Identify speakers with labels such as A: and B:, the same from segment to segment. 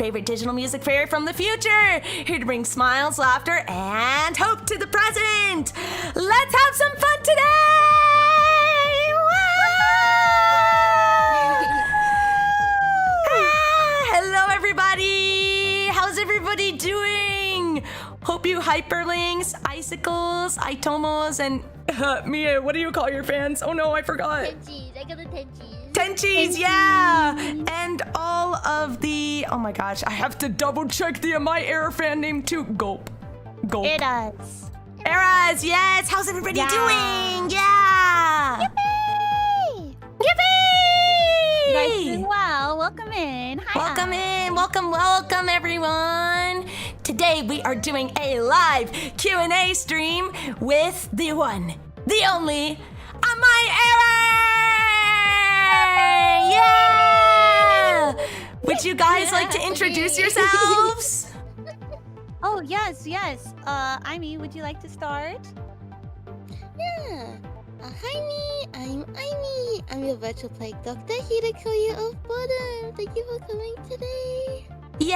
A: favorite digital music fairy from the future, here to bring smiles, laughter, and hope to the present. Let's have some fun today! Hello, everybody! How's everybody doing? Hope you hyperlinks, icicles, itomos, and Mia, what do you call your fans? Oh no, I forgot.
B: Tenchis. I got the tenchis.
A: Tenchis, yeah! And all of the... Oh my gosh, I have to double check the my error fan name too. Gulp. Gulp.
C: Eras.
A: Eras, yes! How's everybody doing? Yeah!
C: Yippee!
A: Yippee!
C: You guys doing well. Welcome in. Hi.
A: Welcome in. Welcome, everyone. Today we are doing a live Q&A stream with the one, the only, my error! Yeah! Would you guys like to introduce yourselves?
C: Oh, yes. Amy, would you like to start?
B: Yeah. Hi me, I'm Amy. I'm your virtual plague doctor here to kill you off bottom. Thank you for coming today.
A: Yay!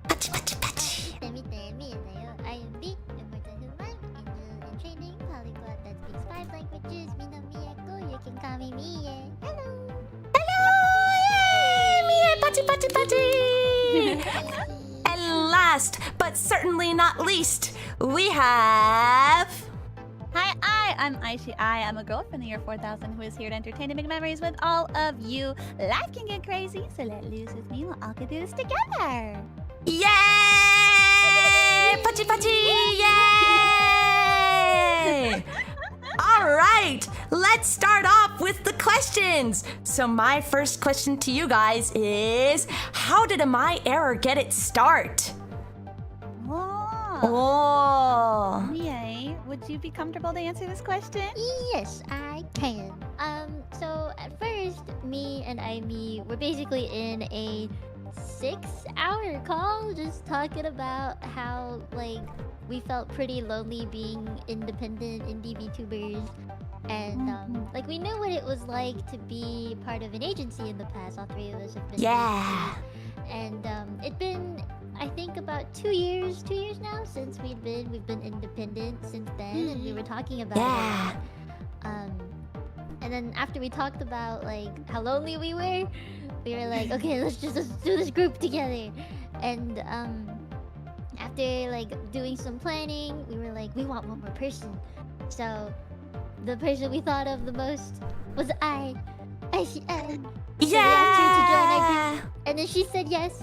A: Patchy, patchy, patchy.
B: I am B, immortal human, angel in training, polyglot that speaks 5 languages. Mina Miyako, you can call me Mie. Hello.
A: Hello! Yay! Mia, patchy, patchy, patchy! And last, but certainly not least, we have...
C: Hi, I'm Aishi. I'm a girl from the year 4000 who is here to entertain and make memories with all of you. Life can get crazy, so let loose with me. We'll all get through this together.
A: Yay! Patchy, patchy! Yay! All right, let's start off with the questions. So my first question to you guys is, how did my error get its start? Oh.
C: Mie, would you be comfortable to answer this question?
B: Yes, I can. So at first, me and Amy were basically in a 6-hour call just talking about how, like, we felt pretty lonely being independent indie VTubers. And, like, we knew what it was like to be part of an agency in the past. All 3 of us have been.
A: Yeah.
B: And, it'd been, I think, about 2 years now since we've been independent since then, and we were talking about it. And then after we talked about, like, how lonely we were like, okay, let's do this group together. And after, like, doing some planning, we were like, we want one more person. So the person we thought of the most was I. So we asked her to join our group, and then she said yes.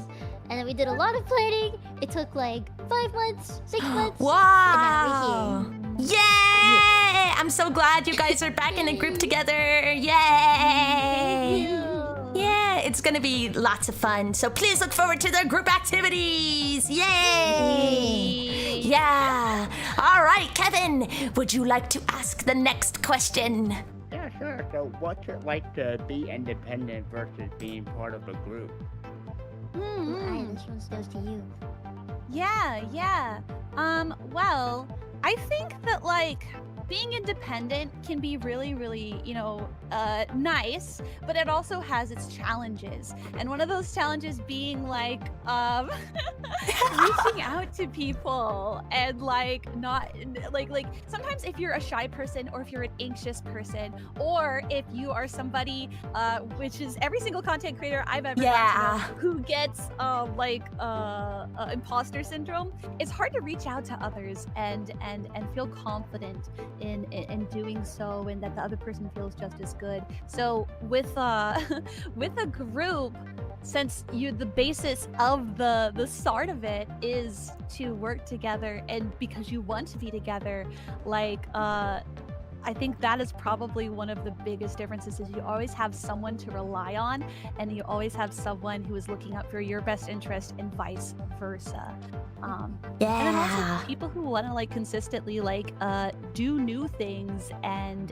B: And then we did a lot of planning. It took like 5 months, 6 months.
A: Wow!
B: And now we're here.
A: Yay! I'm so glad you guys are back in a group together. Yay! Yeah, it's gonna be lots of fun. So please look forward to the group activities. Yay! Yeah. All right, Kevin, would you like to ask the next question?
D: Yeah, sure. So what's it like to be independent versus being part of a group?
B: This one goes to you.
C: Yeah. Well, I think that, like, being independent can be really, really, nice, but it also has its challenges. And one of those challenges being, like, reaching out to people and, like, not, like, sometimes if you're a shy person or if you're an anxious person or if you are somebody, which is every single content creator I've ever gotten to know who gets, imposter syndrome, it's hard to reach out to others and feel confident in doing so, and that the other person feels just as good. So with with a group, since the basis of the start of it is to work together, and because you want to be together, like I think that is probably one of the biggest differences, is you always have someone to rely on, and you always have someone who is looking out for your best interest, and vice versa. And then also people who want to, like, consistently, like, do new things and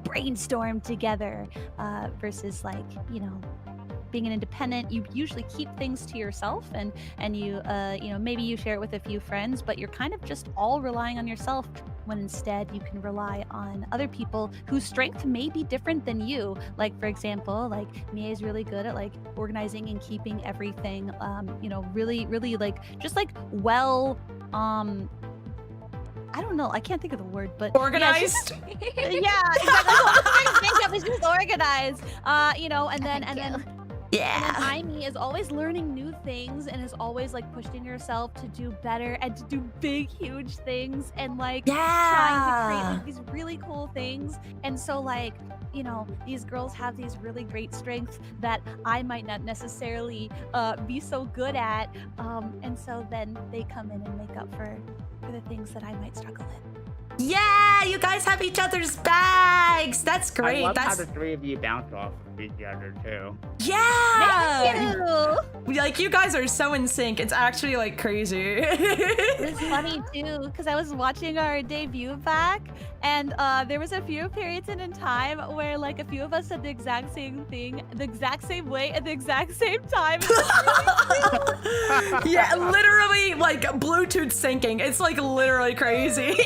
C: brainstorm together, versus, like, being an independent, you usually keep things to yourself, and you you know, maybe you share it with a few friends, but you're kind of just all relying on yourself, when instead you can rely on other people whose strength may be different than you. Like, for example, like Mia is really good at like organizing and keeping everything you know, really like just like well I don't know, I can't think of the word, but
A: Organized.
C: yeah, exactly. Makeup is just organized. You know, and then
A: Yeah.
C: Aimee is always learning new things and is always like pushing herself to do better and to do big, huge things, and like trying to create like these really cool things. And so like, you know, these girls have these really great strengths that I might not necessarily be so good at. And so then they come in and make up for the things that I might struggle in.
A: Yeah, you guys have each other's bags. That's great.
D: I love
A: That's
D: how the three of you bounce off of each other too.
A: yeah. Like, you guys are so in sync. It's actually like crazy.
C: It's funny too, because I was watching our debut back, and there was a few periods in time where like a few of us said the exact same thing, the exact same way, at the exact same time.
A: Yeah, literally like Bluetooth syncing. It's like literally crazy.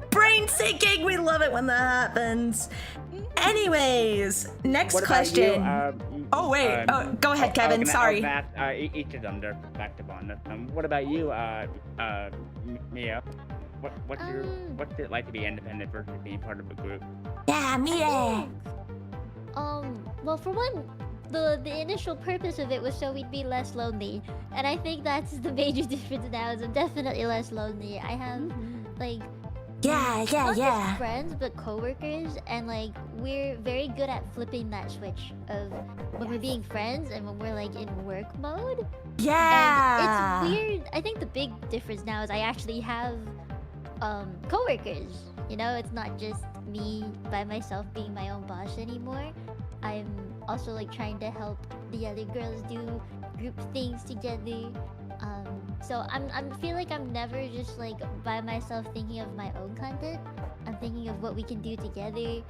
A: Brain syncing. We love it when that happens. Anyways, next
D: What
A: question.
D: About you,
A: Oh wait, go ahead, Kevin. Sorry.
D: Each of them, their perspective on this. What about you, Mia? What's it like to be independent versus being part of a group?
A: Yeah, Mia.
B: Well, for one, the initial purpose of it was so we'd be less lonely, and I think that's the major difference now. Is I'm definitely less lonely. I have like not just friends but coworkers, and like we're very good at flipping that switch of when we're being friends and when we're like in work mode.
A: Yeah.
B: And it's weird. I think the big difference now is I actually have coworkers. You know, it's not just me by myself being my own boss anymore. I'm also like trying to help the other girls do group things together. So I feel like I'm never just like by myself thinking of my own content. I'm thinking of what we can do together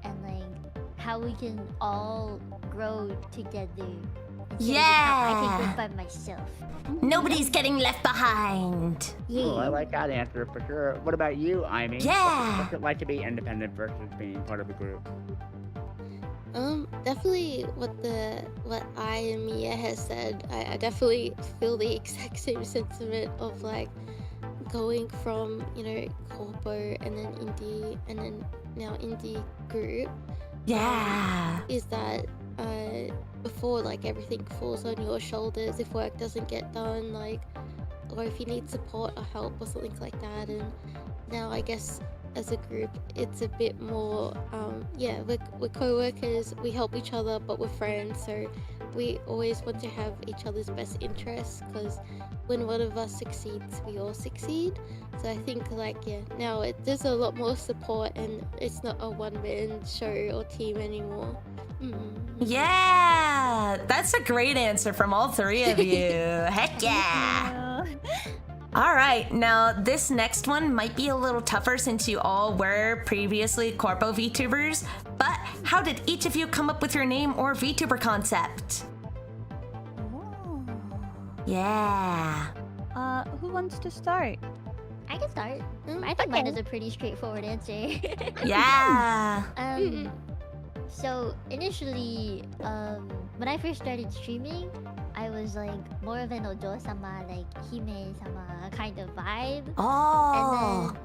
B: and like how we can all grow together. instead of just how I can grow by myself.
A: Nobody's getting left behind.
D: Oh, I like that answer for sure. What about you, Aimee?
A: Yeah.
D: What's it like to be independent versus being part of a group?
E: Definitely what I and Mia has said. I definitely feel the exact same sentiment of like going from, you know, corpo and then indie and then now indie group.
A: Yeah.
E: Is that before like everything falls on your shoulders if work doesn't get done, like, or if you need support or help or something like that, and now I guess as a group it's a bit more we're co-workers, we help each other, but we're friends, so we always want to have each other's best interests, because when one of us succeeds we all succeed. So I think like now there's a lot more support and it's not a one-man show or team anymore.
A: Yeah, that's a great answer from all three of you. Heck yeah. All right, now this next one might be a little tougher since you all were previously Corpo VTubers, but how did each of you come up with your name or VTuber concept? Yeah.
C: Who wants to start?
B: I can start. I think mine is a pretty straightforward answer.
A: Yeah.
B: So initially, when I first started streaming, I was like more of an Ojo-sama, like Hime-sama kind of vibe.
A: Oh.
B: And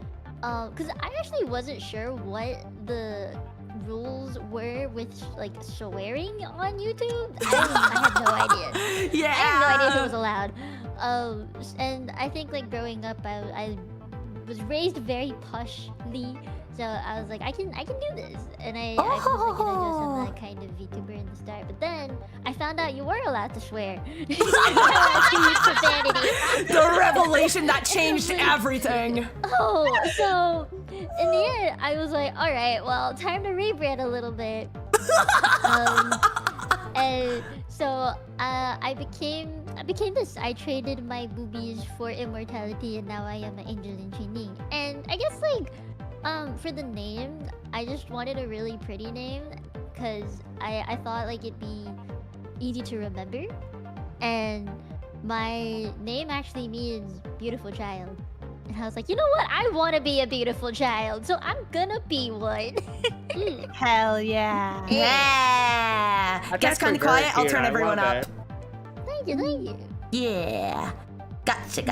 B: then, because I actually wasn't sure what the rules were with like swearing on YouTube. I had no idea.
A: Yeah.
B: I had no idea if it was allowed. And I think like growing up, I was raised very poshly. So I was like, I can do this, and I was like an Ojo-sama kind of VTuber in the start. But then I found out you were allowed to swear. You were allowed to use profanity.
A: The revelation that changed everything.
B: Oh, so in the end, I was like, all right, well, time to rebrand a little bit. And so I became this. I traded my boobies for immortality, and now I am an angel in training. And I guess like. For the name, I just wanted a really pretty name, because I thought like it'd be easy to remember, and my name actually means beautiful child. And I was like, you know what? I want to be a beautiful child, so I'm gonna be one.
C: Hell yeah.
A: Yeah.
D: That's
A: Gets kind
D: actually
A: of quiet.
D: very
A: I'll
D: cute,
A: turn
D: I
A: everyone
D: love
A: up.
D: it.
B: Thank you, thank you.
A: Yeah. Gotcha.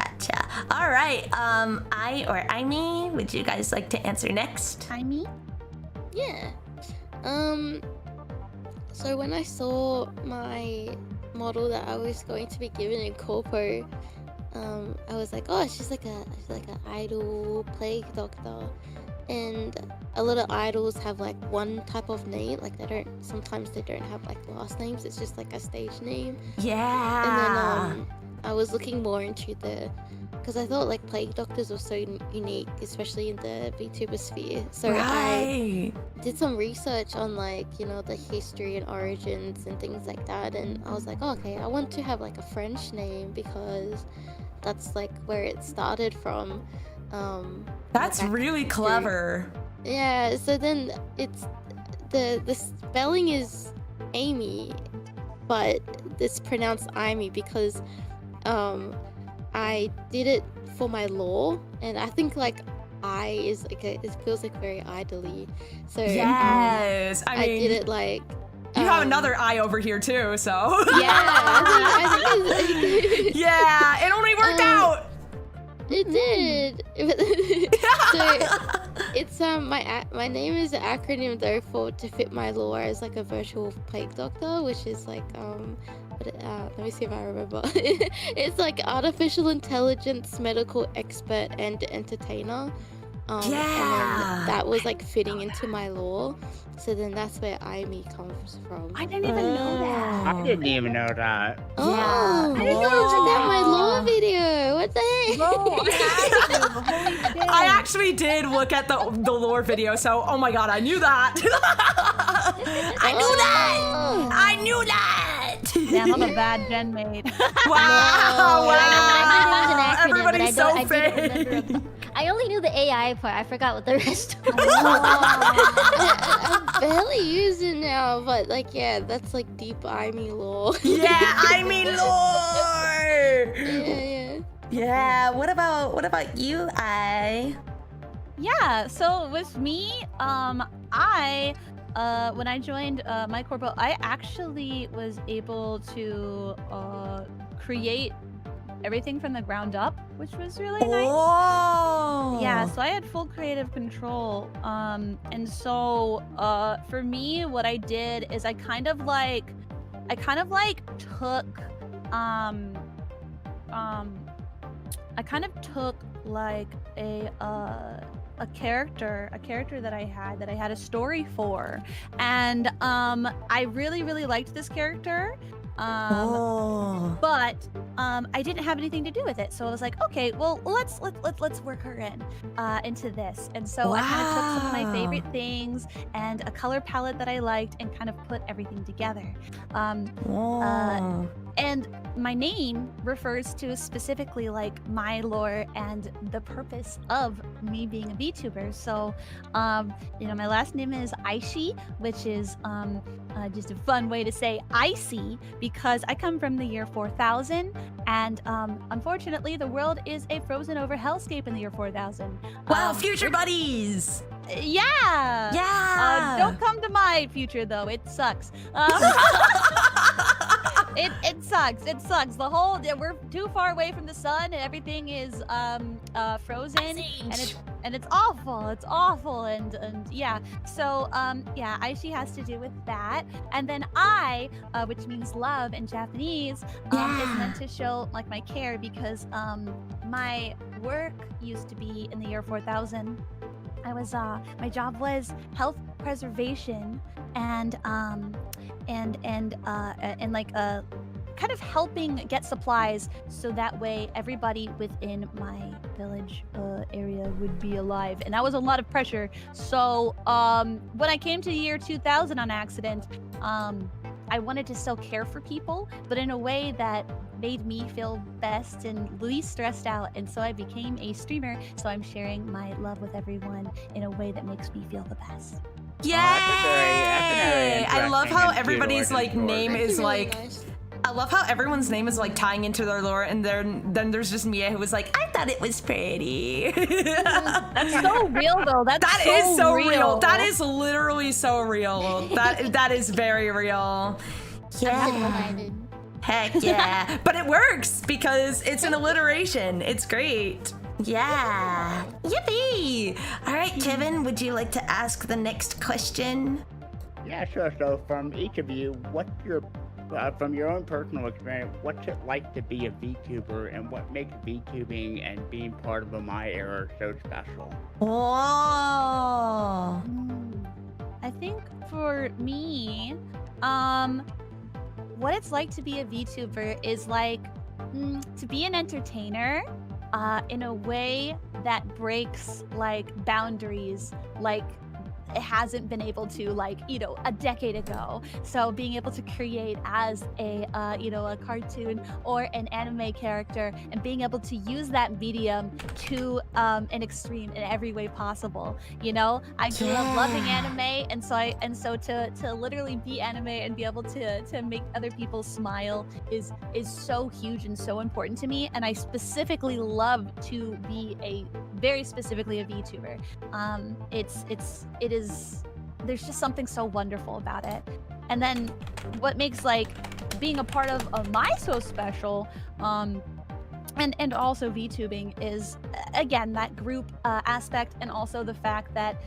A: All right. I or Aimee, would you guys like to answer next?
C: Timey?
E: Yeah. So when I saw my model that I was going to be given in corpo, I was like, oh, she's like an idol plague doctor, and a lot of idols have like one type of name. Like sometimes they don't have like last names. It's just like a stage name.
A: Yeah.
E: And then I was looking more into because I thought like plague doctors were so unique, especially in the VTuber sphere. So I did some research on like, you know, the history and origins and things like that, and I was like, oh, okay, I want to have like a French name because that's like where it started from.
A: That's
E: back
A: really
E: in history.
A: clever.
E: Yeah, so then it's the spelling is Amy, but it's pronounced Imee because I did it for my lore, and I think like I is like it feels like very idly. So
A: Yes. I mean,
E: did it like
A: you have another eye over here too, so.
E: Yeah, I think
A: Yeah, it only worked out.
E: it did. So it's my name is an acronym though to fit my lore as like a virtual plague doctor, which is like let me see if I remember. It's like artificial intelligence medical expert and entertainer. And then that was like fitting into my lore. So then that's where Imee comes from.
C: I didn't even know that.
D: I didn't even know that.
E: Oh,
A: Yeah.
E: I didn't know check out my lore video. What the heck?
C: Bro, I have to. Holy shit.
A: I actually did look at the lore video, so oh my god, I knew that. I knew that.
C: Damn, I'm a bad gen mate.
A: Wow!
B: I knew there was an acronym,
A: Everybody's
B: but
A: so
B: I didn't
A: fake.
B: remember. I only knew the AI part. I forgot what the rest was.
E: I barely use it now, but like yeah, that's like deep Imee lore.
A: Yeah, I mean lore.
E: Yeah.
A: Yeah. What about you, I?
C: Yeah, so with me, I when I joined my corpo, I actually was able to create everything from the ground up, which was really nice.
A: Oh.
C: Yeah, so I had full creative control. And so for me, what I did is I kind of like took like a character that I had a story for, and I really liked this character. But I didn't have anything to do with it, so I was like, okay, well, let's work her into this. And so I kind of took some of my favorite things and a color palette that I liked and kind of put everything together. And my name refers to specifically like my lore and the purpose of me being a VTuber. So, you know, my last name is Aishi, which is just a fun way to say icy because I come from the year 4000, and unfortunately, the world is a frozen over hellscape in the year 4000.
A: Wow, future buddies.
C: Yeah.
A: Yeah.
C: Don't come to my future though. It sucks. It sucks. It sucks. We're too far away from the sun, and everything is frozen, and it's awful. It's awful, and yeah. So yeah, Aishi has to do with that, and then I, which means love in Japanese, is meant to show like my care because my work used to be in the year 4000. I was my job was health preservation and like kind of helping get supplies so that way everybody within my village area would be alive, and that was a lot of pressure. So when I came to the year 2000 on accident, I wanted to still care for people, but in a way that made me feel best and least stressed out, and so I became a streamer. So I'm sharing my love with everyone in a way that makes me feel the best.
A: Yay!
D: that's a very
A: I love
D: interesting
A: how
D: and
A: everybody's
D: cute
A: like
D: origin
A: name
D: story.
A: is
E: Actually really
A: like.
E: nice.
A: I love how everyone's name is like tying into their lore, and then there's just Mia who was like, I thought it was pretty.
C: That's so real, though.
A: That is so real. That is literally so real. That is very real. Yeah.
B: Simple-minded.
A: Heck yeah. But it works because it's an alliteration. It's great. Yeah. Yippee. All right, Kevin, would you like to ask the next question?
D: Yeah, sure. So from each of you, what's your from your own personal experience, what's it like to be a VTuber, and what makes VTubing and being part of a My Era so special?
A: Oh.
C: I think for me, what it's like to be a VTuber is like to be an entertainer in a way that breaks like boundaries, like it hasn't been able to, like, you know, a decade ago. So being able to create as a you know, a cartoon or an anime character, and being able to use that medium to an extreme in every way possible. You know, I grew up loving anime, and so to literally be anime and be able to make other people smile is so huge and so important to me. And I specifically love to be very specifically a VTuber. It is, there's just something so wonderful about it. And then what makes like being a part of My So special, and also VTubing is, again, that group aspect, and also the fact that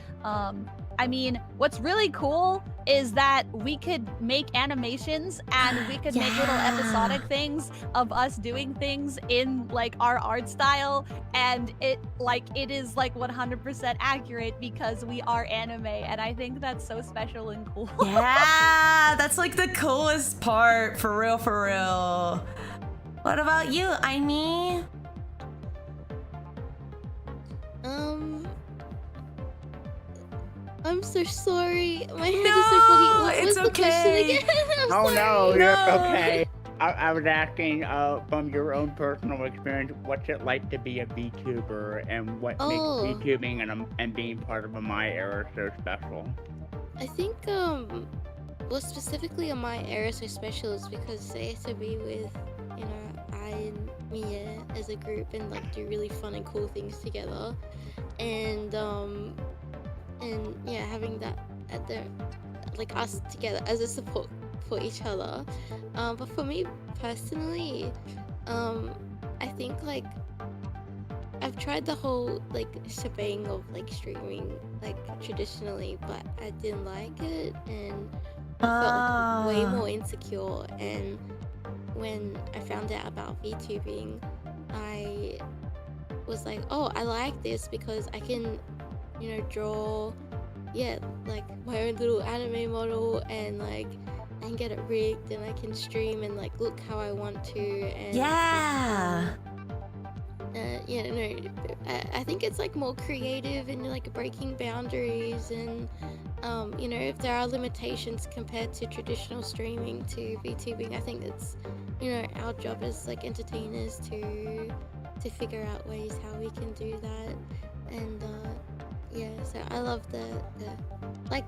C: I mean, what's really cool is that we could make animations and we could make little episodic things of us doing things in like our art style, and it is like 100% accurate because we are anime, and I think that's so special and cool.
A: Yeah, that's like the coolest part, for real, for real. What about you, Aimee?
E: I'm so sorry. My head
A: No,
E: is so foggy. What
A: it's
E: was the question
A: okay.
E: again? I'm
D: Oh
E: sorry.
D: no, you're
A: No.
D: okay. I was asking from your own personal experience, what's it like to be a VTuber, and what makes VTubing and being part of a My Era so special?
E: I think well, specifically on My Era so special is because I get to be with, you know, I and Mia as a group and like do really fun and cool things together, and yeah, having that at the, like, us together as a support for each other. But for me personally, I think like I've tried the whole like shebang of like streaming like traditionally, but I didn't like it, and I felt like way more insecure. And when I found out about VTubing, I was like, oh, I like this because I can, you know, draw, like my own little anime model, and like I can get it rigged, and I can stream and like look how I want to. And I think it's like more creative and like breaking boundaries, and you know, if there are limitations compared to traditional streaming to VTubing, I think it's, you know, our job as like entertainers to figure out ways how we can do that. And yeah, so I love the like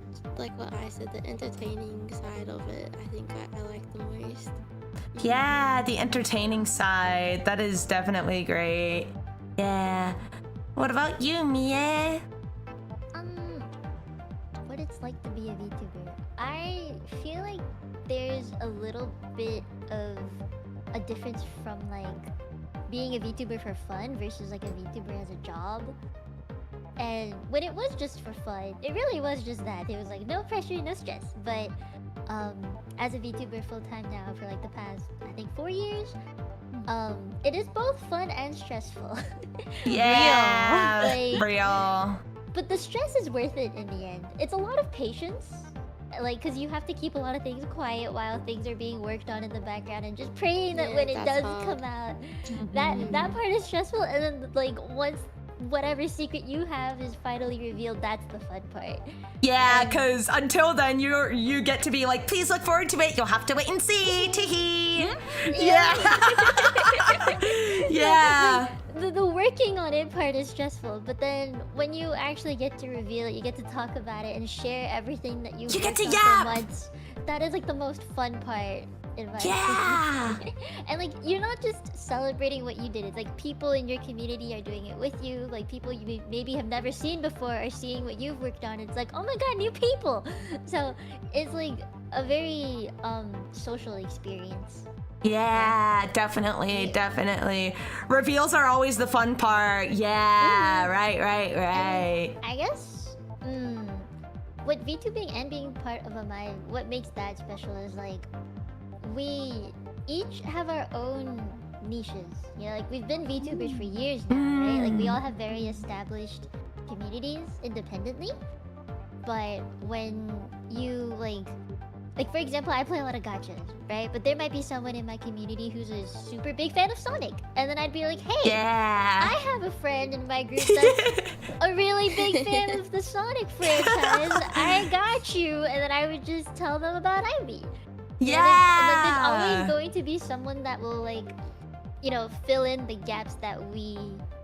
E: what I said, the entertaining side of it. I think I like the most.
A: Yeah, the entertaining side. That is definitely great. Yeah. What about you, Mia?
B: What it's like to be a VTuber. I feel like there's a little bit of a difference from like being a VTuber for fun versus like a VTuber as a job. And when it was just for fun, it really was just that. It was like no pressure, no stress. But as a VTuber full-time now for like the past, I think 4 years, it is both fun and stressful.
A: Yeah,
B: Like,
A: real.
B: but the stress is worth it in the end. It's a lot of patience, like, because you have to keep a lot of things quiet while things are being worked on in the background, and just praying that when it
E: that's
B: does
E: hard.
B: come out, that part is stressful. And then like once whatever secret you have is finally revealed, that's the fun part.
A: Yeah, because until then, you get to be like, please look forward to it. You'll have to wait and see. Teehee. Yeah. Yeah.
B: the working on it part is stressful, but then when you actually get to reveal it, you get to talk about it and share everything that you've
A: You get
B: worked
A: to
B: on
A: yap!
B: for months. That is like the most fun part, in my
A: Yeah!
B: opinion. And like you're not just celebrating what you did. It's like people in your community are doing it with you. Like people you maybe have never seen before are seeing what you've worked on. It's like, oh my god, new people. So it's like a very social experience.
A: Yeah, definitely, definitely. Reveals are always the fun part. Yeah, right.
B: I guess what VTubing and being part of a mind, what makes that special is like we each have our own niches. You know, like we've been VTubers for years now, right? Like we all have very established communities independently. But when you like for example, I play a lot of gachas, right? But there might be someone in my community who's a super big fan of Sonic. And then I'd be like, hey,
A: Yeah.
B: I have a friend in my group that's a really big fan of the Sonic franchise. I got you. And then I would just tell them about Ivy.
A: Yeah.
B: And then there's always going to be someone that will like, you know, fill in the gaps that we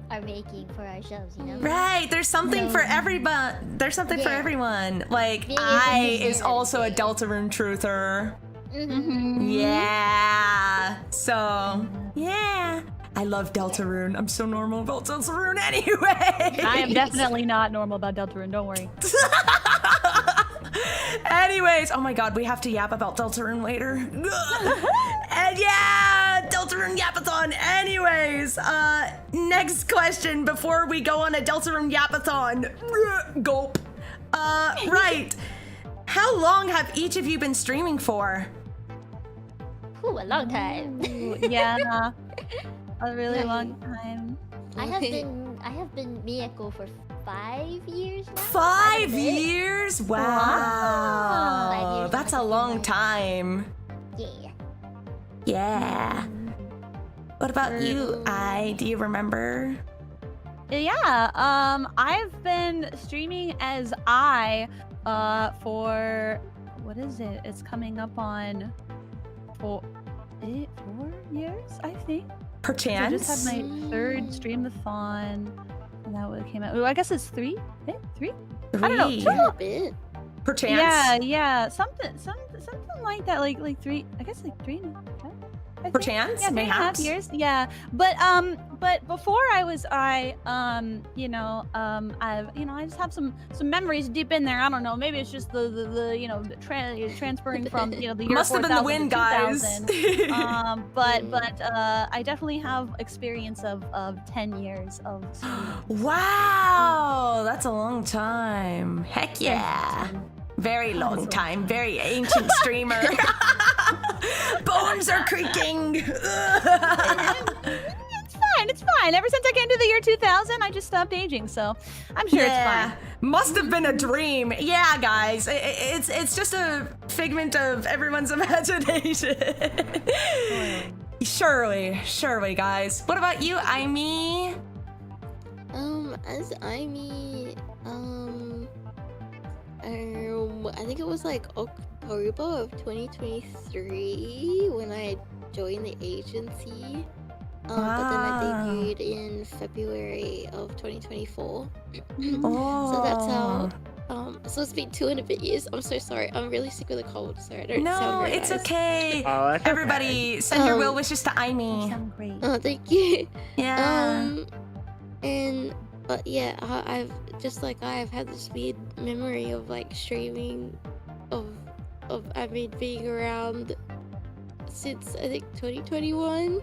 B: are making for ourselves, you know?
A: Right, there's something for everyone. There's something for
B: Yeah.
A: everyone. Like
B: Being able to
A: I
B: say
A: is
B: that
A: also a
B: thing.
A: Deltarune truther.
B: Mm-hmm.
A: Yeah. So yeah. I love Deltarune. I'm so normal about Deltarune anyway.
C: I am definitely not normal about Deltarune, don't worry.
A: Anyways, oh my god, we have to yap about Deltarune later. And yeah, Deltarune yapathon. Anyways, next question before we go on a Deltarune yapathon. Gulp. Right. How long have each of you been streaming for?
B: Ooh, a long time.
C: Ooh, yeah, a really long time.
B: I have been Miyako for 5 years now.
A: 5 years? Wow.
B: 5 years
A: That's a
B: now.
A: long time.
B: Yeah.
A: Yeah. What about you, Do you remember?
C: Yeah, I've been streaming as for what is it? It's coming up on 4 years, I think. So I
A: Perchance?
C: just had my third streamathon, and that would came out. Oh, I guess it's 3. Three? I don't know.
A: Three.
E: A bit.
A: Perchance?
C: Yeah, something like that. Like 3. I guess like 3 and a half. I think.
A: Perchance?
C: Yeah, 3.5
A: Mayhaps?
C: years. Yeah, but before I just have some memories deep in there. I don't know. Maybe it's just the transferring from the year
A: Must have been the
C: 4000
A: wind,
C: to
A: guys.
C: 2000. But I definitely have experience of 10 years of streaming.
A: Wow, that's a long time. Heck yeah. Very long time. Very ancient streamer. Bones are creaking.
C: It's fine. Ever since I came to the year 2000, I just stopped aging, so I'm sure it's fine.
A: Must have been a dream. Yeah, guys. It's just a figment of everyone's imagination. Surely, guys. What about you, Aimee?
E: As Aimee, I think it was like October of 2023 when I joined the agency. But then I debuted in February of 2024.
A: Oh.
E: So that's how. So it's been 2.5 years. I'm so sorry. I'm really sick with a cold, so I don't sound
A: No,
E: very
A: it's
E: nice.
A: okay.
D: Oh, that's okay.
A: Everybody, send your well wishes to
C: You
A: Aimee.
C: sound great.
E: Oh, thank you.
A: Yeah.
E: But yeah, I've had this weird memory of like streaming, of being around since I think 2021.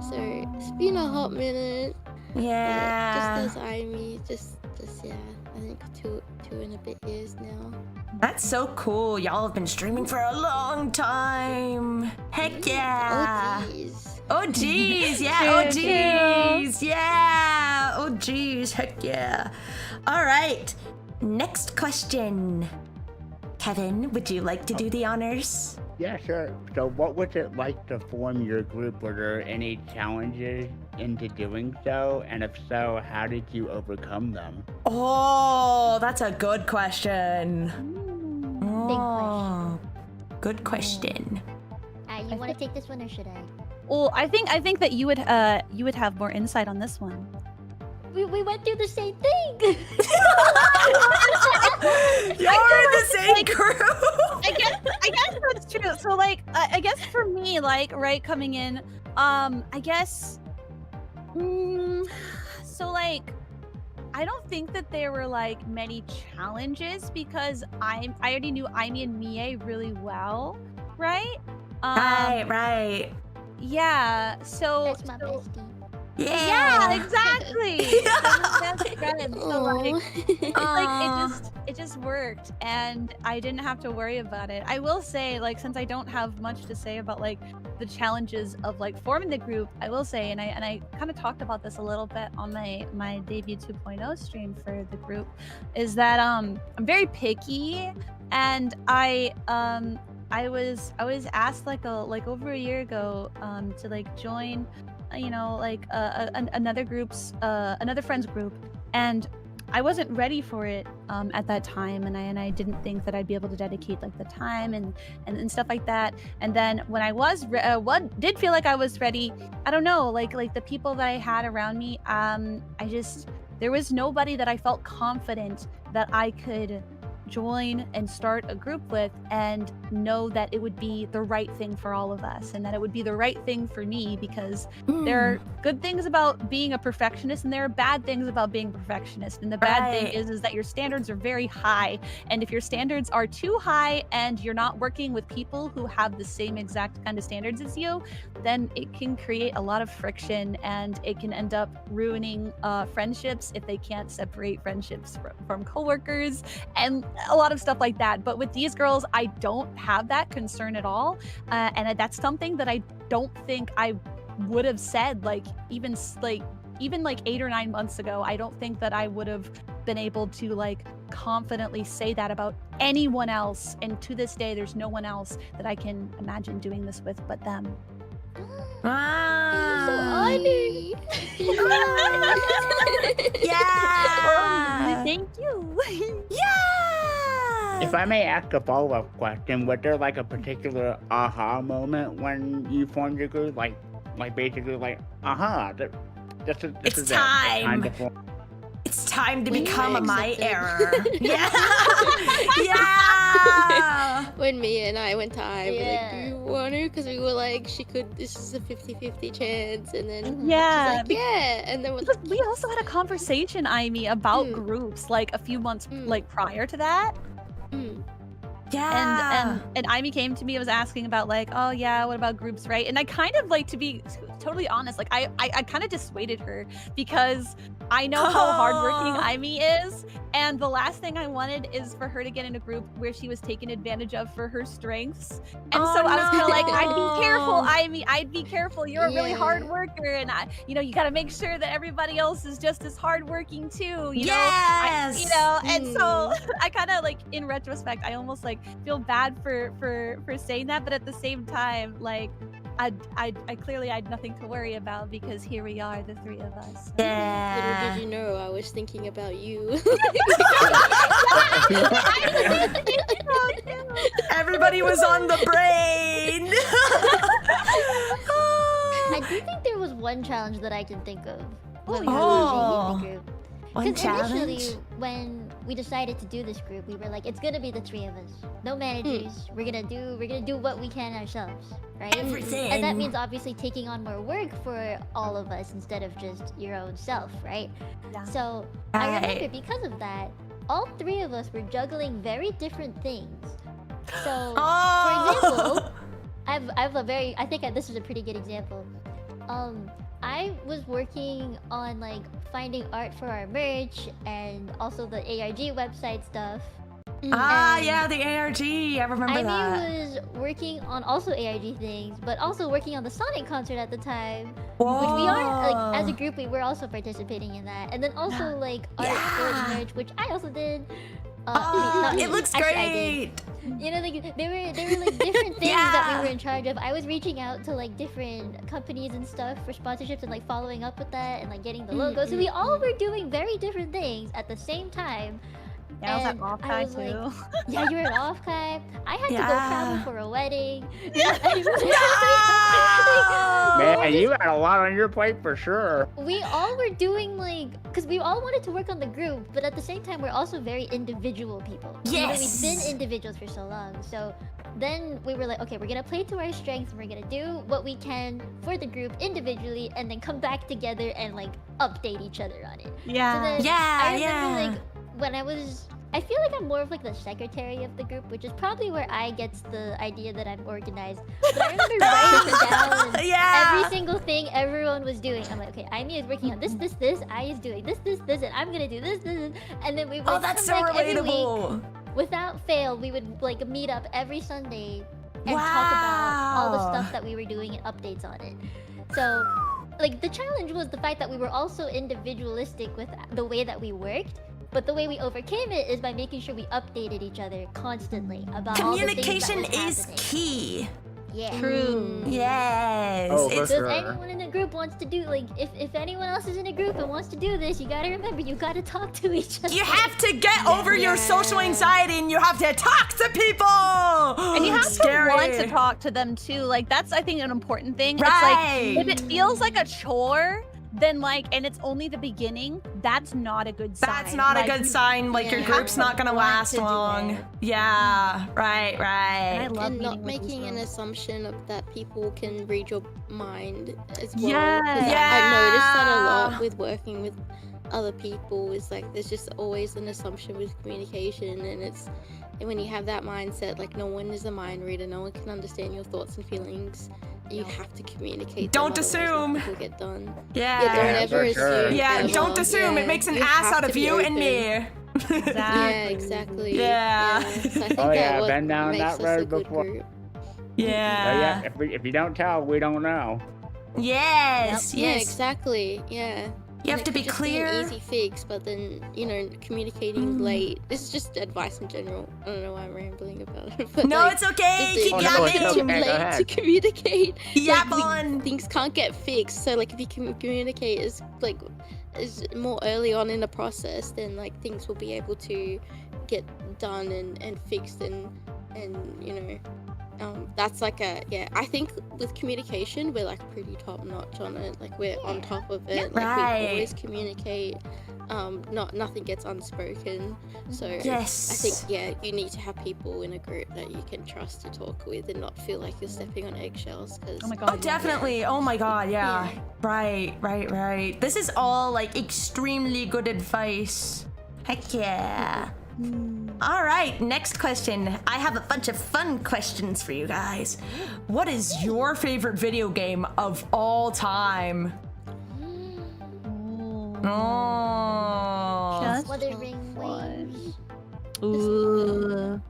E: So it's been a hot minute.
A: Yeah.
E: Just as Aimee, just yeah, I think 2.5 years now.
A: That's so cool. Y'all have been streaming for a long time. Heck yeah.
E: Oh jeez.
A: Oh geez, yeah. Oh
C: True,
A: geez, yeah. Oh geez, heck yeah. All right. Next question. Kevin, would you like to do the honors?
D: Yeah, sure. So what was it like to form your group? Were there any challenges into doing so? And if so, how did you overcome them?
A: Oh, that's a good question.
B: Big question.
A: Good question.
B: You want to take this one or should I?
C: Well, I think that you would have more insight on this one.
B: We went through the same thing.
A: You're in the same group.
C: I guess that's true. So like, I guess for me, like, right, coming in, I guess, so like, I don't think that there were like many challenges because I already knew Aimee and Mie really well, right?
A: Right.
C: Yeah. So.
B: That's my bestie.
C: Yeah, exactly. Best friends. So like,
A: Aw.
C: it just worked, and I didn't have to worry about it. I will say, like, since I don't have much to say about like the challenges of like forming the group, I will say, and I kind of talked about this a little bit on my debut 2.0 stream for the group, is that I'm very picky, and I was asked like over a year ago to like join like another friend's group, and I wasn't ready for it at that time, and I didn't think that I'd be able to dedicate like the time and stuff like that. And then when I was did feel like I was ready, I don't know, like the people that I had around me, there was nobody that I felt confident that I could join and start a group with and know that it would be the right thing for all of us, and that it would be the right thing for me, because there are good things about being a perfectionist and there are bad things about being a perfectionist. And the bad thing is that your standards are very high, and if your standards are too high and you're not working with people who have the same exact kind of standards as you, then it can create a lot of friction, and it can end up ruining friendships if they can't separate friendships from coworkers and a lot of stuff like that. But with these girls, I don't have that concern at all, and that's something that I don't think I would have said like even 8 or 9 months ago. I don't think that I would have been able to like confidently say that about anyone else, and to this day there's no one else that I can imagine doing this with but them.
B: I'm so honored.
A: Yeah.
C: Thank you.
A: Yeah.
D: If I may ask a follow-up question, was there like a particular aha moment when you formed your group? Like basically like, aha, this is
A: It's
D: it.
A: time.
D: to form.
A: It's time to
E: When you
A: become a
E: were
A: my
E: accepted.
A: error. Yeah. Yeah.
E: When Mia and I went to I, we like, do
B: Yeah.
E: you want to? Because we were like, this is a 50-50 chance. And then
C: Yeah.
E: she's like, yeah. And then we're
C: Because
E: like,
C: we also had a conversation, Aimee, about
E: Mm.
C: groups like a few months
E: Mm.
C: like prior to that.
A: Yeah.
C: And Aimee came to me and was asking about like, oh yeah, what about groups, right? And I kind of, like, to be totally honest, like I kind of dissuaded her, because I know how hardworking Aimee is, and the last thing I wanted is for her to get in a group where she was taken advantage of for her strengths. And
A: Oh,
C: so I was kind of like, I'd
A: no.
C: be careful, Aimee. I'd be careful. You're a really
E: Yeah.
C: hard worker, and you got to make sure that everybody else is just as hardworking too.
A: Yes.
C: And so I kind of, like, in retrospect, I almost like feel bad for saying that, but at the same time, like, I clearly had nothing to worry about, because here we are, the three of us.
E: little
A: Yeah.
E: did you know, I was thinking about you.
A: Everybody was on the brain.
B: I do think there was one challenge that I can think of when we were
A: Oh.
B: in the group.
A: One
B: Because initially,
A: challenge.
B: when we decided to do this group, we were like, it's gonna be the three of us, no managers. We're gonna do what we can ourselves, right?
A: Everything.
B: And that means obviously taking on more work for all of us instead of just your own self, right?
C: Yeah.
B: So I remember
A: Right.
B: because of that, all three of us were juggling very different things. So
A: Oh.
B: for example, I think this is a pretty good example. I was working on like finding art for our merch and also the ARG website stuff. And
A: Yeah, the ARG. I remember
B: Ivy
A: that.
B: was working on also ARG things, but also working on the Sonic concert at the time.
A: Whoa.
B: Which we are, like, as a group, we were also participating in that. And then also, like, art for the merch, which I also did. Not
A: It
B: me.
A: looks
B: Actually, I
A: great.
B: did. You know, like, there were like different things that we were in charge of. I was reaching out to like different companies and stuff for sponsorships and like following up with that and like getting the logo. So we all were doing very different things at the same time.
C: Yeah, I was at
B: And
C: off
B: I
C: guy
B: was like,
C: too.
B: yeah, you were an off guy. I had to go travel
A: Yeah.
B: for a wedding.
D: Man, you had a lot on your plate for sure.
B: We all were doing like, because we all wanted to work on the group, but at the same time, we're also very individual people. You know,
A: Yes.
B: we've been individuals for so long. So then we were like, okay, we're gonna play to our strengths. And we're gonna do what we can for the group individually, and then come back together and like update each other on it.
C: Yeah.
B: So then
A: Yeah,
B: I remember
A: yeah.
B: like when I feel like I'm more of like the secretary of the group, which is probably where I gets the idea that I'm organized. But I remember writing down
A: Yeah.
B: every single thing everyone was doing. I'm like, okay, Amy is working on this, I is doing this, and I'm gonna do this, and then we would
A: Oh, that's so
B: come back every week.
A: relatable.
B: Without fail, we would like meet up every Sunday and talk about all the
A: Wow.
B: stuff that we were doing and updates on it. So, like, the challenge was the fact that we were also individualistic with the way that we worked. But the way we overcame it is by making sure we updated each other constantly about all the things
A: Communication
B: that was
A: is
B: happening.
A: key.
B: Yeah.
C: True.
A: Yes.
D: Oh, for
A: It's
B: So
D: sure.
B: if anyone in the group wants to do, like, if anyone else is in a group and wants to do this, you gotta remember, you gotta talk to each other.
A: you have to get over your social
E: Yeah.
A: anxiety and you have to talk to people.
C: And you have
A: Scary.
C: to want to talk to them too. Like that's I think an important thing.
A: Right.
C: It's like if it feels like a chore, then like and it's only the beginning, that's not a good sign.
A: That's not
C: Like,
A: a good
C: you-
A: sign. Like your
E: Yeah.
A: group's not gonna
C: Want
A: last
C: to do
A: long.
C: it.
A: Yeah. Right.
C: And I
A: Right.
C: love
E: And not
C: meeting with these
E: making an
C: girls.
E: assumption of that people can read your mind as well.
C: Yes.
E: 'Cause I noticed that a
A: Yeah.
E: lot with working with other people. Is like there's just always an assumption with communication, and when you have that mindset, like no one is a mind reader, no one can understand your thoughts and feelings. You have to communicate. them,
A: Don't
E: otherwise
A: assume.
E: nothing will get done.
A: Yeah.
E: Yeah, don't ever
D: for sure.
E: assume.
A: Yeah,
E: them,
A: don't
E: or-
A: assume. It
E: yeah,
A: makes an
E: you
A: ass
E: have
A: out
E: to
A: of
E: be
A: you and
E: open.
A: me.
E: Yeah, exactly.
A: Yeah.
E: So I think
D: Oh,
E: that
D: yeah,
E: what
D: been down
E: makes
D: that
E: us a
D: road
E: good
D: before.
E: group.
D: But yeah,
A: Yeah.
D: if you don't tell, we don't know.
A: Yes.
E: Yeah,
A: Yes.
E: exactly. Yeah.
A: You have
E: And
A: to
E: it
A: be
E: could just be an
A: clear.
E: easy fix, but then communicating late. This is just advice in general. I don't know why I'm rambling about it. But
A: No,
E: like,
A: it's okay.
E: just
A: Keep
D: Oh, no, it's
A: yapping.
D: okay.
E: too
D: Go
E: late
D: ahead.
E: to communicate.
A: Yap
E: Like,
A: on.
E: things can't get fixed. So like if you can communicate is more early on in the process, then like things will be able to get done and fixed and that's like I think with communication we're like pretty top notch on it. Like we're on top of it. Like
A: Right.
E: we always communicate. Nothing gets unspoken. So
A: Yes.
E: I think you need to have people in a group that you can trust to talk with and not feel like you're stepping on eggshells. Cause
C: Oh my god.
A: Oh, definitely. Oh my god, yeah.
E: Yeah.
A: Right. This is all like extremely good advice. Heck yeah. All right, next question. I have a bunch of fun questions for you guys. What is your favorite video game of all time? Oh.
C: Just
B: Wuthering
C: fun.
B: Waves.
C: Ooh.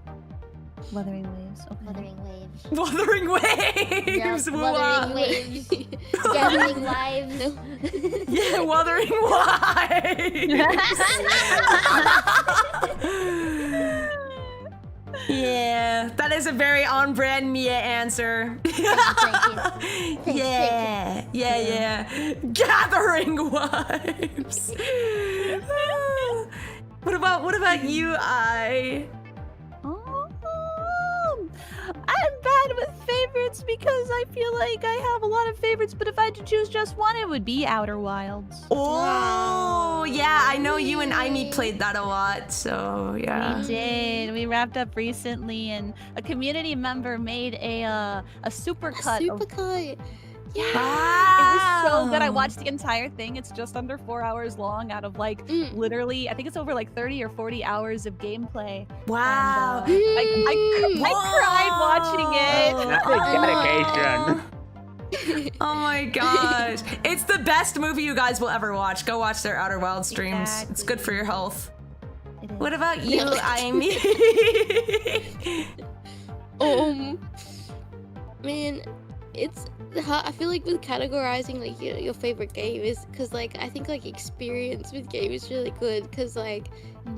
C: Wuthering Waves. Okay.
B: Wuthering Waves.
A: Wuthering Waves.
B: Yep,
A: Wow.
B: Wuthering Waves. Gathering Lives.
A: Yeah, Wuthering Wives. Yeah, that is a very on-brand Mia answer. Yeah. Gathering Wives. What about you, I?
C: I'm bad with favorites because I feel like I have a lot of favorites, but if I had to choose just one, it would be Outer Wilds.
A: Oh, yeah, I know you and Aimee played that a lot, so yeah.
C: We did. We wrapped up recently, and a community member made a supercut of.
E: Supercut.
C: It
A: Wow.
C: was so good. I watched the entire thing. It's just under 4 hours long out of like literally, I think it's over like 30 or 40 hours of gameplay.
A: Wow.
C: And, I cried watching it.
D: That's a dedication.
A: Oh my gosh. It's the best movie you guys will ever watch. Go watch their Outer Wild streams. It's good for your health.
C: It is.
A: What about you, Aimee?
E: Man, it's hard. I feel like with categorizing like your favorite game is because like I think like experience with game is really good because like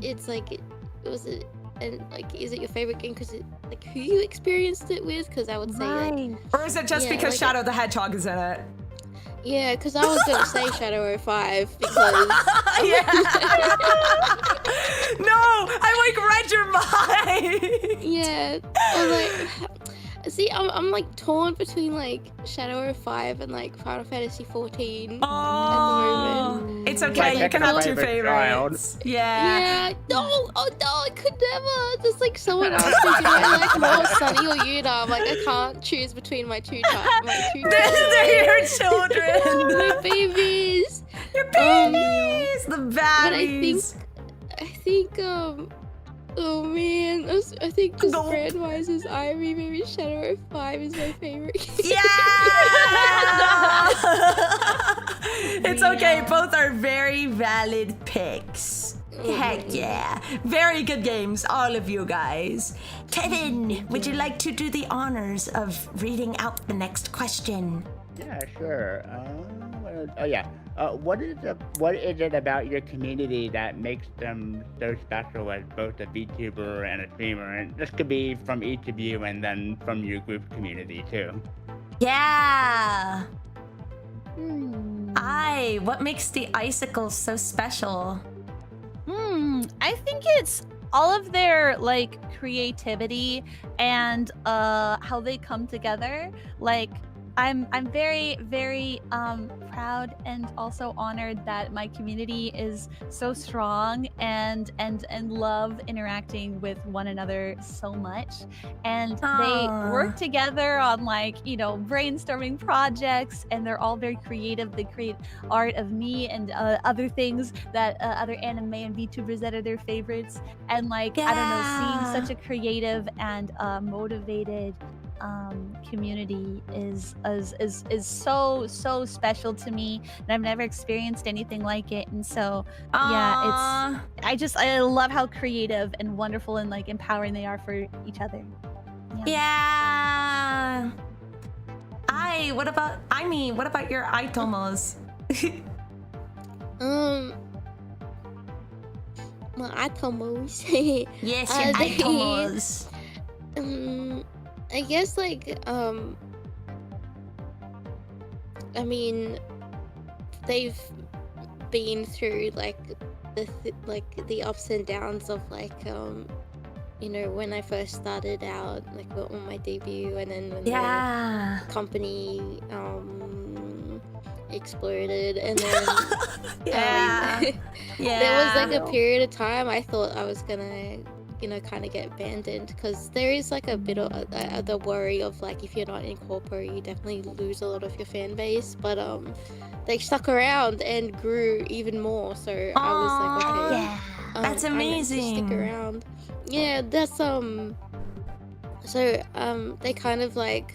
E: it's like was it and like is it your favorite game because like who you experienced it with? Because I would say like
A: Or is it just
E: Yeah,
A: because
E: like
A: Shadow the Hedgehog is in it?
E: yeah, because I was gonna say Shadow 05 because
A: Yeah. No, I
E: Yeah. Or like, see, I'm like torn between like Shadow of 5 and like Final Fantasy 14 at the moment.
A: It's
D: My
A: okay. You can
D: second
A: have two
D: favorite child.
A: favorites. Yeah.
E: Yeah, no, oh no, I could never. There's like someone else who's like more Sunny or Yuna. I'm like, I can't choose between my two
A: They're your children.
E: my babies.
A: Your babies. The
E: But I
A: babies.
E: think, oh man, I think just
A: Go.
E: brand-wise is Ivy, maybe Shadow of 5 is my favorite.
A: Yeah! It's okay. Both are very valid picks. Heck yeah. Very good games, all of you guys. Kevin, would you like to do the honors of reading out the next question?
D: Yeah, sure. What is it about your community that makes them so special as both a VTuber and a streamer? And this could be from each of you and then from your group community too.
A: Yeah. What makes the icicles so special?
C: I think it's all of their like creativity and how they come together. Like I'm very, very proud and also honored that my community is so strong and love interacting with one another so much. And they work together on like, you know, brainstorming projects, and they're all very creative. They create art of me and other things that other anime and VTubers that are their favorites. And like, I don't know, seeing such a creative and motivated community is so special to me, and I've never experienced anything like it. And so yeah, I love how creative and wonderful and like empowering they are for each other.
A: Yeah. What about your itomos?
E: My itomos.
A: Yes, your itomos.
E: I guess like I mean, they've been through like the ups and downs of like you know, when I first started out, like on my debut, and then when the company exploded, and then there was like a period of time I thought I was gonna, you know, kind of get abandoned, because there is like a bit of the worry of like, if you're not in corporate, you definitely lose a lot of your fan base. But they stuck around and grew even more, so I was like, okay,
A: that's amazing.
E: I'm meant to stick around. Yeah, that's so they kind of like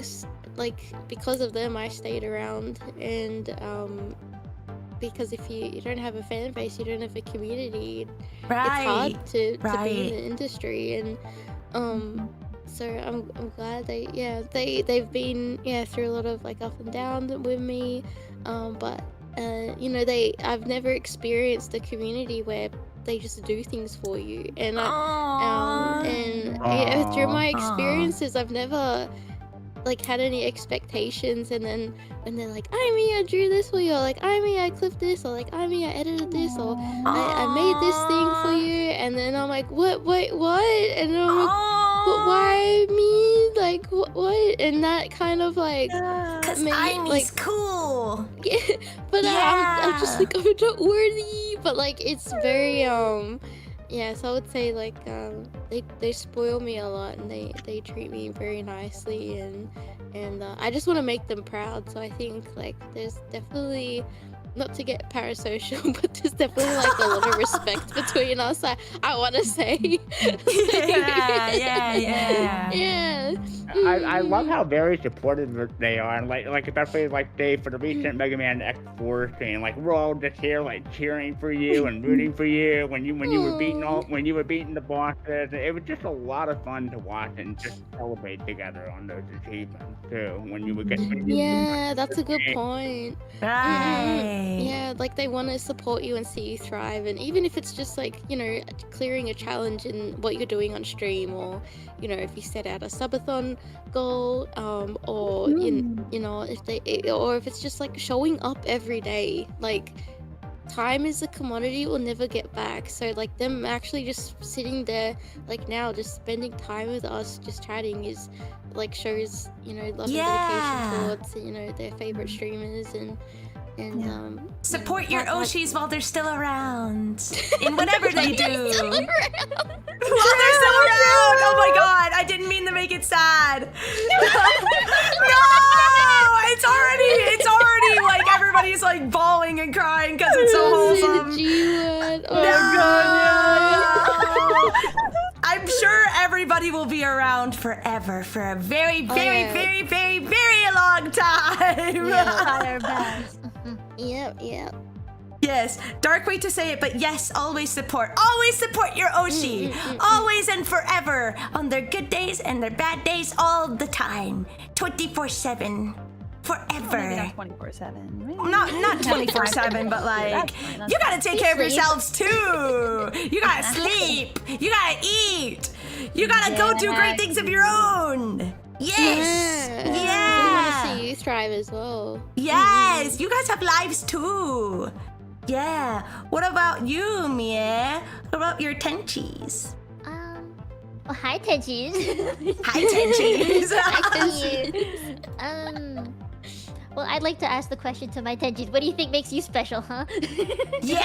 E: because of them I stayed around, and because if you don't have a fan base, you don't have a community, it's hard to be in the industry. And so I'm glad they've been through a lot of like up and down with me, but you know, I've never experienced a community where they just do things for you, and through my experiences I've never like had any expectations, and then when they're like, I drew this for you, or like I clipped this, or like I edited this, or I made this thing for you, and then I'm like, what, and then I'm like, but why me, like what, and that kind of like,
A: because Amy's cool.
E: Yeah, but I'm just like, I'm not worthy, but like it's very so I would say like they spoil me a lot, and they treat me very nicely, and I just want to make them proud. So I think like there's definitely, not to get parasocial, but there's definitely like a lot of respect between us, I want to say. Yeah.
D: I love how very supportive they are, and like especially like for the recent Mega Man X4 stream, like we're all just here like cheering for you and rooting for you when you were beating the bosses. It was just a lot of fun to watch and just celebrate together on those achievements too. When you would get
E: that's a good point. Yeah, like they want to support you and see you thrive, and even if it's just like, you know, clearing a challenge in what you're doing on stream, or you know, if you set out a subathon goal, or you know, if it's just like showing up every day, like time is a commodity we'll never get back. So like them actually just sitting there like now, just spending time with us, just chatting is like shows, you know, love and dedication towards, you know, their favorite streamers and
A: support your Oshis while they're still around in whatever they do. While they're still around. Oh my god, I didn't mean to make it sad. No, it's already like everybody's like bawling and crying because it's so wholesome.
E: The G word. Oh
A: No. I'm sure everybody will be around forever for a very, very, very, very, very long time.
B: Try our best.
E: Yep.
A: Yes, dark way to say it, but yes, always support your Oshi, always and forever, on their good days and their bad days, all the time, 24/7, forever.
C: 24/7.
A: Not 24/7, but like you gotta take care of yourselves too. You gotta sleep. You gotta eat. You gotta go do great things of your own. Yes.
E: We want to see you thrive as well.
A: Yes, you guys have lives too. Yeah. What about you, Mie? What about your tenchis?
B: Oh, hi, Tenchis.
A: Hi, tenchis.
B: Well, I'd like to ask the question to my Tenchis. What do you think makes you special, huh?
A: Yeah,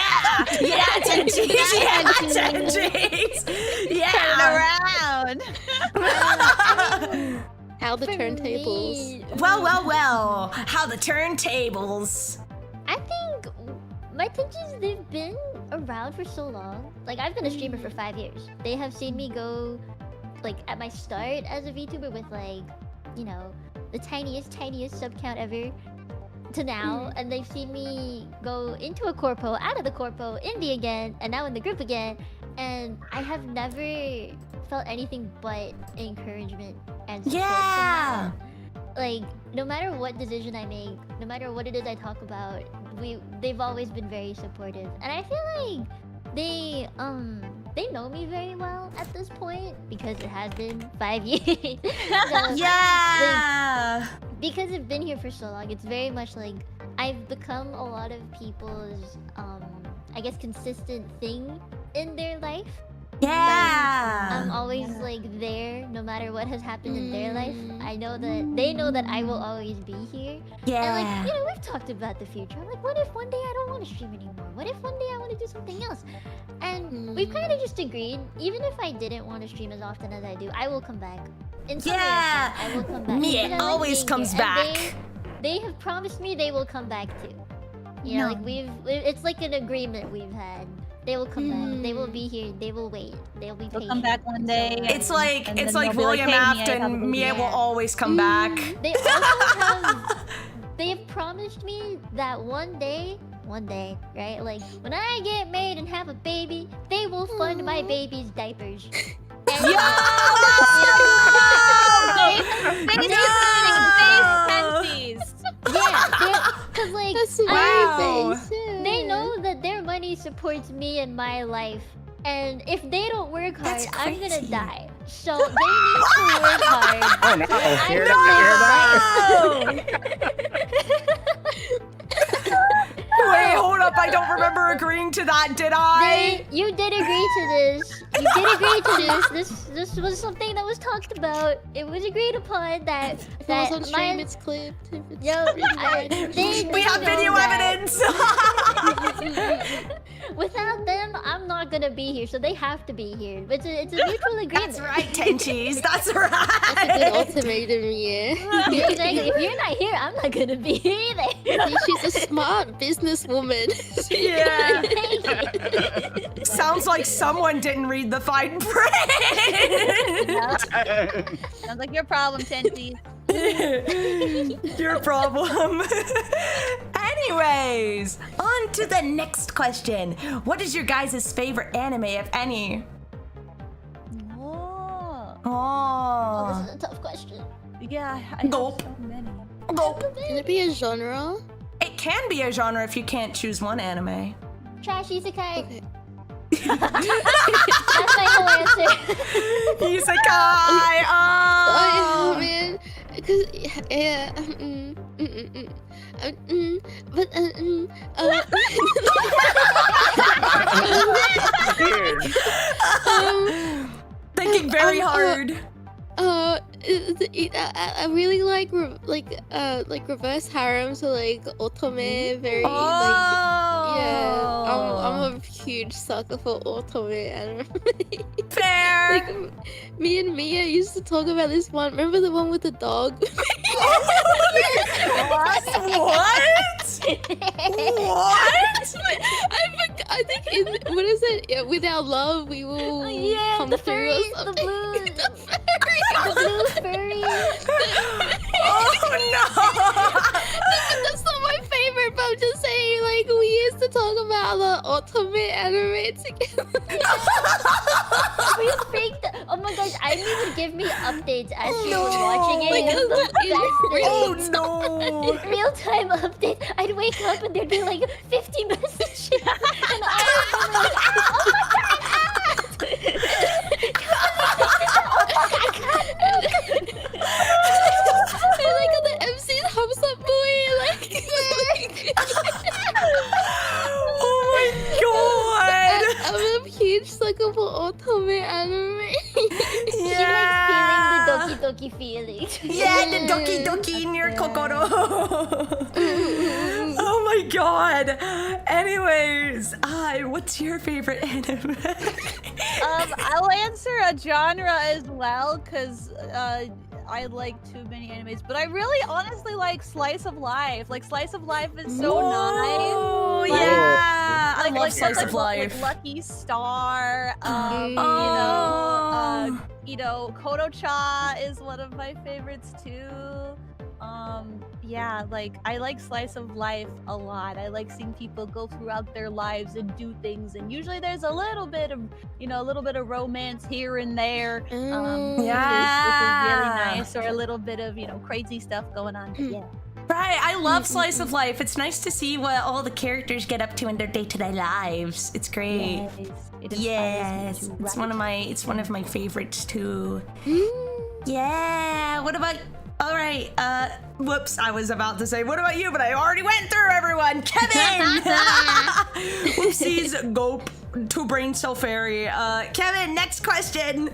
A: tenchis. Yeah, tenchis. Yeah.
C: Turn around.
E: How the
B: For
E: turntables.
B: me,
A: Well. How the turntables.
B: I think my Tenchis, they've been around for so long. Like, I've been a streamer for 5 years. They have seen me go, like, at my start as a VTuber with, like, you know, the tiniest sub count ever to now. And they've seen me go into a corpo, out of the corpo, indie again, and now in the group again. And I have never felt anything but encouragement and support from them. Like, no matter what decision I make, no matter what it is I talk about, they've always been very supportive. And I feel like they know me very well at this point because it has been 5 years. So,
A: Yeah.
B: like, because I've been here for so long, it's very much like I've become a lot of people's I guess consistent thing in their life.
A: Yeah.
B: I'm always like there no matter what has happened in their life. I know that they know that I will always be here.
A: Yeah.
B: And like, you know, we've talked about the future. I'm like, what if one day I don't want to stream anymore? What if one day I want to do something else? And we've kind of just agreed, even if I didn't want to stream as often as I do, I will come back. In some way,
A: Yeah.
B: I will come back.
A: Mie
B: Because I like
A: always
B: being
A: comes
B: here. And
A: back.
B: They have promised me they will come back too. You know, like it's like an agreement we've had. They will come back. They will be here. They will wait. They'll be patient.
C: They'll come back one day.
A: It's like
C: and
A: it's
C: then
A: like
C: they'll be
A: William
C: "Hey,
A: Aft
C: Mie, have a
A: and
C: good
A: Mie
C: day."
A: will always come back.
B: They also have. They have promised me that one day, right? Like when I get married and have a baby, they will fund my baby's diapers. And
A: Yo!
B: yeah, because like
E: That's
A: Wow.
E: amazing.
B: they know that their money supports me and my life, and if they don't work hard,
A: That's
B: I'm gonna
A: crazy.
B: die. So they need to work hard.
D: Oh no! Hear
B: know.
A: Wait, hold up! I don't remember agreeing to that, did I?
B: You did agree to this. You did agree to this. This was something that was talked about. It was agreed upon that
E: If it was on stream,
B: my
E: it's clipped. If it's
B: Yo,
A: We have video evidence.
B: Without them, I'm not gonna be here, so they have to be here. It's a mutual agreement.
A: That's right, Tenchis. That's
E: That's a
A: right.
E: good ultimatum, yeah.
B: Yeah, exactly. If you're not here, I'm not gonna be here either.
E: She's a smart businesswoman.
A: Yeah.
B: Thank you.
A: Sounds like someone didn't read the fine print.
C: Sounds like your problem, Tensi.
A: Your problem. Anyways, on to the next question. What is your guys' favorite anime, if any?
C: Oh.
B: Oh, this
A: Oh.
B: is a tough question.
C: Yeah, I have
A: Nope.
C: so many.
A: Nope.
E: Can it be a genre?
A: It can be a genre if you can't choose one anime.
B: Trash isekai.
E: Okay.
B: That's my whole answer.
A: Isekai.
E: Oh,
A: Oh.
E: man. Because, yeah. But,
A: Thinking very hard.
E: I really like reverse harem, so like otome, very I'm a huge sucker for otome anime.
A: Fair.
E: Like me and Mia used to talk about this one. Remember the one with the dog?
A: What?
E: I think in what is it? Yeah, with our love, we will come
B: the
E: through.
B: furry,
E: Or
B: the
E: something.
B: blue,
E: The furry.
B: the blue furry.
A: Oh no!
E: That's not my favorite, but I'm just saying, like, we used to talk about the ultimate anime together.
B: We faked. Oh my gosh, Ivy would give me updates as she was watching it.
E: Like,
B: It was the
A: Oh
B: best thing.
A: no!
B: Real-time update. I'd wake up and there'd be like 50 messages, and I would be like,
E: And like on the MC's Hubs Up Boy, like.
A: Oh my god!
E: I'm a huge sucker for otome anime.
B: she likes feeling the doki doki feeling.
A: Yeah, the doki doki in your kokoro. Oh my god. Anyways, what's your favorite anime?
C: I'll answer a genre as well, because I like too many animes, but I really honestly like Slice of Life. Like, Slice of Life is so nice.
A: Oh
C: Like-
A: yeah, I love
C: stuff
A: Slice of Life.
C: Like Lucky Star, Koto-cha is one of my favorites too. Yeah, like, I like Slice of Life a lot. I like seeing people go throughout their lives and do things, and usually there's a little bit of romance here and there, which is really nice, or a little bit of crazy stuff going on. But yeah.
A: Right, I love Slice of Life. It's nice to see what all the characters get up to in their day-to-day lives. It's great.
C: It inspires me
A: Yes,
C: to
A: it's
C: write.
A: one of my favorites too. Yeah. What about? All right. Whoops. I was about to say, what about you? But I already went through everyone. Kevin. Whoopsies. Gulp. Two brain cell fairy. Kevin. Next question.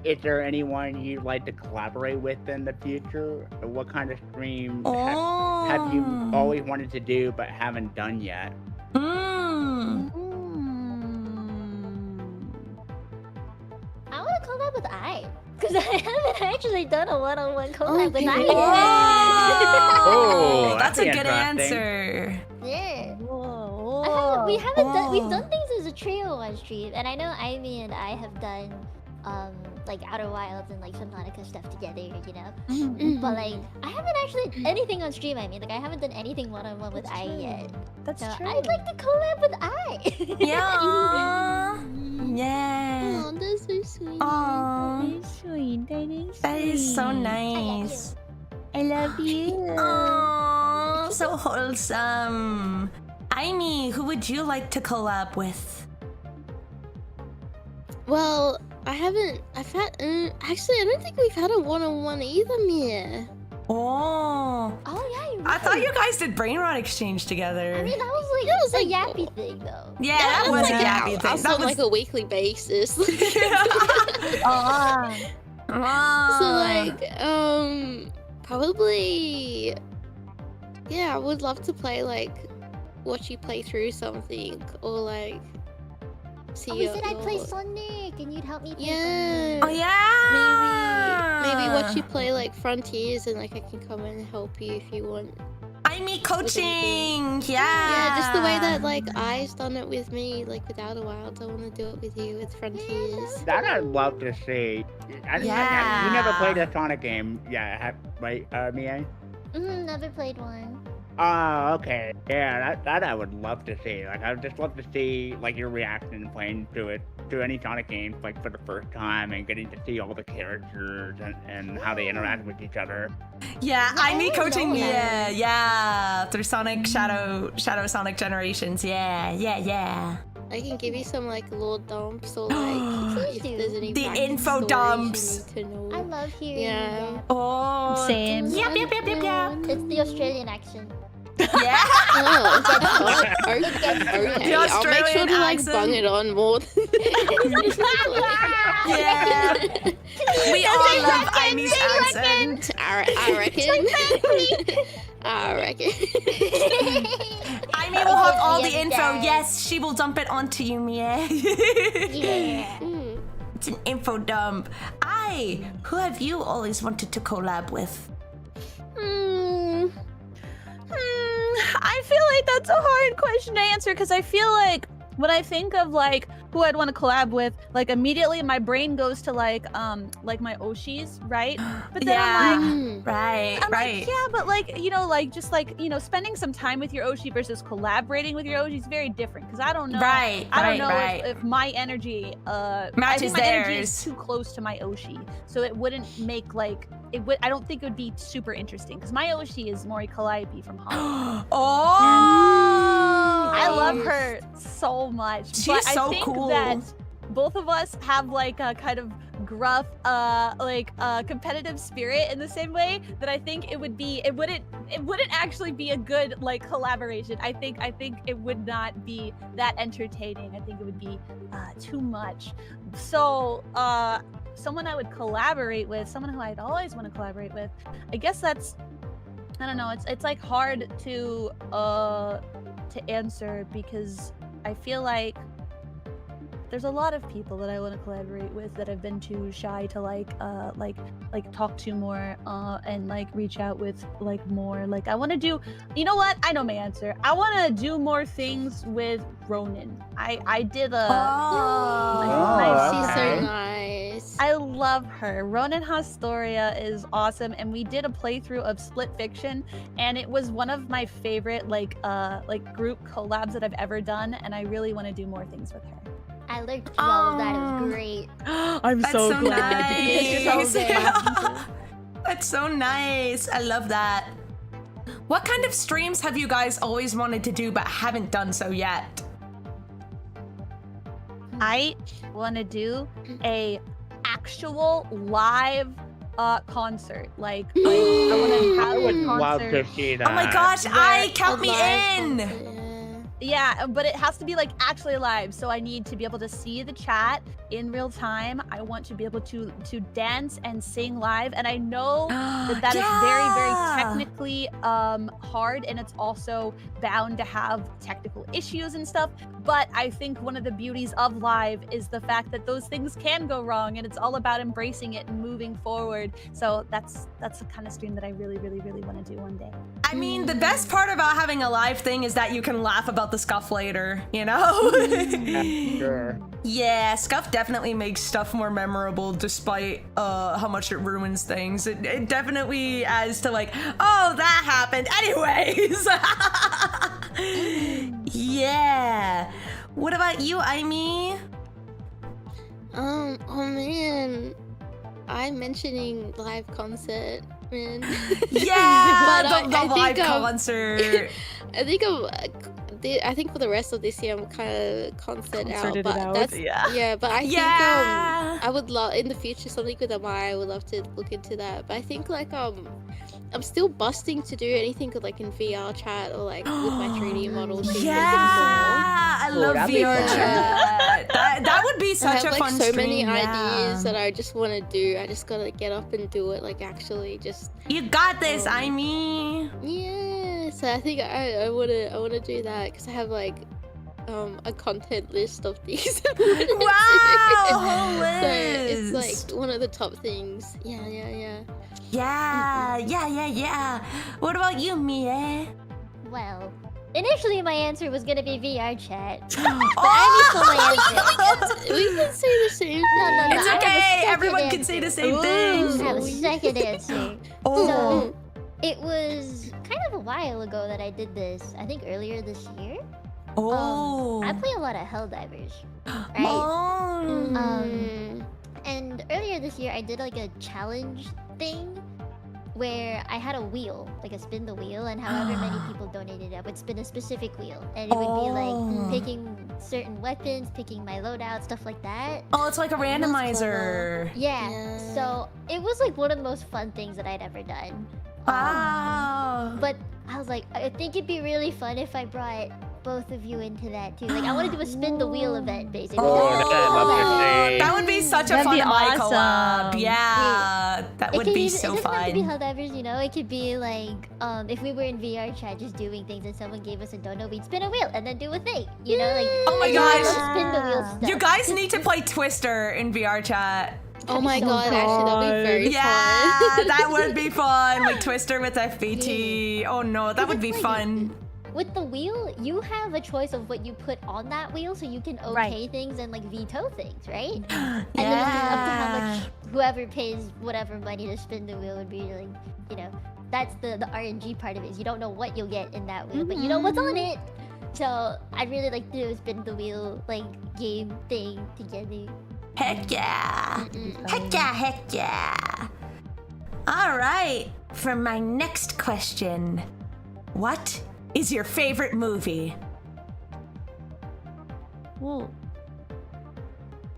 D: Is there anyone you'd like to collaborate with in the future? What kind of stream have you always wanted to do but haven't done yet?
B: I want to collab with I, because I haven't actually done a one-on-one collab with I.
A: Oh, that's a
D: that'd be
A: good
D: interesting.
A: answer.
B: Yeah.
C: Whoa.
B: We've done things as a trio on stream, and I know Ivy and I have done like Outer Wilds and like some Hanukkah stuff together, you know. But like I haven't actually anything on stream. I mean, like I haven't done anything one-on-one with I yet.
C: That's
B: So
C: true.
B: I'd like to collab with I.
A: Yeah. Yeah.
E: Oh, that's so sweet.
A: Aw,
C: Sweet.
A: that is so nice.
C: I love you.
A: Aww, so wholesome. Aimee, who would you like to collab with?
E: Well, actually, I don't think we've had a one-on-one either, Mia.
A: Oh,
B: Oh yeah, you're
A: I
B: right.
A: thought you guys did brain rot exchange together.
B: I mean, that was
E: was
B: a
E: like-
B: yappy thing though.
A: Yeah, that was a happy thing.
E: Also,
A: That was
E: like a weekly basis.
C: Ah.
E: So like, probably, yeah, I would love to play watch you play through something, or like see
B: Oh, we
E: your,
B: said I'd play
E: your-
B: Sonic, and you'd help me play
E: Yeah.
A: Oh yeah.
E: Maybe watch you play like Frontiers, and like I can come and help you if you want.
A: Aimee coaching. Yeah.
E: Yeah, just the way that like I's done it with me, like with Outer Wilds. I want to do it with you with Frontiers.
D: That I'd love to see. You never played a Sonic game, yeah? Right, Mia?
B: Never played one.
D: Oh, okay. Yeah, that I would love to see. Like, I would just love to see like your reaction playing to any Sonic game like for the first time, and getting to see all the characters and how they interact with each other.
A: Yeah,
B: Yeah,
A: Aimee
B: I
A: coaching
B: know
A: me.
B: that.
A: Yeah, through Sonic Shadow Sonic Generations. Yeah.
E: I can give you some like lore dumps, or like if there's any
A: The
E: backstories
A: info
E: you
A: dumps.
E: need to know.
B: I love hearing
E: Yeah.
B: that.
A: Oh.
C: Same.
A: Yep.
B: It's the Australian accent.
A: Yeah.
E: Oh, okay.
B: It gets
E: Okay.
A: The
E: I'll make sure
A: Australian
E: to like
A: accent.
E: bung it on more. I reckon. I reckon.
A: I mean, we'll have all the info. Yes, she will dump it onto you, Mia.
B: Yeah.
A: It's an info dump. Who have you always wanted to collab with?
C: I feel like that's a hard question to answer because I feel like when I think of like who I'd want to collab with, like immediately my brain goes to like my Oshis, right? But then I'm like, yeah, but like, you know, like just like, you know, spending some time with your Oshi versus collaborating with your Oshi is very different because I don't know. I don't know if my energy
A: matches
C: my energy is
A: theirs.
C: too close to my Oshi, so it wouldn't make like it would. I don't think it would be super interesting because my Oshi is Mori Calliope from Hollow. I love her so much.
A: She's
C: but
A: so
C: I think
A: cool.
C: that both of us have like a kind of gruff, competitive spirit in the same way that I think it wouldn't actually be a good like collaboration. I think it would not be that entertaining. I think it would be too much. So someone I would collaborate with, someone who I'd always want to collaborate with, I guess that's, I don't know, it's like hard to answer because I feel like there's a lot of people that I want to collaborate with that I've been too shy to like talk to more and like reach out with like more. Like I want to do, you know what? I know my answer. I want to do more things with Ronin. I did a
E: She's so nice.
C: I love her. Ronin Hastoria is awesome, and we did a playthrough of Split Fiction, and it was one of my favorite like group collabs that I've ever done, and I really want to do more things with her.
B: I learned through all of that. It was great.
C: I'm
A: That's
C: so
A: so
C: glad.
A: nice.
C: So good.
A: That's so nice. I love that. What kind of streams have you guys always wanted to do but haven't done so yet?
C: I want to do a actual live concert. Like I want to have
D: I would
C: a
D: love
C: concert.
D: to see that.
A: Oh my gosh, count me in.
C: Yeah, but it has to be like actually live. So I need to be able to see the chat in real time. I want to be able to dance and sing live. And I know that is very, very technically hard, and it's also bound to have technical issues and stuff. But I think one of the beauties of live is the fact that those things can go wrong, and it's all about embracing it and moving forward. So that's the kind of stream that I really, really, really want to do one day.
A: I mean, the best part about having a live thing is that you can laugh about the scuff later, you know?
D: Sure.
A: Yeah, scuff definitely makes stuff more memorable despite how much it ruins things. It definitely adds to like, oh, that happened anyways. Yeah. What about you, Aimee?
E: Oh man, I'm mentioning live concert, man.
A: Yeah,
E: But
A: the
E: I
A: live
E: think,
A: concert.
E: I think for the rest of this year I'm kind of concert out,
C: Concerted
E: but
C: out,
E: that's
C: yeah.
E: But I think
A: Yeah.
E: I would love in the future something with Amaya. I would love to look into that. But I think like I'm still busting to do anything like in VR chat or like with my 3D models.
A: Yeah, I love
D: that'd be
A: VR
D: fun.
A: chat. That would be
E: I
A: such
E: have
A: a
E: like
A: fun
E: so
A: stream.
E: many
A: yeah.
E: ideas that I just want to do. I just gotta get up and do it. Like actually, just
A: You got this, Aimee.
E: yeah. So I think I wanna do that because I have like a content list of these.
A: Wow, whole
E: So it's
A: list.
E: like one of the top things. Yeah.
A: Yeah. What about you, Mie?
B: Well, initially my answer was gonna be VR chat.
E: We can say the same thing.
B: No.
A: It's
B: I have a
A: okay.
B: second
A: Everyone can
B: answer.
A: say the same
B: I
A: thing.
B: have a second answer.
A: Oh.
B: So, it was kind of a while ago that I did this. I think earlier this year.
A: Oh.
B: I play a lot of Helldivers, right?
A: Oh.
B: And earlier this year, I did like a challenge thing where I had a wheel, like a spin the wheel, and however many people donated, I would spin a specific wheel, and it would be
A: Oh.
B: like picking certain weapons, picking my loadout, stuff like that.
A: Oh, it's like a randomizer.
B: Yeah.
E: Yeah.
B: So it was like one of the most fun things that I'd ever done.
A: Wow.
B: But I was like, I think it'd be really fun if I brought both of you into that too. Like, I want to do a spin the wheel event, basically.
D: Oh, I'd love to see.
A: That would be such a
C: That'd
A: fun
C: be
A: my collab.
C: awesome.
A: Yeah, that would be so
B: It doesn't have to be
A: fun.
B: Helldivers, you know. It could be like, if we were in VR chat just doing things and someone gave us a dono, we'd spin a wheel and then do a thing. You know, like
A: Oh my
B: I love
A: gosh.
B: spin the wheel stuff.
A: You guys need to play Twister in VR chat.
E: Oh my
B: so
E: god, actually, that'd be very
A: Yeah,
E: fun.
A: that would be fun. Like Twister with FBT. Oh no, that would be fun.
B: With the wheel, you have a choice of what you put on that wheel, so you can okay
C: Right.
B: things and like veto things, right? And then it's just up to how much whoever pays whatever money to spin the wheel would be like, you know, that's the RNG part of it. Is you don't know what you'll get in that wheel, but you know what's on it. So I'd really like to do a spin the wheel like game thing together.
A: Heck yeah. Heck yeah, heck yeah. All right, for my next question. What is your favorite movie?
C: Ooh.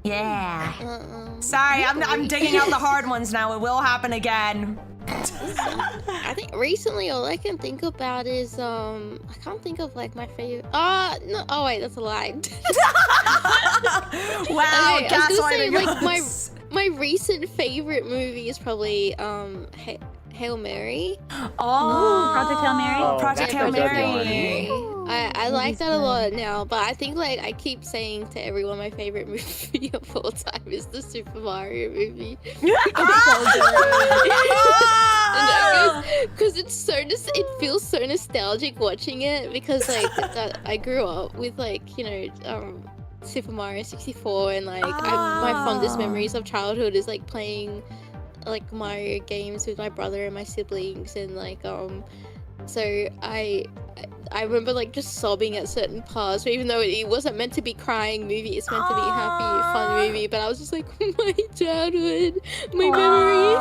A: Yeah. Sorry, I'm digging out the hard ones now. It will happen again.
E: I think recently all I can think about is I can't think of like my favorite. No. Oh wait, that's a lie.
A: Wow,
E: Okay, I was gonna say,
A: gaslighting
E: like,
A: us.
E: my recent favorite movie is probably Hail Mary.
A: Oh,
C: Project Hail Mary?
D: Oh,
A: Project
D: that's
A: Hail
D: a good
A: Mary.
E: I like that a lot now, but I think like I keep saying to everyone my favorite movie of all time is the Super Mario movie. Because it's so it feels so nostalgic watching it because like I grew up with like Super Mario 64 and like my fondest memories of childhood is like playing like Mario games with my brother and my siblings and like so I remember like just sobbing at certain parts, even though it wasn't meant to be crying movie, it's meant to be happy, fun movie, but I was just like, my childhood, my memories.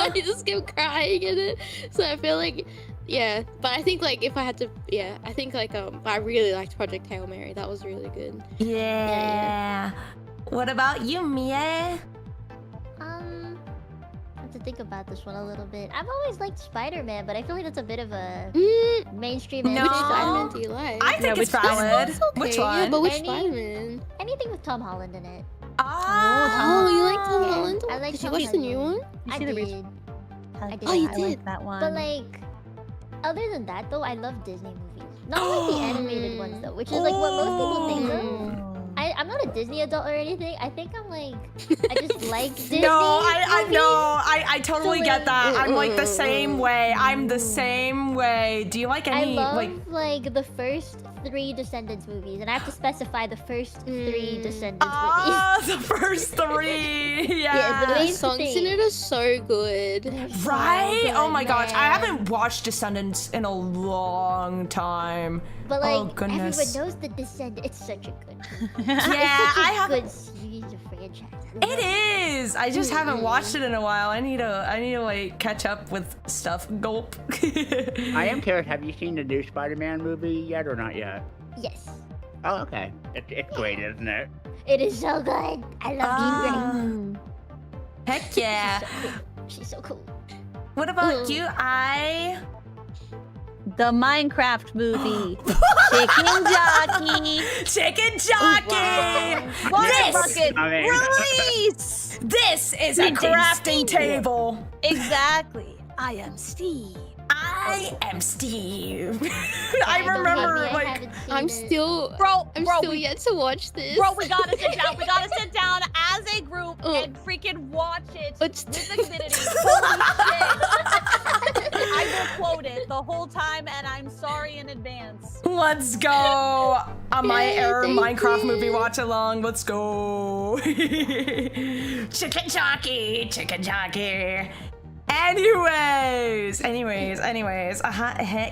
E: I just kept crying in it. So I feel like, yeah, but I think like if I had to, I think like I really liked Project Hail Mary. That was really good.
A: Yeah. What about you, Mia?
B: To think about this one a little bit. I've always liked Spider-Man, but I feel like that's a bit of a mainstream
A: No.
B: answer.
E: Which
B: So I
E: Spider-Man
B: don't
E: do you like?
A: I think it's
C: which
A: valid.
E: It's okay,
A: Which
E: yeah,
A: one?
E: but which
B: Any-
E: Spider-Man?
B: anything with Tom Holland in it.
E: Oh, you like Tom
B: Yeah,
E: Holland?
B: I like
E: Did you
B: Tom
E: watch the new one?
B: Holland.
C: You
B: I
C: see the
B: did.
C: recent-
B: I did.
E: Oh, you
C: I
E: did?
C: like that one.
B: But like, other than that though, I love Disney movies. Not like the animated ones though, which is like what most people think of. I'm not a Disney adult or anything. I think I'm like, I just like Disney.
A: No, I
B: movies.
A: know. I totally
B: So,
A: get that. I'm like the
E: like-
A: same way. I'm the same way. Do you like
B: I
A: any
B: love
A: like
B: like the first 3 Descendants movies, and I have to specify the first 3 Descendants movies.
A: Ah, the first 3. Yeah.
B: the
E: The
B: main
E: songs
B: thing.
E: in it are so good.
A: Right? Oh my gosh. I
B: man.
A: haven't watched Descendants in a long time.
B: But like,
A: Oh, goodness.
B: everyone knows the Descendants. It's such a good.
A: Yeah,
B: it's such
A: I
B: a
A: have
B: good series of franchise.
A: It is. I just haven't watched it in a while. I need to like catch up with stuff. Gulp.
D: I am curious, have you seen the new Spider-Man movie yet or not yet?
B: Yes,
D: Oh, okay. It's great, isn't it?
B: it is so good. I love Jean Grey.
A: Heck yeah.
B: She's so cool.
A: What about you?
C: The Minecraft movie. Chicken Jockey.
A: Chicken Jockey.
C: Water
A: This,
C: bucket.
D: I mean-
C: Release.
A: this is a crafting table.
C: Exactly. I am Steve.
A: I am Steve. I
B: Don't hate
A: remember
B: me, I
A: like
B: haven't seen
E: I'm
B: it.
E: still
C: Bro,
E: yet to watch this.
C: Bro, we gotta sit down. We gotta sit down as a group
E: Oh.
C: and freaking watch it
E: It's-
C: with the community. Holy shit. I will quote it the whole time, and I'm sorry in advance.
A: let's go on my
E: Yay,
A: error
E: thank
A: Minecraft movie
E: you.
A: watch along. Let's go. Chicken Jockey, Chicken Jockey. Anyways.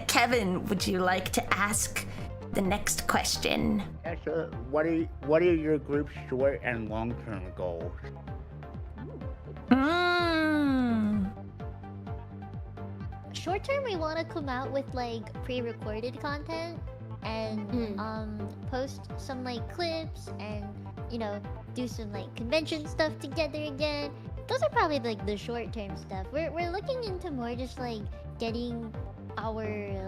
A: Kevin, would you like to ask the next question?
D: Yeah, so what are your group's short and long-term goals?
B: Short term, we want to come out with like pre-recorded content and post some like clips and do some like convention stuff together again. Those are probably like the short term stuff. We're looking into more just like getting our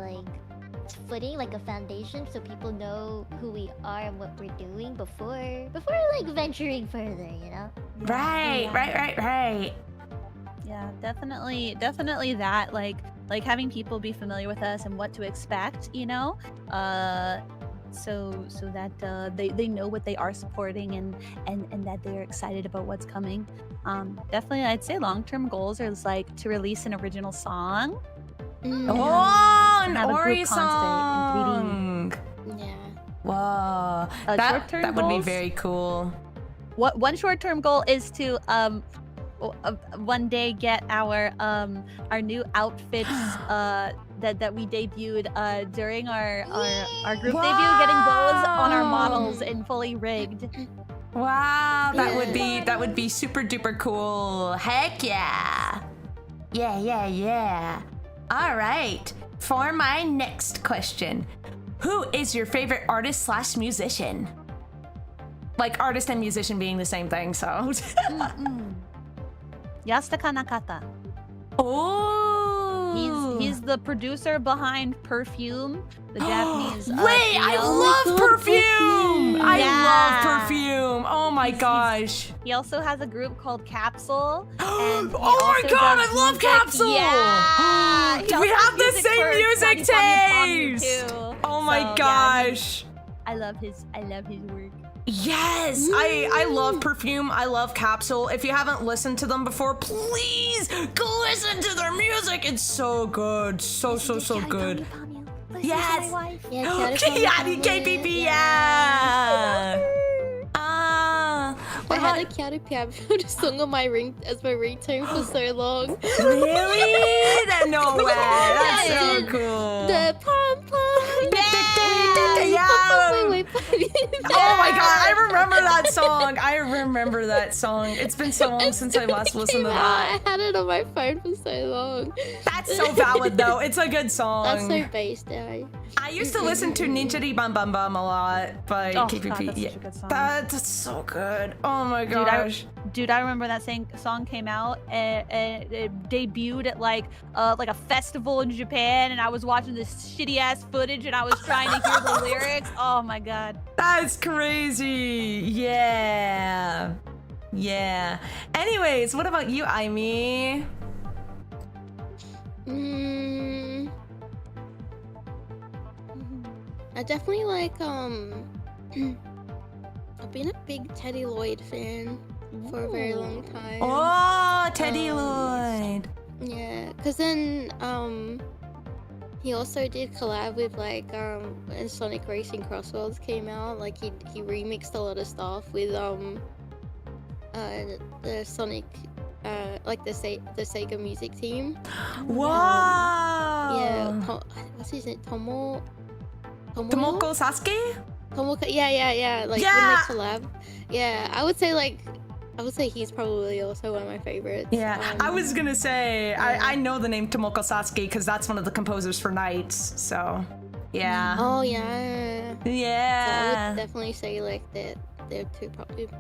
B: like footing, like a foundation, so people know who we are and what we're doing before like venturing further, you know?
A: Right.
C: Yeah, definitely that. Like having people be familiar with us and what to expect, you know, so that they know what they are supporting and that they're excited about what's coming. Definitely, I'd say long-term goals are like to release an original song.
A: Oh, an
C: Have a
A: Ori
C: group concert in 3D.
A: song.
E: Yeah.
A: Whoa,
C: Short-term
A: that would be
C: goals?
A: very cool.
C: What one short-term goal is to one day get our new outfits that we debuted during our group debut, getting those on our models and fully rigged.
A: Wow, that
E: Yeah.
A: would be super duper cool. Heck yeah. Yeah. All right. For my next question, who is your favorite artist / musician? Like artist and musician being the same thing, so.
C: Yasutaka Nakata.
A: Oh.
C: He's the producer behind Perfume, the Japanese.
A: Wait, I
C: trio.
A: love Perfume. I
C: Yeah.
A: love Perfume. Oh my gosh.
C: He also has a group called Capsule. And he
A: Oh my
C: also
A: god,
C: does
A: I love
C: music.
A: Capsule.
C: Yeah. He
A: We
C: also
A: have the
C: does
A: same
C: for
A: music
C: Funny
A: taste.
C: too.
A: Oh my
C: So, yeah,
A: gosh.
C: I love his work.
A: Yes, I love Perfume. I love Capsule. If you haven't listened to them before, please go listen to their music. It's so good. So good. Yes.
E: Yeah,
A: Kiari KPP, yeah.
E: I had a Kiara Piano song on my as my ringtone for so long.
A: Really? No way. That's
E: Yeah,
A: so
E: it-
A: cool.
E: The pom pom.
A: Yeah. Oh my god, I remember that song. It's been so long since I last listened to that.
E: I had it on my phone for so long.
A: That's so valid though. It's a good song.
E: That's so based, yeah.
A: I used to listen to Ninjari Bum Bum Bum a lot by
C: Oh,
A: KPP.
C: God, that's
A: Yeah.
C: such a good song.
A: That's so good. Oh my
C: Dude,
A: gosh.
C: I remember that song came out and it debuted at like a festival in Japan, and I was watching this shitty ass footage and I was trying to hear the lyrics. Oh my god.
A: That's crazy. Yeah. Anyways, what about you, Aimee?
E: I definitely like I've been a big Teddy Lloyd fan for a very long time.
A: Oh, Teddy Lloyd.
E: Yeah, cause then he also did collab with like when Sonic Racing Crossworlds came out, like he remixed a lot of stuff with the Sonic like the Sega music team.
A: Wow.
E: Yeah, what's his name? Tomoko
A: Sasuke?
E: Tomoko, yeah. Like
A: Yeah.
E: when they collab. Yeah, I would say he's probably also one of my favorites.
A: Yeah, I was gonna say, I know the name Tomoko Sasuke because that's one of the composers for Nights, so yeah.
E: Oh yeah. So I
A: Yeah.
E: would definitely say like that they're two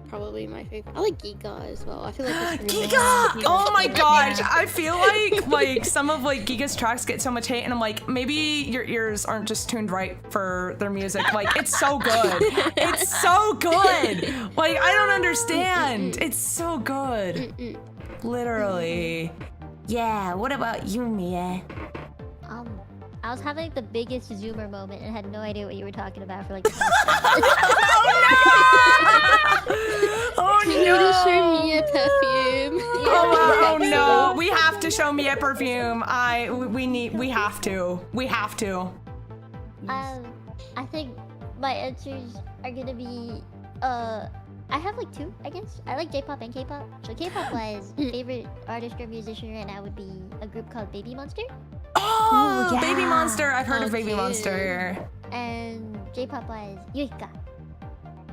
E: probably my favorite. I like Giga as well. I feel like it's really
A: Giga!
E: nice.
A: Oh my gosh, I feel like some of like Giga's tracks get so much hate, and I'm like, maybe your ears aren't just tuned right for their music. Like, it's so good. It's so good. Like, I don't understand. It's so good. Literally. Yeah. What about you, Mie?
B: I was having the biggest zoomer moment and had no idea what you were talking about for like the first
A: Oh
E: You need to show
A: no!
E: me a perfume.
A: Oh no! We have to show me a perfume. We have to. We have to.
B: I think my answers are gonna be I have like two, I guess. I like J-pop and K-pop. So K-pop wise, favorite artist or musician right now would be a group called Baby Monster.
A: Oh,
B: yeah.
A: Baby Monster. I've heard of Baby
E: Okay.
A: Monster.
B: And J-pop wise, Yuika.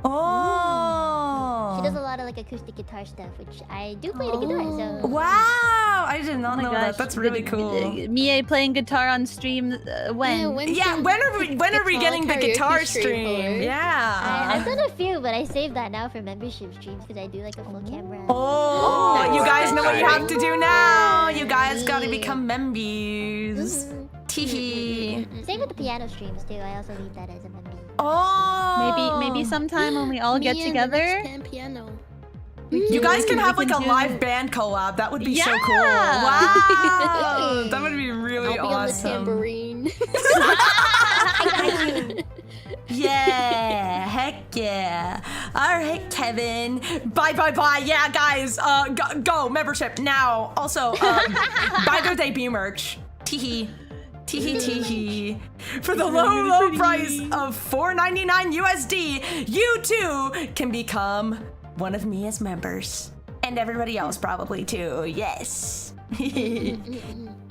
A: Oh.
B: She does a lot of like acoustic guitar stuff, which I do play the guitar, so
A: Wow! I did not
C: Oh my
A: know
C: gosh,
A: that. That's really cool.
C: Mie playing guitar on stream when?
A: Yeah, when are we getting the guitar stream? Yeah.
B: I've done a few, but I saved that now for membership streams because I do like a full camera.
A: Oh,
E: Nice.
A: you guys know what you have to do now. You guys gotta become members. Teehee.
B: Same with the piano streams too. I also leave that as a member.
A: Oh.
C: Maybe sometime when we all get
E: Me and the next
C: together.
E: pan piano.
A: You guys can
C: We
A: have like
C: can
A: a
C: do-
A: live band collab. That would be so cool.
C: Yeah.
A: Wow. That would be really
E: I'll be on the
A: awesome.
E: tambourine.
A: Yeah, heck yeah. All right, Kevin. Bye. Yeah, guys, go membership now. Also, buy their debut merch. Teehee. For the low price of $4.99 USD, you too can become one of Mia's members. And everybody else probably too, yes.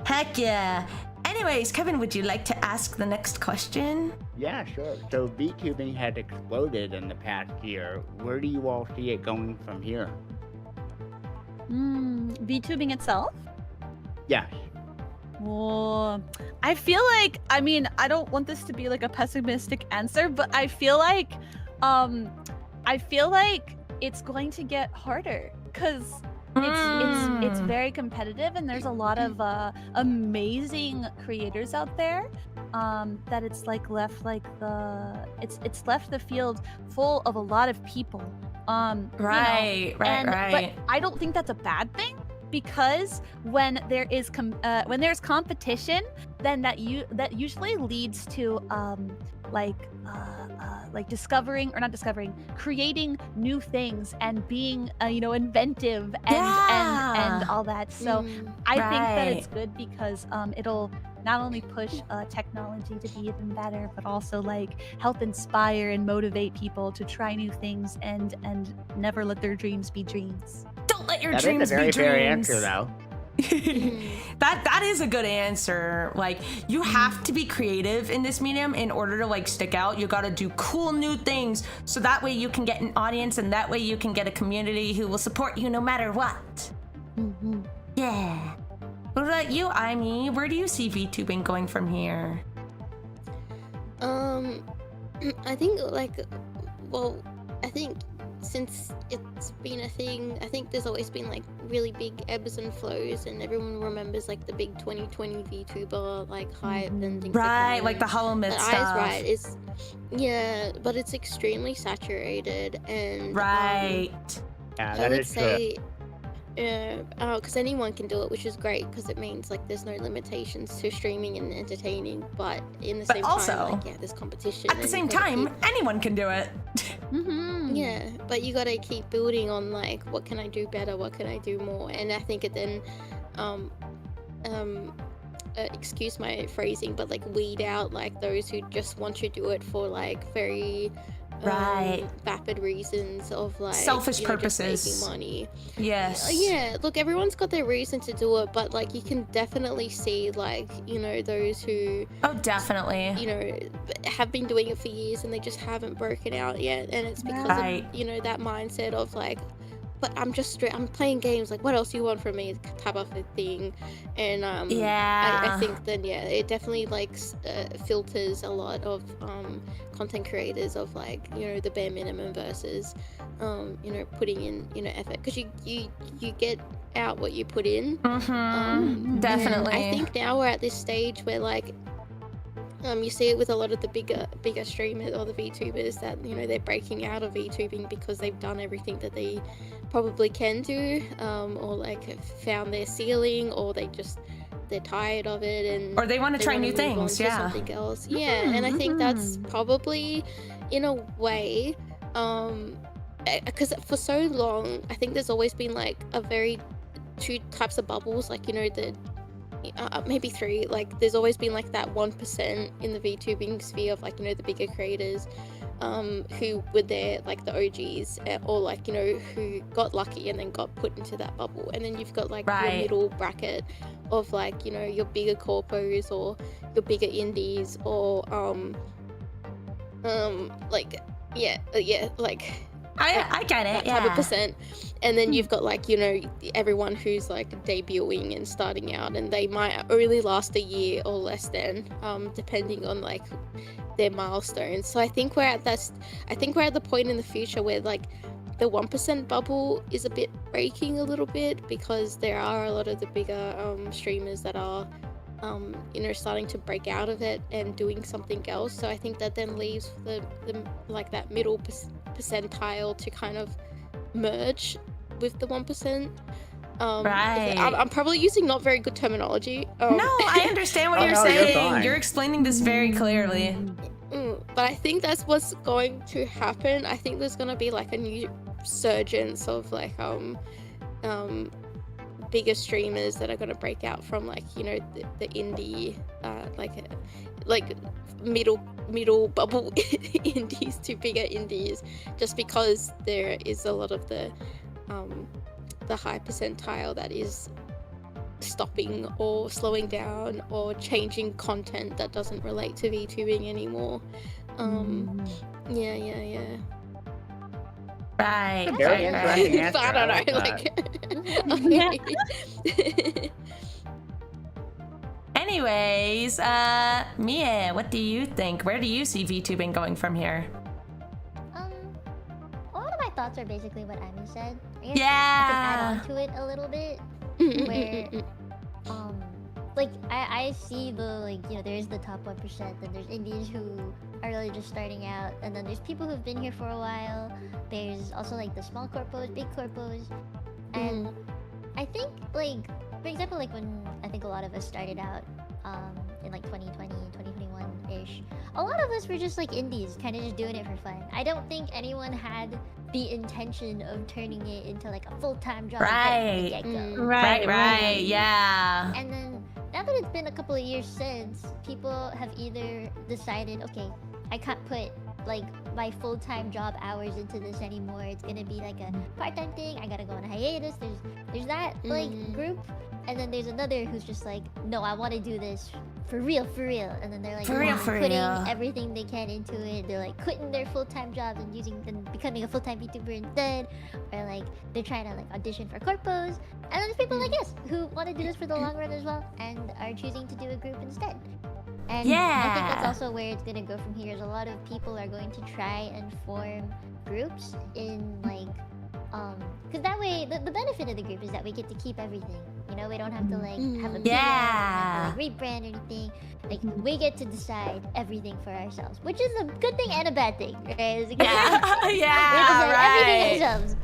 A: Heck yeah. Anyways, Kevin, would you like to ask the next question?
D: Yeah, sure. So VTubing had exploded in the past year. Where do you all see it going from here?
C: VTubing itself?
D: Yes.
C: Well, I feel like, I mean, I don't want this to be like a pessimistic answer, but I feel like it's going to get harder because it's very competitive, and there's a lot of amazing creators out there. That it's like left like it's left the field full of a lot of people.
A: Right.
C: But I don't think that's a bad thing, because when there's competition, then that usually leads to creating new things and being inventive and all that. So I think that it's good because it'll not only push technology to be even better, but also like help inspire and motivate people to try new things and never let their dreams be dreams.
A: Don't let your
D: That
A: dreams
D: is a very
A: be
D: fair
A: dreams.
D: answer, though.
A: That is a good answer. Like, you have to be creative in this medium in order to like stick out. You got to do cool new things, so that way you can get an audience, and that way you can get a community who will support you no matter what. Yeah. What about you, Aimee? Where do you see VTubing going from here?
E: I think I think since it's been a thing, I think there's always been like really big ebbs and flows, and everyone remembers like the big 2020 VTuber like hype and things
A: Right,
E: like that.
A: like the Hollow Myth
E: But
A: stuff.
E: right, but it's extremely saturated, and
D: Yeah,
E: I
D: that
E: would
D: is true.
E: say, because anyone can do it, which is great because it means like there's no limitations to streaming and entertaining. But in the same
A: also,
E: time, like there's competition.
A: At the
E: and
A: same
E: you gotta
A: time, anyone can do it.
E: yeah, but you gotta keep building on like what can I do better, what can I do more, and I think it then, excuse my phrasing, but like weed out like those who just want to do it for like very vapid reasons of like
A: selfish
E: just
A: purposes,
E: making money.
A: Yes.
E: Yeah, look, everyone's got their reason to do it, but like you can definitely see like those who
A: definitely
E: have been doing it for years and they just haven't broken out yet, and it's because of that mindset of like, but I'm playing games, like what else do you want from me type of a thing. And I think then it definitely like filters a lot of content creators of like the bare minimum versus putting in effort, because you get out what you put in.
A: Definitely.
E: I think now we're at this stage where like you see it with a lot of the bigger streamers or the VTubers that they're breaking out of VTubing because they've done everything that they probably can do, or like found their ceiling, or they're tired of it, and
A: or they want to try new things.
E: Something else. And I think that's probably in a way, because for so long I think there's always been like two types of bubbles, like the maybe three. Like there's always been like that 1% in the VTubing sphere of like the bigger creators who were there, like the OGs, or like who got lucky and then got put into that bubble, and then you've got like your middle bracket of like your bigger corpos or your bigger indies, or
A: I get it,
E: type of percent. And then you've got like everyone who's like debuting and starting out, and they might only last a year or less than, depending on like their milestones. So I think we're at the point in the future where like the 1% bubble is a bit breaking a little bit, because there are a lot of the bigger streamers that are you know, starting to break out of it and doing something else. So I think that then leaves the like that middle percentile to kind of merge with the 1%.
A: Right.
E: I'm probably using not very good terminology.
A: No, I understand what
D: Oh,
A: you're
D: no, you're
A: saying.
D: fine.
A: You're explaining this very clearly.
E: But I think that's what's going to happen. I think there's gonna be like a new surgence of like bigger streamers that are gonna break out from like, you know, the indie like middle bubble indies to bigger indies, just because there is a lot of the high percentile that is stopping or slowing down or changing content that doesn't relate to VTubing anymore. Yeah.
A: Right.
D: Very interesting answer.
E: But I
D: like
E: don't know,
D: that.
E: like.
A: Anyways, Mia, what do you think? Where do you see VTubing going from here?
B: A lot of my thoughts are basically what Amy said. I guess I
A: Yeah.
B: can add on to it a little bit, where like I see the, like, you know, there's the top 1%, then there's indies who are really just starting out, and then there's people who've been here for a while. There's also like the small corpos, big corpos, and I think, like, for example, like when I think a lot of us started out in like 2020, 2021-ish, a lot of us were just like indies, kind of just doing it for fun. I don't think anyone had the intention of turning it into like a full-time job from the get-go.
A: Right, yeah.
B: And then now that it's been a couple of years since, people have either decided, okay, I can't put like my full-time job hours into this anymore. It's gonna be like a part-time thing. I gotta go on a hiatus. There's that like group, and then there's another who's just like, no, I want to do this for real, and then they're like putting everything they can into it. They're like quitting their full-time jobs and becoming a full-time VTuber instead, or like they're trying to like audition for corpos. And then there's people like us who want to do this for the long run as well and are choosing to do a group instead. And I think that's also where it's gonna go from here. Is a lot of people are going to try and form groups in like, because that way the benefit of the group is that we get to keep everything. You know, we don't have to like have a big like rebrand or anything. Like we get to decide everything for ourselves, which is a good thing and a bad thing, right? We everything ourselves.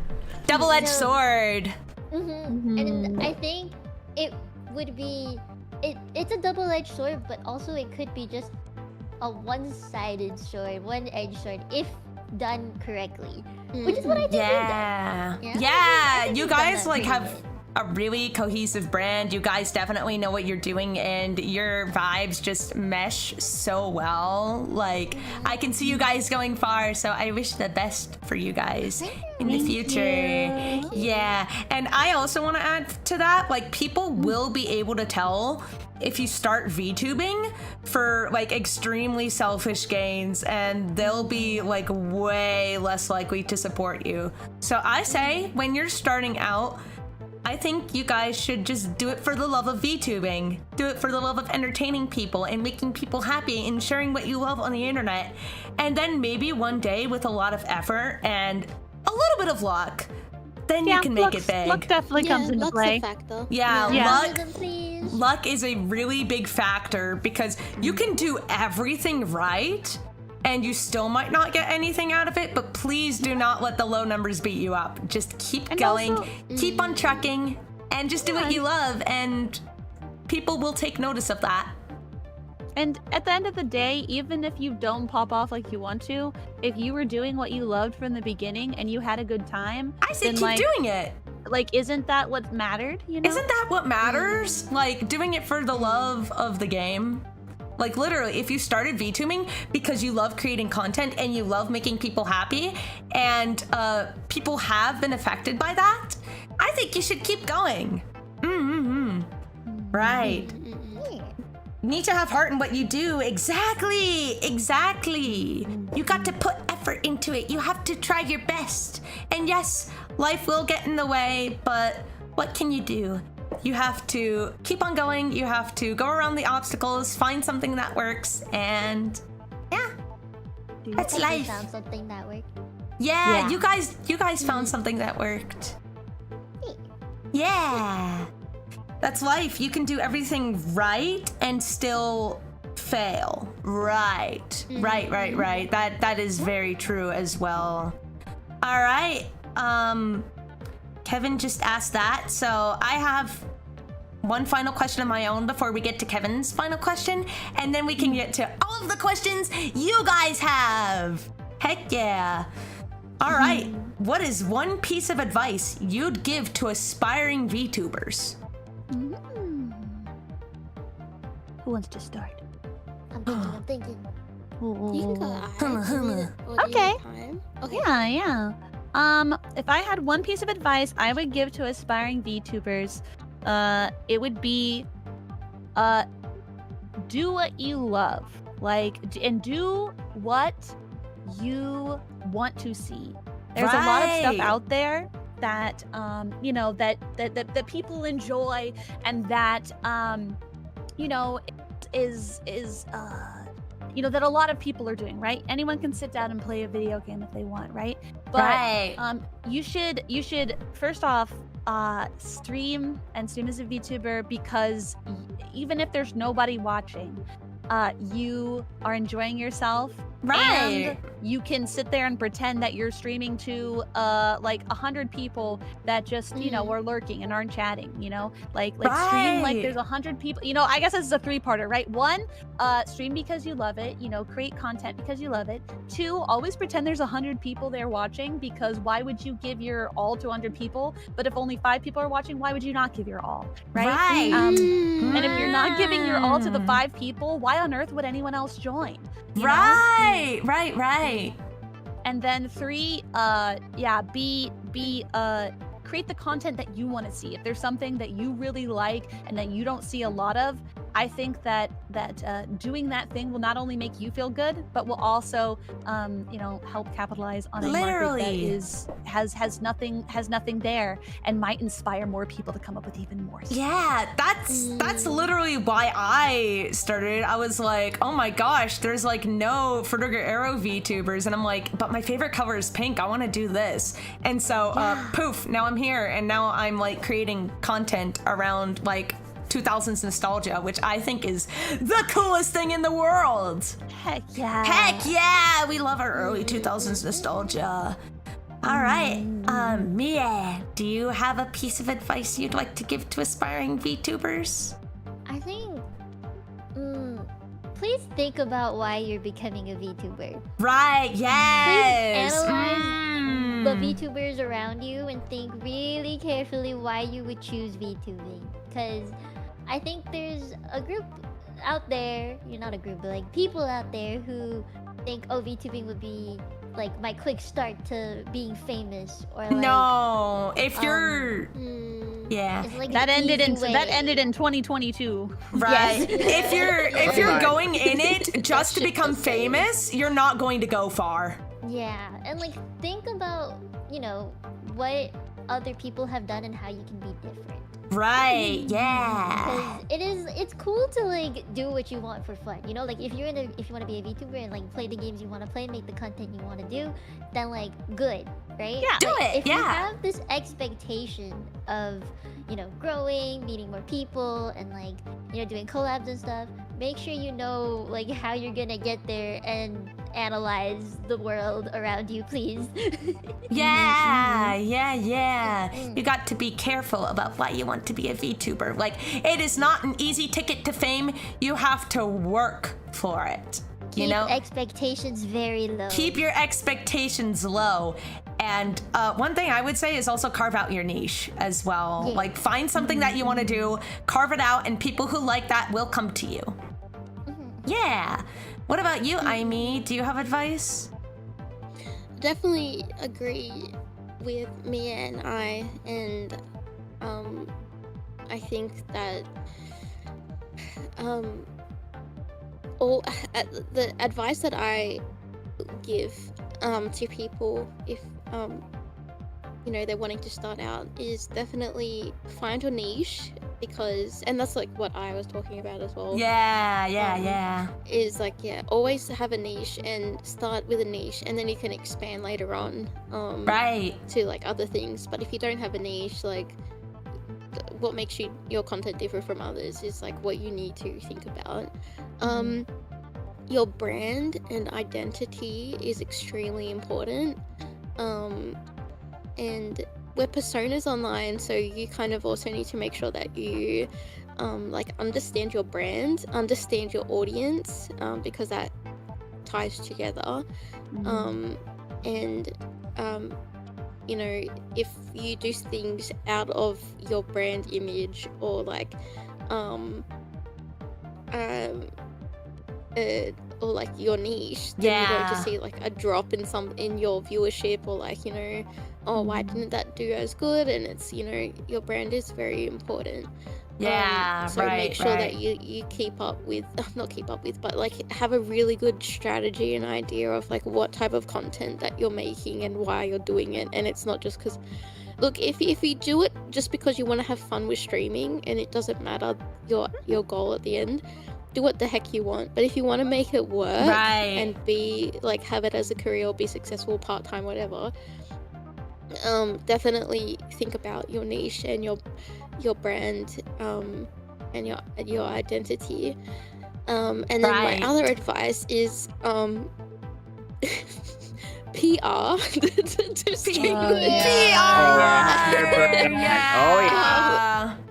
A: Double-edged sword.
B: And then I think it would be. It's a double-edged sword, but also it could be just a one-sided sword, one-edged sword, if done correctly. Which is what I did.
A: Yeah, you guys like have a really cohesive brand. You guys definitely know what you're doing, and your vibes just mesh so well. Like, I can see you guys going far, so I wish the best for you guys in the future. Yeah, and I also want to add to that, like, people will be able to tell if you start VTubing for like extremely selfish gains, and they'll be like way less likely to support you. So I say, when you're starting out, I think you guys should just do it for the love of VTubing. Do it for the love of entertaining people and making people happy and sharing what you love on the internet. And then maybe one day, with a lot of effort and a little bit of luck, then you can make it big.
C: Luck definitely comes into play.
A: Luck is a really big factor, because you can do everything right and you still might not get anything out of it, but please do not let the low numbers beat you up. Just keep going, keep on trucking, and just do what you love, and people will take notice of that.
C: And at the end of the day, even if you don't pop off like you want to, if you were doing what you loved from the beginning and you had a good time,
A: I say keep doing it.
C: Like, isn't that what mattered, you know?
A: Isn't that what matters? Like, doing it for the love of the game. Like, literally, if you started VTubing because you love creating content and you love making people happy, and people have been affected by that, I think you should keep going. Right. You need to have heart in what you do. Exactly. You got to put effort into it. You have to try your best. And yes, life will get in the way, but what can you do? You have to keep on going. You have to go around the obstacles, find something that works, and yeah, that's life.
B: Found something that worked.
A: Yeah, you guys found something that worked. Yeah. That's life. You can do everything right and still fail. Right. Right. That is very true as well. All right. Kevin just asked that, so I have one final question of my own before we get to Kevin's final question, and then we can get to all of the questions you guys have. Heck yeah. All right. What is one piece of advice you'd give to aspiring VTubers?
C: Who wants to start?
B: I'm thinking.
E: You can go.
C: Okay.
E: Okay.
C: Yeah. If I had one piece of advice I would give to aspiring VTubers, it would be, do what you love, and do what you want to see. There's a lot of stuff out there that, that people enjoy, and that, that a lot of people are doing, right? Anyone can sit down and play a video game if they want, right? But you should first off stream as a VTuber, because even if there's nobody watching, you are enjoying yourself. And you can sit there and pretend that you're streaming to 100 people that just are lurking and aren't chatting, stream like there's 100 people. I guess this is a three-parter, right? One, stream because you love it, create content because you love it. Two, always pretend there's 100 people there watching, because why would you give your all to 100 people? But if only 5 people are watching, why would you not give your all, right? And if you're not giving your all to the 5 people, why on earth would anyone else join? Right. And then 3, create the content that you want to see. If there's something that you really like and that you don't see a lot of, I think that doing that thing will not only make you feel good, but will also, help capitalize on a market that has nothing there, and might inspire more people to come up with even more stuff. Yeah, that's literally why I started. I was like, oh my gosh, there's no Vertigo Arrow VTubers, and I'm like, but my favorite color is pink. I want to do this, and so poof, now I'm here, and now I'm creating content around 2000s nostalgia, which I think is the coolest thing in the world. Heck yeah, we love our early 2000s nostalgia. All right, Mia, do you have a piece of advice you'd like to give to aspiring VTubers?
B: I think, please think about why you're becoming a VTuber.
A: Right, yes.
B: Please analyze the VTubers around you and think really carefully why you would choose VTubing. Because I think there's a group out there, not a group, but people out there who think, oh, VTubing would be my quick start to being famous, or
A: no, if you're that ended in 2022, right? Yes. if you're going in it just to become famous, you're not going to go far.
B: Yeah, and think about what other people have done and how you can be different.
A: Right, yeah.
B: Because it's cool to do what you want for fun. If you want to be a VTuber and play the games you want to play, make the content you want to do, then good, right?
A: Yeah, do it.
B: If you have this expectation of growing, meeting more people, and doing collabs and stuff, make sure you know how you're gonna get there and analyze the world around you, please.
A: Yeah. You got to be careful about why you want to be a VTuber. It is not an easy ticket to fame. You have to work for it.
B: Keep expectations very low.
A: Keep your expectations low. And one thing I would say is also carve out your niche as well. Yeah. Find something that you want to do, carve it out, and people who like that will come to you. Yeah. What about you, Aimee? Do you have advice?
E: Definitely agree with Mia and I, and I think that the advice that I give to people if they're wanting to start out is definitely find your niche, because, and that's what I was talking about as well.
A: Yeah.
E: Is always have a niche and start with a niche, and then you can expand later on to other things. But if you don't have a niche, what makes your content differ from others is like what you need to think about. Your brand and identity is extremely important. And we're personas online, so you kind of also need to make sure that you like understand your brand, understand your audience, because that ties together. And you know, if you do things out of your brand image or like or like your niche, then you're going to see like a drop in your viewership, or like, you know, oh, why didn't that do as good? And it's, you know, your brand is very important. So make sure that you keep up with, not keep up with, but like have a really good strategy and idea of like what type of content that you're making and why you're doing it. And it's not just because, look, if you do it just because you want to have fun with streaming and it doesn't matter your goal at the end, do what the heck you want. But if you want to make it work and be like, have it as a career or be successful part-time, whatever, definitely think about your niche and your brand, and your identity. And then my other advice is PR. to stream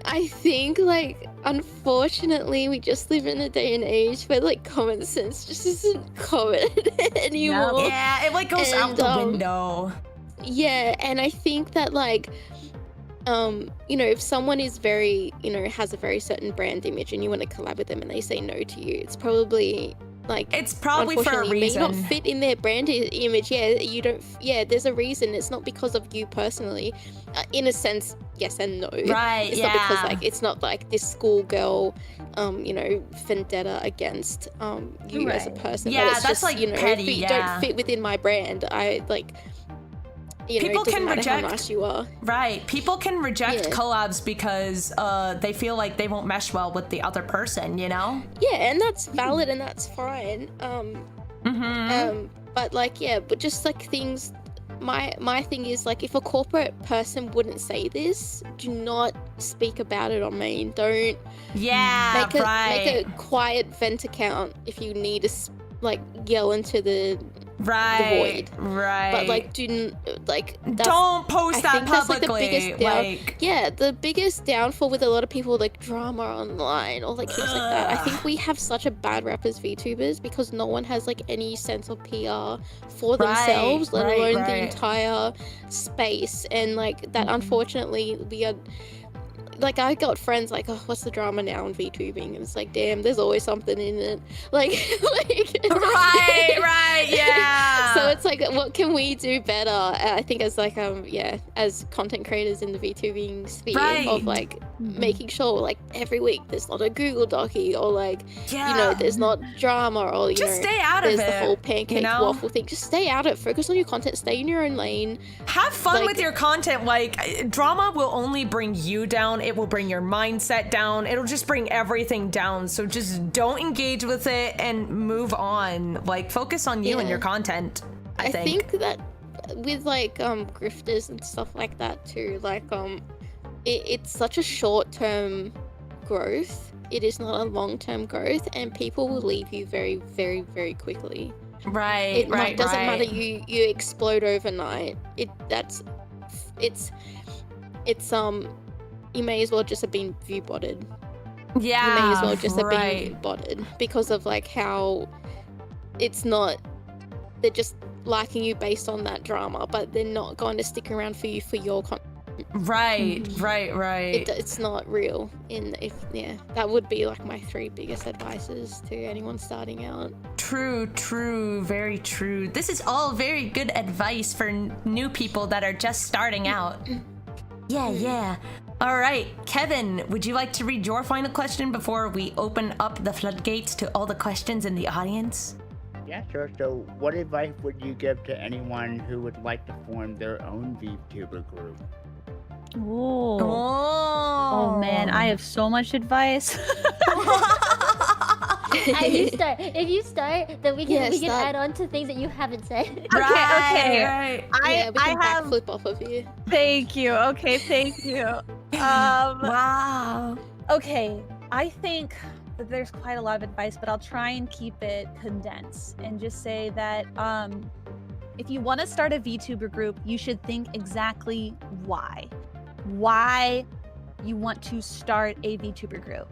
E: I think, like, unfortunately, we just live in a day and age where like common sense just isn't common anymore.
A: Yeah, it like goes out the window.
E: Yeah, and I think that like you know, if someone is very, you know, has a very certain brand image and you want to collab with them and they say no to you, it's probably like,
A: it's probably for a reason.
E: May not fit in their brand image. You don't. There's a reason. It's not because of you personally. In a sense, yes and no.
A: Right.
E: It's not because like it's not like this schoolgirl, you know, vendetta against you as a person.
A: Yeah,
E: but it's
A: that's
E: just,
A: like
E: you know,
A: petty.
E: if you don't fit within my brand, I like. You know,
A: people
E: it doesn't
A: can
E: matter
A: reject
E: how nice you are.
A: Right. People can reject collabs because they feel like they won't mesh well with the other person, you know?
E: Yeah, and that's valid and that's fine. But like, but just like things, my thing is like, if a corporate person wouldn't say this, do not speak about it on main. Don't make a quiet vent account if you need to like yell into the void. But like,
A: don't post that publicly.
E: The biggest downfall with a lot of people, like drama online or like things like that. I think we have such a bad rep as VTubers because no one has like any sense of PR for themselves, let alone the entire space. And like that, unfortunately, we are. Like, I got friends like, oh, what's the drama now in VTubing? And it's like, damn, there's always something in it. Like
A: yeah.
E: So it's like, what can we do better? I think as like, as content creators in the VTubing sphere of like making sure like every week there's not a Google Docky or like, you know, there's not drama or, you
A: just
E: know,
A: stay out of it.
E: There's the whole pancake waffle thing. Just stay out of it. Focus on your content. Stay in your own lane.
A: Have fun with your content. Like, drama will only bring you down. It will bring your mindset down. It'll just bring everything down. So just don't engage with it and move on. Like, focus on you and your content. I think
E: that with like grifters and stuff like that too, like it's such a short-term growth. It is not a long-term growth, and people will leave you very, very, very quickly. It doesn't matter. You explode overnight. You may as well just have been view botted.
A: Yeah,
E: you may as well just have been botted because of like how it's not. They're just liking you based on that drama, but they're not going to stick around for you for your content.
A: Right.
E: It's not real. That would be like my 3 biggest advices to anyone starting out.
A: True, very true. This is all very good advice for new people that are just starting out. Yeah. All right, Kevin, would you like to read your final question before we open up the floodgates to all the questions in the audience?
D: Yeah, sure. So what advice would you give to anyone who would like to form their own VTuber group?
C: Oh man, I have so much advice.
B: If you start, then we can add on to things that you haven't said.
C: Okay.
E: We can backflip off of you.
C: Thank you. Okay, thank you.
A: Wow.
C: Okay, I think that there's quite a lot of advice, but I'll try and keep it condensed and just say that if you want to start a VTuber group, you should think exactly why you want to start a VTuber group.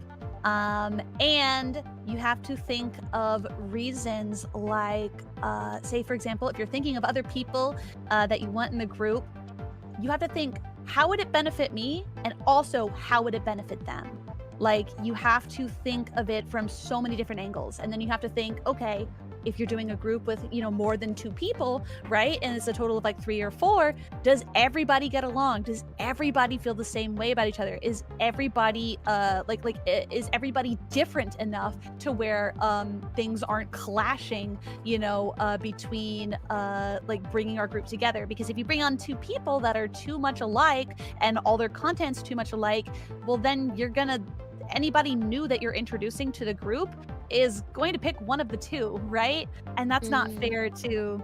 C: And you have to think of reasons like, say, for example, if you're thinking of other people that you want in the group, you have to think, how would it benefit me? And also, how would it benefit them? Like, you have to think of it from so many different angles. And then you have to think, okay, if you're doing a group with, more than 2 people, right? And it's a total of like 3 or 4, does everybody get along? Does everybody feel the same way about each other? Is everybody is everybody different enough to where things aren't clashing, between like bringing our group together? Because if you bring on 2 people that are too much alike and all their content's too much alike, well, then anybody new that you're introducing to the group is going to pick one of the 2, right? And that's not fair to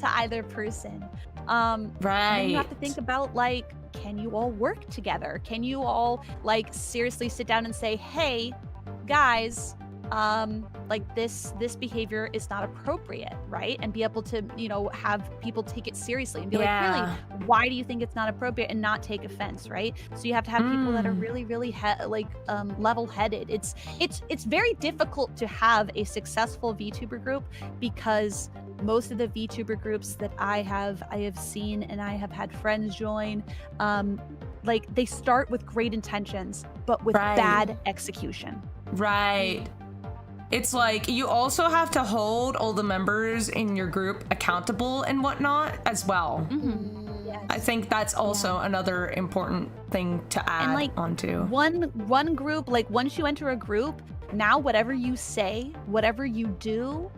C: either person. Right. You have to think about, like, can you all work together? Can you all, like, seriously sit down and say, hey, guys, like this behavior is not appropriate, right? And be able to, have people take it seriously and be like, really, why do you think it's not appropriate, and not take offense, right? So you have to have people that are really, really level-headed. It's very difficult to have a successful VTuber group, because most of the VTuber groups that I have seen and I have had friends join, like, they start with great intentions, but with bad execution.
A: Right. It's like, you also have to hold all the members in your group accountable and whatnot as well.
C: Yes.
A: I think that's also another important thing to add onto.
C: One group, like, once you enter a group, now whatever you say, whatever you do,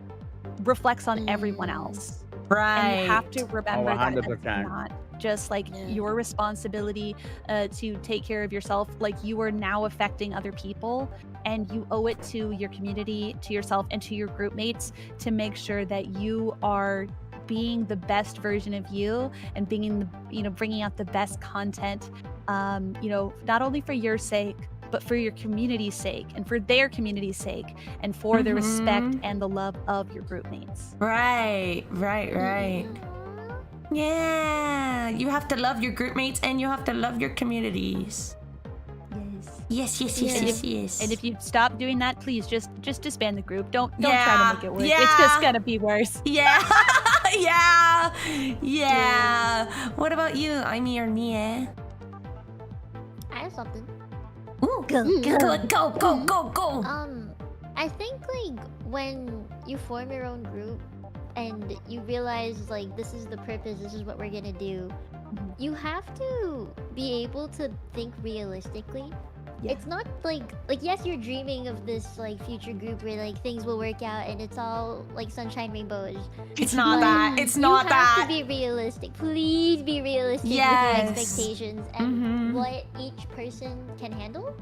C: reflects on everyone else.
A: Right.
C: And you have to remember that it's
D: 100%.
C: not just like your responsibility to take care of yourself. Like, you are now affecting other people, and you owe it to your community, to yourself, and to your group mates to make sure that you are being the best version of you, and being bringing out the best content, not only for your sake, but for your community's sake, and for their community's sake, and for the respect and the love of your group mates.
A: Right. Yeah, you have to love your group mates, and you have to love your communities. Yes.
C: And if you stop doing that, please just disband the group. Don't try to make it worse. It's just gonna be worse.
A: Yeah. What about you, Aimee or Nie?
B: I have something.
A: Ooh, go.
B: I think, like, when you form your own group and you realize, like, this is the purpose, this is what we're gonna do, you have to be able to think realistically. It's not like yes, you're dreaming of this, like, future group where, like, things will work out and it's all like sunshine rainbows.
A: It's not that. It's not that.
B: You have to be realistic. Please be realistic with your expectations and what each person can handle.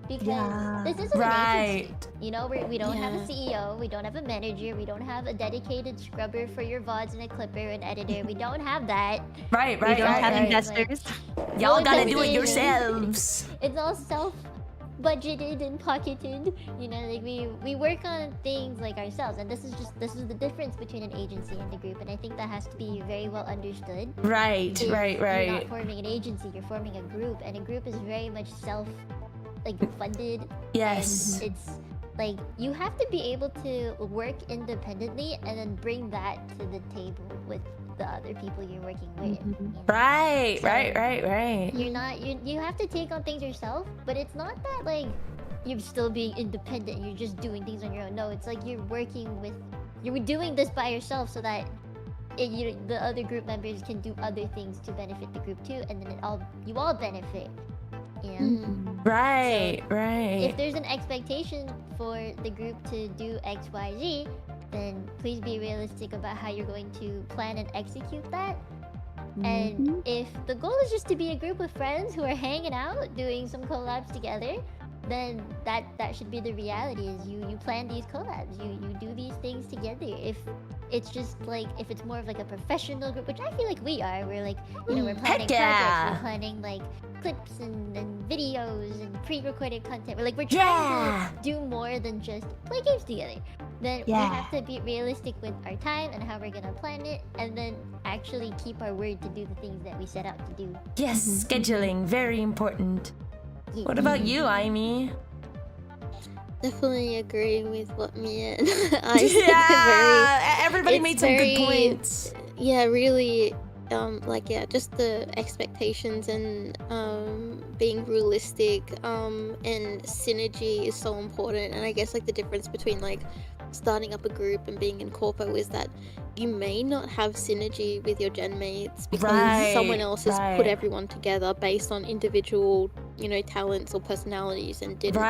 B: Because this isn't an agency. We don't have a CEO, we don't have a manager, we don't have a dedicated scrubber for your VODs and a clipper and editor. We don't have that.
A: Right.
C: We don't have investors.
A: Y'all gotta do it yourselves.
B: It's all self-budgeted and pocketed. We work on things like ourselves, and this is the difference between an agency and a group, and I think that has to be very well understood.
A: Right. You're
B: not forming an agency, you're forming a group, and a group is very much funded.
A: Yes.
B: And it's like, you have to be able to work independently and then bring that to the table with the other people you're working with.
A: Right.
B: You have to take on things yourself, but it's not that, like, you're still being independent, you're just doing things on your own. No, it's like you're doing this by yourself so that the other group members can do other things to benefit the group too, and then you all benefit.
A: Right.
B: If there's an expectation for the group to do X, Y, Z, then please be realistic about how you're going to plan and execute that. And if the goal is just to be a group of friends who are hanging out, doing some collabs together, then that should be the reality. Is you plan these collabs, you do these things together. If it's just like, if it's more of like a professional group, which I feel like we are, we're like, you know, we're planning projects, we're planning like clips and videos and pre-recorded content. We're trying to do more than just play games together. Then we have to be realistic with our time and how we're gonna plan it, and then actually keep our word to do the things that we set out to do.
A: Yes, scheduling, very important. What about you, Aimee?
E: Definitely agree with what Mia and I said.
A: Everybody made some good points.
E: Yeah, really. Just the expectations and being realistic and synergy is so important. And I guess like the difference between like starting up a group and being in corpo is that you may not have synergy with your gen mates because someone else has put everyone together based on individual, you know, talents or personalities and didn't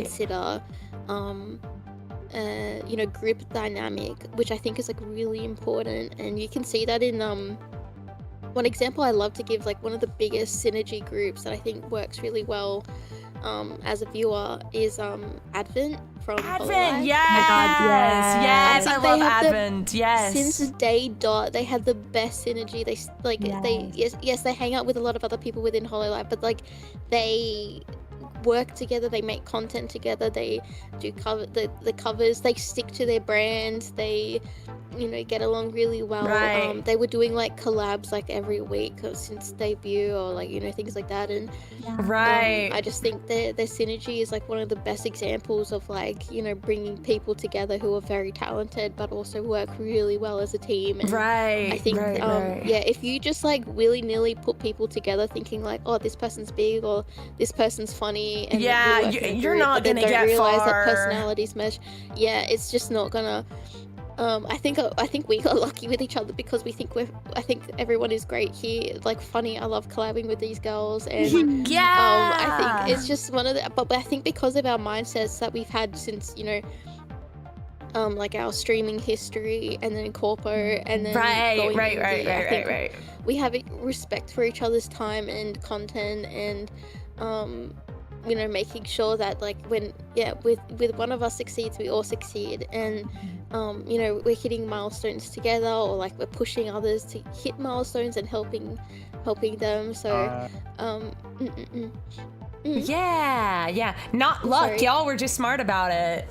E: consider you know, group dynamic, which I think is like really important. And you can see that in one example I love to give, like one of the biggest synergy groups that I think works really well as a viewer is Advent from
A: Advent.
E: Yes,
A: I love Advent.
E: Since day dot, they had the best synergy. They they hang out with a lot of other people within Hololive, but like they work together, they make content together, they do the covers, they stick to their brand, they, you know, get along really well. They were doing like collabs like every week since debut, or like, you know, things like that. And I just think their synergy is like one of the best examples of like, you know, bringing people together who are very talented but also work really well as a team. And I think if you just like willy-nilly put people together thinking like, oh, this person's big or this person's funny, and
A: you're not gonna get
E: realize
A: far.
E: that personalities mesh. It's just not gonna. I think we got lucky with each other because I think everyone is great here. Like funny, I love collabing with these girls, and I think it's just one of the. But I think because of our mindsets that we've had since, you know, like our streaming history, and then corpo, and then right. We have respect for each other's time and content, and you know, making sure that like when with one of us succeeds, we all succeed, and you know, we're hitting milestones together, or like we're pushing others to hit milestones and helping them. So
A: not luck, y'all were just smart about it.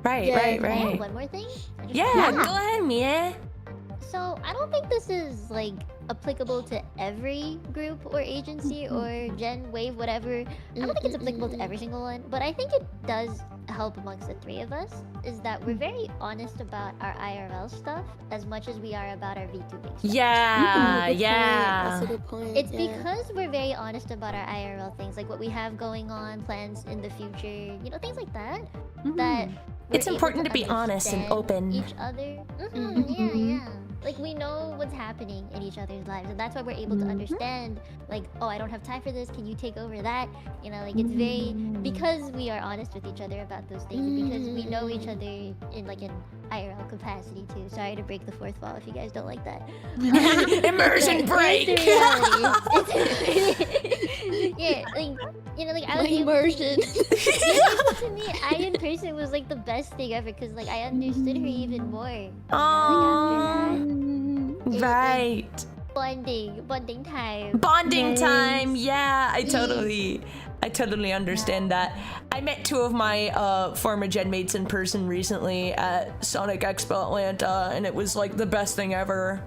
A: Right.
B: One more thing?
A: Go ahead, Mia.
B: So I don't think this is like applicable to every group or agency or gen, wave, whatever. I don't think it's applicable to every single one, but I think it does help amongst the three of us, is that we're very honest about our IRL stuff as much as we are about our VTubing stuff.
E: That's a good point.
B: It's because we're very honest about our IRL things, like what we have going on, plans in the future, you know, things like that. That
A: it's important to be honest and open.
B: Each other. Like we know what's happening in each other's lives, and that's why we're able to understand, like, oh, I don't have time for this, can you take over that? You know, like it's very, because we are honest with each other about those things, and because we know each other in like an IRL capacity too. Sorry to break the fourth wall if you guys don't like that.
A: Immersion break!
B: It's like, you know, like I was
E: immersion.
B: To me, I in person was like the best thing ever, because like I understood her even more.
A: Right.
B: Bonding time.
A: Bonding time. Yeah, I totally understand that. I met two of my former gen mates in person recently at Sonic Expo Atlanta, and it was like the best thing ever.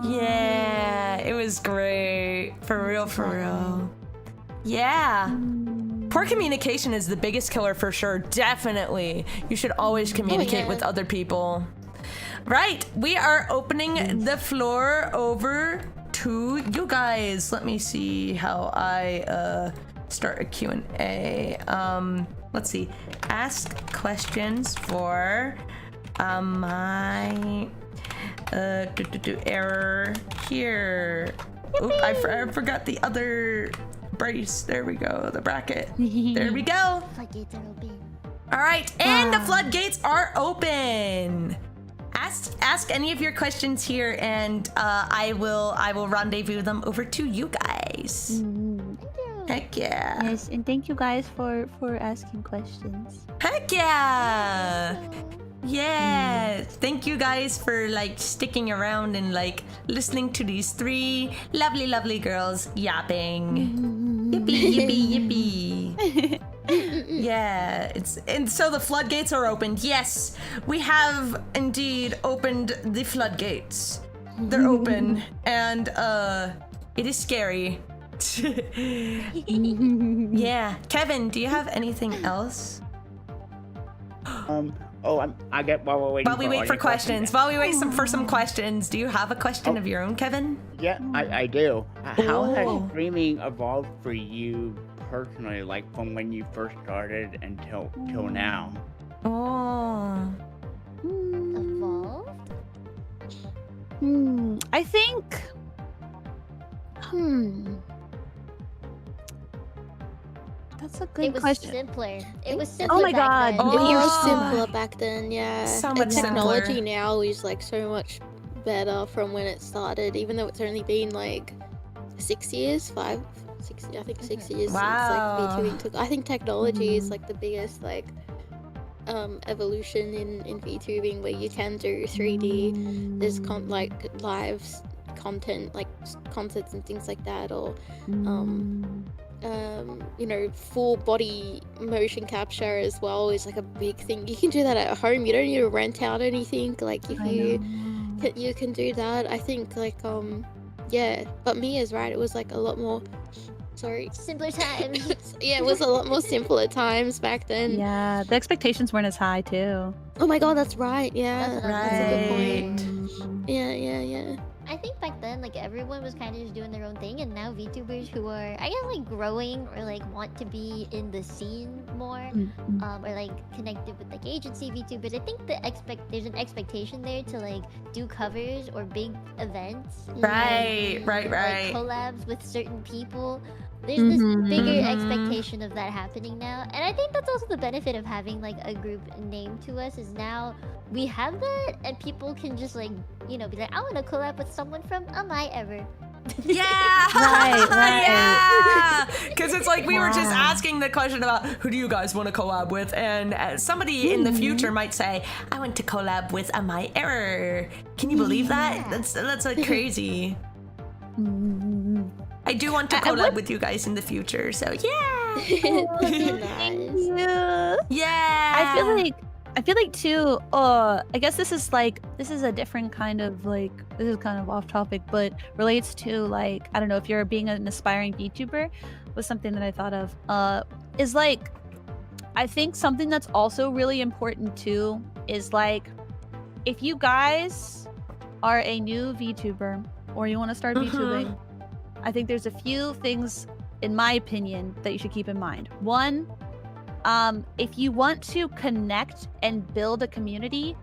A: Yeah, it was great. For real. Yeah. Poor communication is the biggest killer for sure. Definitely. You should always communicate with other people. Right, we are opening the floor over to you guys. Let me see how I start a Q&A. Let's see. Ask questions for my error here. Oop, I forgot the other brace. There we go, the bracket. There we go.
B: Floodgates are open.
A: All right, and the floodgates are open. Ask any of your questions here, and I will rendezvous them over to you guys. Heck yeah.
C: Yes, and thank you guys for asking questions.
A: Heck yeah. Yeah. Thank you guys for like sticking around and like listening to these three lovely girls yapping. Yippee, yippee, yippee. Yeah, and so the floodgates are opened. Yes, we have indeed opened the floodgates. They're open, and it is scary. Yeah, Kevin, do you have anything else?
D: I get while we're waiting.
A: While we wait for questions, while we wait for some questions, do you have a question of your own, Kevin?
D: Yeah, I do. How has
A: Oh.
D: streaming evolved for you personally, like from when you first started until now?
A: Oh.
B: Evolved?
C: I think. That's a good
B: It was
C: question.
B: simpler. It was simpler.
C: Oh my
B: back
C: God.
B: then.
A: Oh.
E: It was simpler back then, yeah.
A: So
E: And
A: much
E: technology
A: simpler.
E: now is like so much better from when it started, even though it's only been like 6 years, 6 years
A: Wow.
E: since like VTubing took. I think technology is like the biggest like evolution in VTubing, where you can do 3D. There's like live content, like concerts and things like that, or you know, full body motion capture as well is like a big thing. You can do that at home. You don't need to rent out anything. Like if you can do that. I think like yeah, but Mia's right. It was like a lot more. Sorry.
B: Simpler times.
E: Yeah, it was a lot more simpler times back then.
C: Yeah, the expectations weren't as high too.
E: Oh my god, that's right. Yeah,
B: That's
E: a good
A: Right.
E: point. Yeah.
B: I think back then, like, everyone was kind of just doing their own thing, and now VTubers who are, I guess, like, growing or, like, want to be in the scene more, or, like, connected with, like, agency VTubers, I think there's an expectation there to, like, do covers or big events.
A: Right.
B: Like, collabs with certain people. There's this bigger expectation of that happening now, and I think that's also the benefit of having like a group named to us, is now we have that, and people can just like, you know, be like, I want to collab with someone from Am I Ever.
A: Yeah.
C: Right.
A: Yeah. Because it's like we were just asking the question about who do you guys want to collab with, and somebody in the future might say, I want to collab with Am I Error. Can you believe that? That's like crazy. I do want to collab with you guys in the future, so yeah.
E: Nice.
A: Yeah.
C: I feel like too, I guess this is a different kind of like, this is kind of off topic, but relates to like, I don't know, if you're being an aspiring VTuber, was something that I thought of, is like, I think something that's also really important too is like, if you guys are a new VTuber or you want to start VTubing, I think there's a few things, in my opinion, that you should keep in mind. One, if you want to connect and build a community,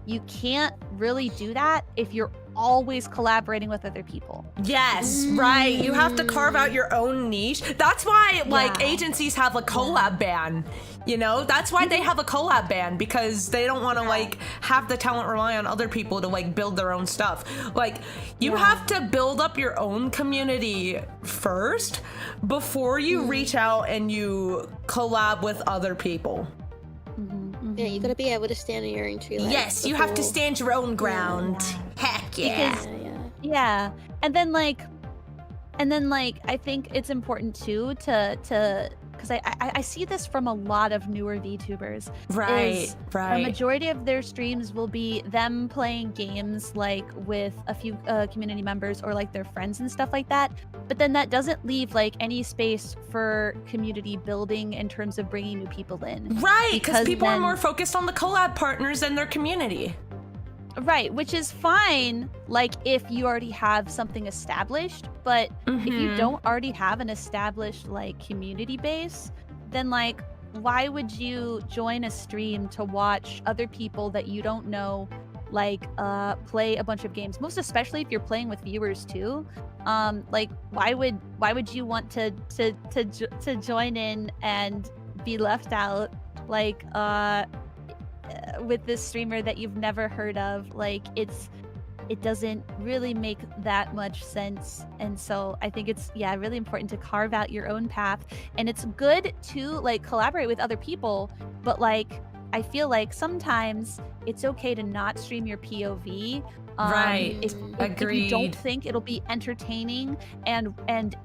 C: you can't really do that if you're always collaborating with other people.
A: Yes, right. You have to carve out your own niche. That's why like agencies have a collab ban. You know, that's why they have a collab ban, because they don't want to like have the talent rely on other people to like build their own stuff. Like you have to build up your own community first before you reach out and you collab with other people.
E: Yeah, you gotta be able to stand on your own 2 legs.
A: Yes, you have to
E: before-
A: stand your own ground. Heck yeah.
E: Yeah.
C: And then like I think it's important too to because I see this from a lot of newer VTubers.
A: Right.
C: A majority of their streams will be them playing games like with a few community members or like their friends and stuff like that. But then that doesn't leave like any space for community building in terms of bringing new people in.
A: Right, because people are
C: then-
A: more focused on the collab partners than their community.
C: Right, which is fine, like if you already have something established, but if you don't already have an established like community base, then like why would you join a stream to watch other people that you don't know like play a bunch of games? Most especially if you're playing with viewers too. Like why would you want to join in and be left out like with this streamer that you've never heard of? Like it's it doesn't really make that much sense. And so I think it's really important to carve out your own path. And it's good to like collaborate with other people, but like I feel like sometimes it's okay to not stream your POV.
A: Right.
C: If
A: Agreed.
C: you don't think it'll be entertaining and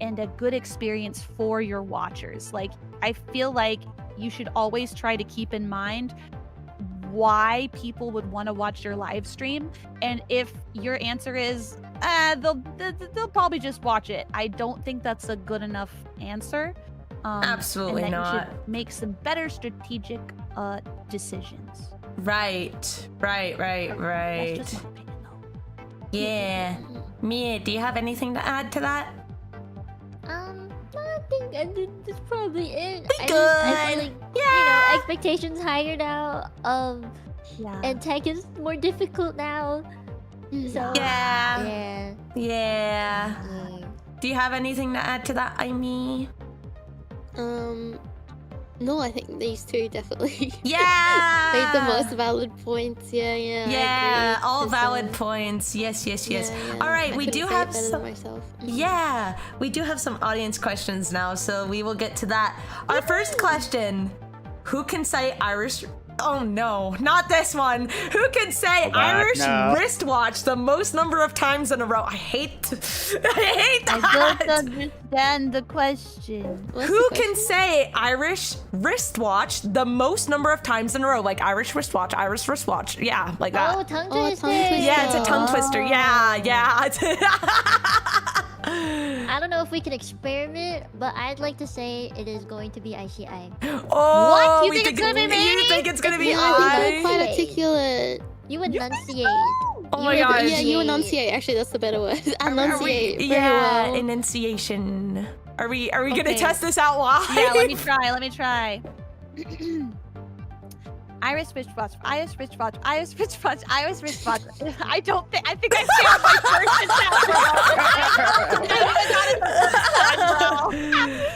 C: a good experience for your watchers. Like I feel like you should always try to keep in mind why people would want to watch your live stream, and if your answer is they'll probably just watch it, I don't think that's a good enough answer.
A: Absolutely
C: and that
A: not.
C: You should make some better strategic decisions.
A: Right.
C: That's just my opinion, though.
A: Yeah. Mia, do you have anything to add to that?
B: I think that's probably it.
A: Be
B: I
A: good.
B: feel like, expectations higher now.
C: Yeah.
B: And tech is more difficult now. So
A: Yeah.
B: yeah.
A: Do you have anything to add to that, Aimee?
E: No, I think these two definitely
A: Yeah.
E: made the most valid points. Yeah, I
A: Yeah,
E: agree.
A: all
E: 'Cause,
A: valid points. Yes.
E: yeah,
A: All right,
E: I
A: we
E: couldn't
A: do
E: say it
A: have
E: better than
A: some.
E: myself.
A: Yeah, we do have some audience questions now, so we will get to that. Our first question: who can say Irish? Oh no, not this one. Who can say Irish
D: no.
A: wristwatch the most number of times in a row? I hate
C: I
A: that.
C: don't understand the question.
E: What's
A: Who
E: the
A: can
E: question?
A: say Irish wristwatch the most number of times in a row? Like Irish wristwatch, yeah, like that.
B: Oh, tongue
E: Oh,
B: twister.
E: tongue twister.
A: Yeah, it's a tongue twister. Yeah.
B: I don't know if we can experiment, but I'd like to say it is going to be ICI.
A: Oh,
B: What? You
A: we
B: think it's gonna be me?
A: You think it's gonna be
E: Yeah, I think
A: I?
E: you're quite articulate.
B: You enunciate.
A: Oh my
B: You
A: gosh.
E: Yeah, you enunciate. Actually, that's the better word. Enunciate. very
A: Yeah,
E: well.
A: enunciation. Are we gonna
C: Okay.
A: test this out live?
C: Yeah, let me try. Irish wristwatch. I think I failed my first attempt.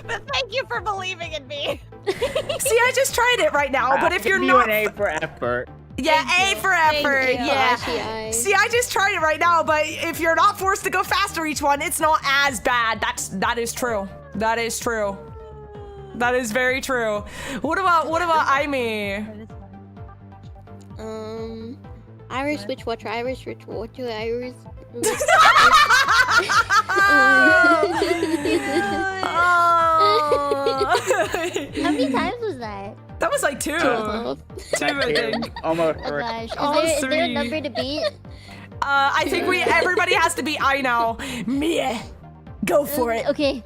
C: But thank you for believing in me.
A: See, I just tried it right now, but if you're
D: you
A: not,
D: an A for effort.
A: yeah, A for effort.
C: Thank you.
A: Yeah.
E: ICI.
A: See, I just tried it right now, but if you're not forced to go faster each one, it's not as bad. That is true. That is true. That is very true. What about Aimee?
E: Irish witchwatcher, Irish witchwatcher, Irish.
B: How many times was that?
A: That was like two. I think.
D: Almost
B: Oh
D: three.
B: gosh.
A: Oh,
B: Is there a
A: three.
B: number to beat?
A: I think everybody has to be I now. Mia, go for it.
B: Okay.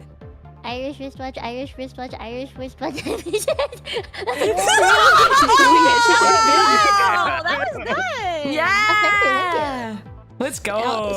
B: Irish wristwatch, Irish wristwatch, Irish wristwatch.
C: Wow, that was good.
A: Yeah. Let's go.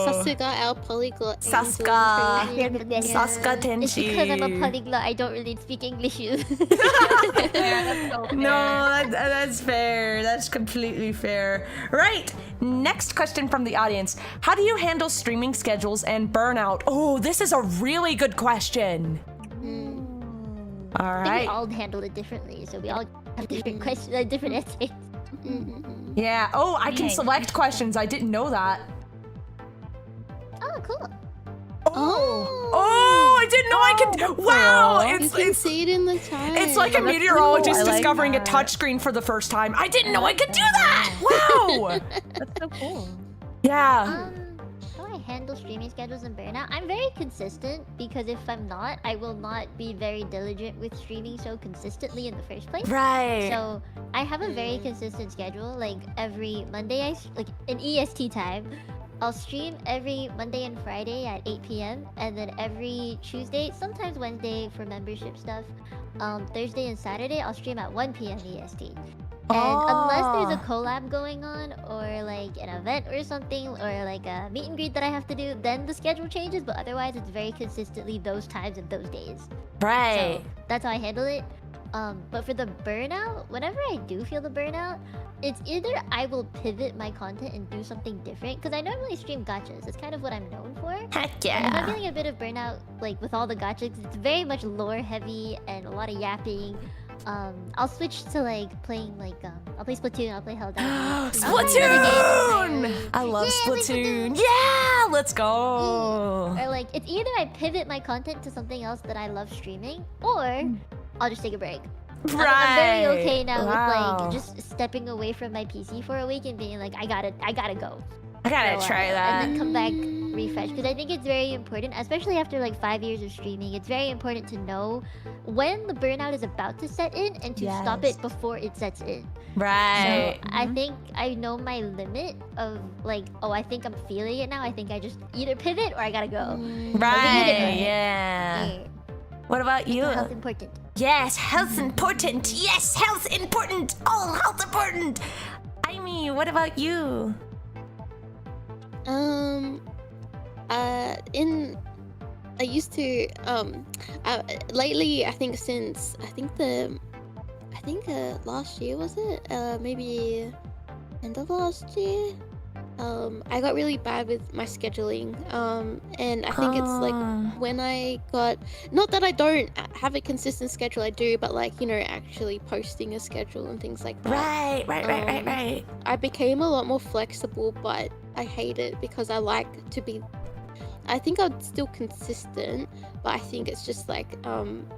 E: Sasuga, our polyglot. angel.
A: Saska.
B: Yeah.
A: Saska
B: It's because I'm a
A: Tenchi.
B: polyglot. I don't really speak English.
C: Yeah, that's so fair.
A: No, that's fair. That's completely fair. Right. Next question from the audience. How do you handle streaming schedules and burnout? Oh, this is a really good question. All
B: I think we
A: right.
B: all handled it differently, so we all have different questions, different essays.
A: Yeah. Oh, I can
C: Okay.
A: select questions. I didn't know that.
B: Oh, cool.
A: Oh, I didn't know I could. Wow.
E: You
A: It's
E: can see it in the time.
A: It's like a
C: that's
A: meteorologist
C: cool. I like
A: discovering a
C: that.
A: touchscreen for the first time. I didn't know I could do that. Wow.
C: That's so cool.
A: Yeah.
B: How do I handle streaming schedules and burnout? I'm very consistent because if I'm not, I will not be very diligent with streaming so consistently in the first place.
A: Right.
B: So I have a very consistent schedule. Like every Monday, like in EST time, I'll stream every Monday and Friday at 8 p.m. and then every Tuesday, sometimes Wednesday for membership stuff. Thursday and Saturday, I'll stream at 1 p.m. EST. And unless there's a collab going on or like an event or something or like a meet and greet that I have to do, then the schedule changes. But otherwise, it's very consistently those times and those days.
A: Right.
B: So that's how I handle it. But for the burnout, whenever I do feel the burnout, it's either I will pivot my content and do something different because I normally stream gachas. It's kind of what I'm known for.
A: Heck
B: And if I'm
A: yeah.
B: feeling a bit of burnout, like with all the gachas, it's very much lore heavy and a lot of yapping. I'll switch to like playing like I'll play Splatoon, I'll play Helldivers.
A: Splatoon! I love
B: Yeah, play
A: Splatoon. Yeah, let's go.
B: Or like it's either I pivot my content to something else that I love streaming, or I'll just take a break. I'm very okay now with like just stepping away from my PC for a week and being like, I gotta go.
A: I gotta try that.
B: And then come back refresh, because I think it's very important, especially after like 5 years of streaming. It's very important to know when the burnout is about to set in and to stop it before it sets in.
A: Right.
B: So I think I know my limit of like, oh, I think I'm feeling it now. I think I just either pivot or I gotta go.
A: Right. Yeah. What about you?
B: Health important.
A: Yes, health important. Yes, health important. All health important. I mean, what about you?
E: I used to lately, I think last year, was it? Maybe end of last year. I got really bad with my scheduling. And I think it's like when I got, not that I don't have a consistent schedule, I do, but like, you know, actually posting a schedule and things like that.
A: Right.
E: I became a lot more flexible, but I hate it because I like to be, I think I'm still consistent, but I think it's just like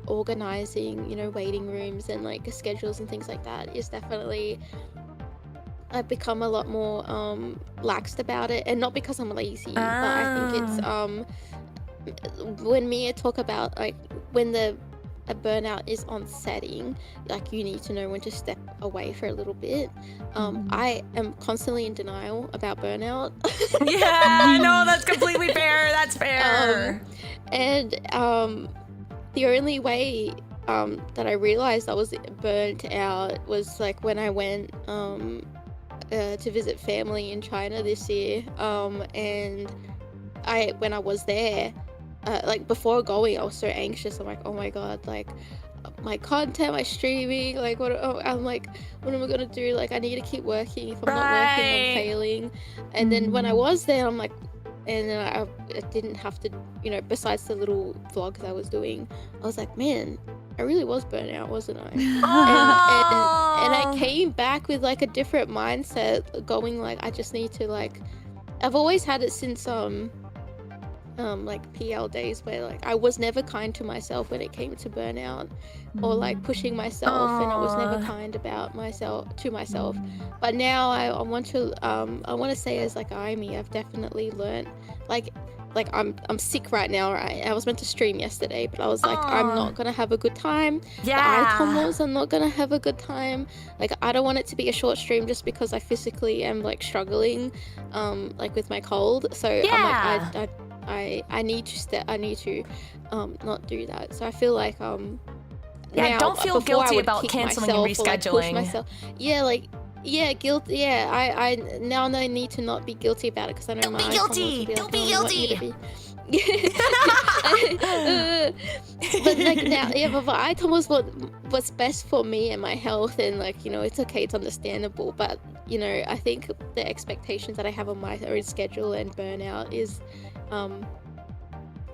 E: organizing, you know, waiting rooms and like schedules and things like that is definitely, I've become a lot more laxed about it, and not because I'm lazy, but I think it's when Mia talk about like when a burnout is on setting, like you need to know when to step away for a little bit. I am constantly in denial about burnout.
A: Yeah, no, that's completely fair. That's fair.
E: And the only way that I realized I was burnt out was like when I went to visit family in China this year, and when I was there, like before going, I was so anxious. I'm like, oh my god, like my content, my streaming, like I'm like, what am I gonna do? Like I need to keep working. If I'm not working, I'm failing. And then when I was there, I'm like, and then I didn't have to, you know, besides the little vlogs I was doing, I was like, man, I really was burnt out, wasn't I? And I came back with like a different mindset, going like, I just need to like, I've always had it since like PL days, where like I was never kind to myself when it came to burnout or like pushing myself, and I was never kind about myself to myself. But now I want to say, as like I've definitely learned, like I'm sick right now, right? I was meant to stream yesterday, but I was like, I'm not gonna have a good time. I'm not gonna have a good time. Like I don't want it to be a short stream just because I physically am like struggling like with my cold. So I'm like, I need to not do that. So I feel like now,
A: don't feel guilty about canceling and rescheduling.
E: Guilt. Yeah, I now need to not be guilty about it, because I know
A: don't be guilty. Don't be guilty.
E: But like now, but I told what's best for me and my health, and like, you know, it's okay, it's understandable. But you know, I think the expectations that I have on my own schedule and burnout is, and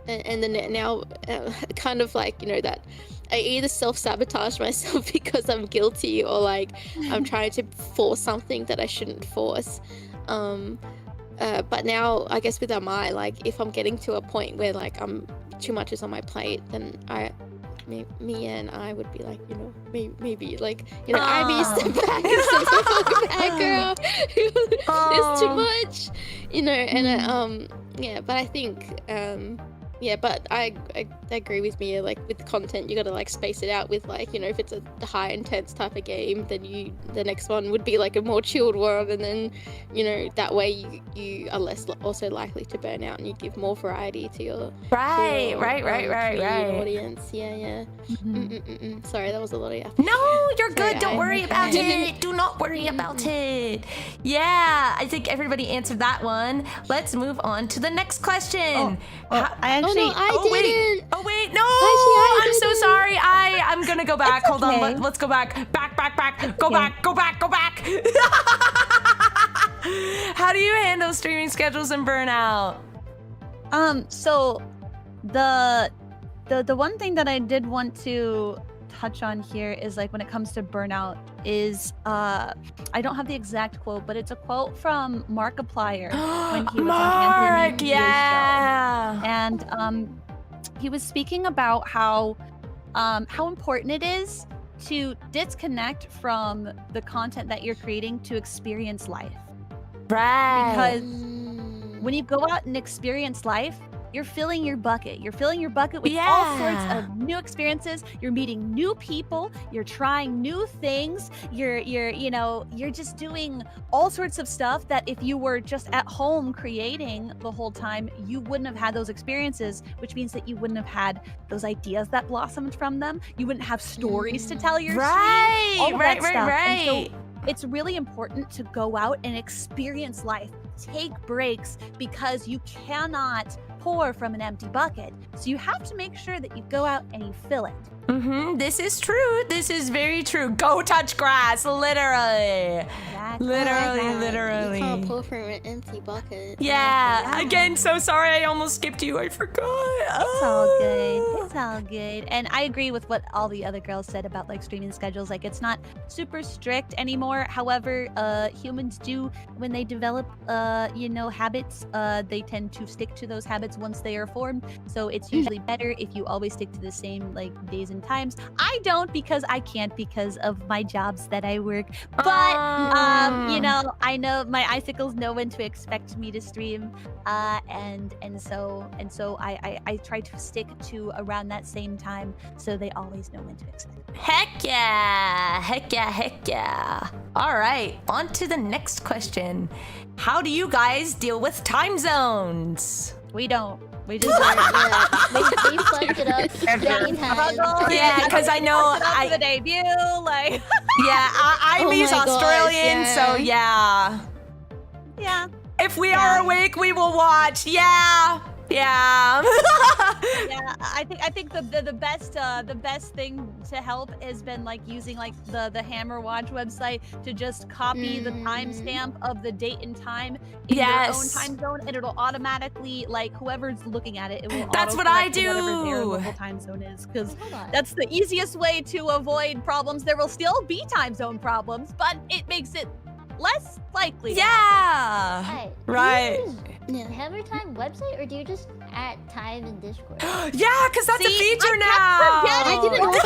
E: then now kind of like, you know, that I either self-sabotage myself because I'm guilty, or like I'm trying to force something that I shouldn't force. But now I guess with Amai, like if I'm getting to a point where like too much is on my plate, then Mia and I would be like, you know, maybe like, you know, Ivy, step back and step back, girl. It's too much, you know. And yeah, but I think yeah, but I agree with Mia, like with content you gotta like space it out with, like, you know, if it's a high intense type of game, then the next one would be like a more chilled one, and then, you know, that way you are less also likely to burn out, and you give more variety to your
A: right
E: audience. Sorry, that was a lot of effort.
A: No, you're good. Don't worry about it. Do not worry about it. Yeah, I think everybody answered that one. Let's move on to the next question.
E: I
A: wait, no! I'm so sorry. I'm gonna go back. Hold on. Let's go back. Back. Go back. How do you handle streaming schedules and burnout?
C: So the one thing that I did want to touch on here is like when it comes to burnout is I don't have the exact quote, but it's a quote from Markiplier when he was on Anthony Bourdain's show. And he was speaking about how important it is to disconnect from the content that you're creating to experience life.
A: Right.
C: Because when you go out and experience life, you're filling your bucket. You're filling your bucket with all sorts of new experiences. You're meeting new people. You're trying new things. You're just doing all sorts of stuff that if you were just at home creating the whole time, you wouldn't have had those experiences, which means that you wouldn't have had those ideas that blossomed from them. You wouldn't have stories to tell your
A: Right.
C: all of that stuff.
A: Right.
C: And so it's really important to go out and experience life. Take breaks because you cannot pour from an empty bucket. So you have to make sure that you go out and you fill it.
A: This is true. This is very true. Go touch grass, literally.
C: Exactly.
A: Literally.
E: You can't pour from an empty bucket.
A: Yeah. Again, so sorry I almost skipped you. I forgot.
C: It's all good. It's all good. And I agree with what all the other girls said about like streaming schedules. Like it's not super strict anymore. However, humans do, when they develop habits, they tend to stick to those habits once they are formed. So it's usually better if you always stick to the same like days and times. I don't because I can't because of my jobs that I work. But I know my icicles know when to expect me to stream. And so I try to stick to around that same time so they always know when to expect me.
A: Heck yeah. All right, on to the next question. How do you guys deal with time zones?
C: We don't. We just
B: We fucked it up many times.
A: Yeah, because I know
C: the debut, like
A: I'm
E: Oh my gosh,
A: Australian,
E: yeah.
A: so yeah. If we are awake, we will watch. Yeah.
C: I think the best thing to help has been like using like the Hammer Watch website to just copy the timestamp of the date and time in your own time zone, and it'll automatically like whoever's looking at it, it will.
A: That's what I
C: autocorrect to whatever their
A: do.
C: local time zone is, because
B: Hold on.
C: that's the easiest way to avoid problems. There will still be time zone problems, but it makes it less likely.
A: Yeah.
B: Alright,
A: Right.
B: Do you use Hammer Time website or do you just add time in Discord?
A: Yeah, because that's a feature now.
E: I didn't know about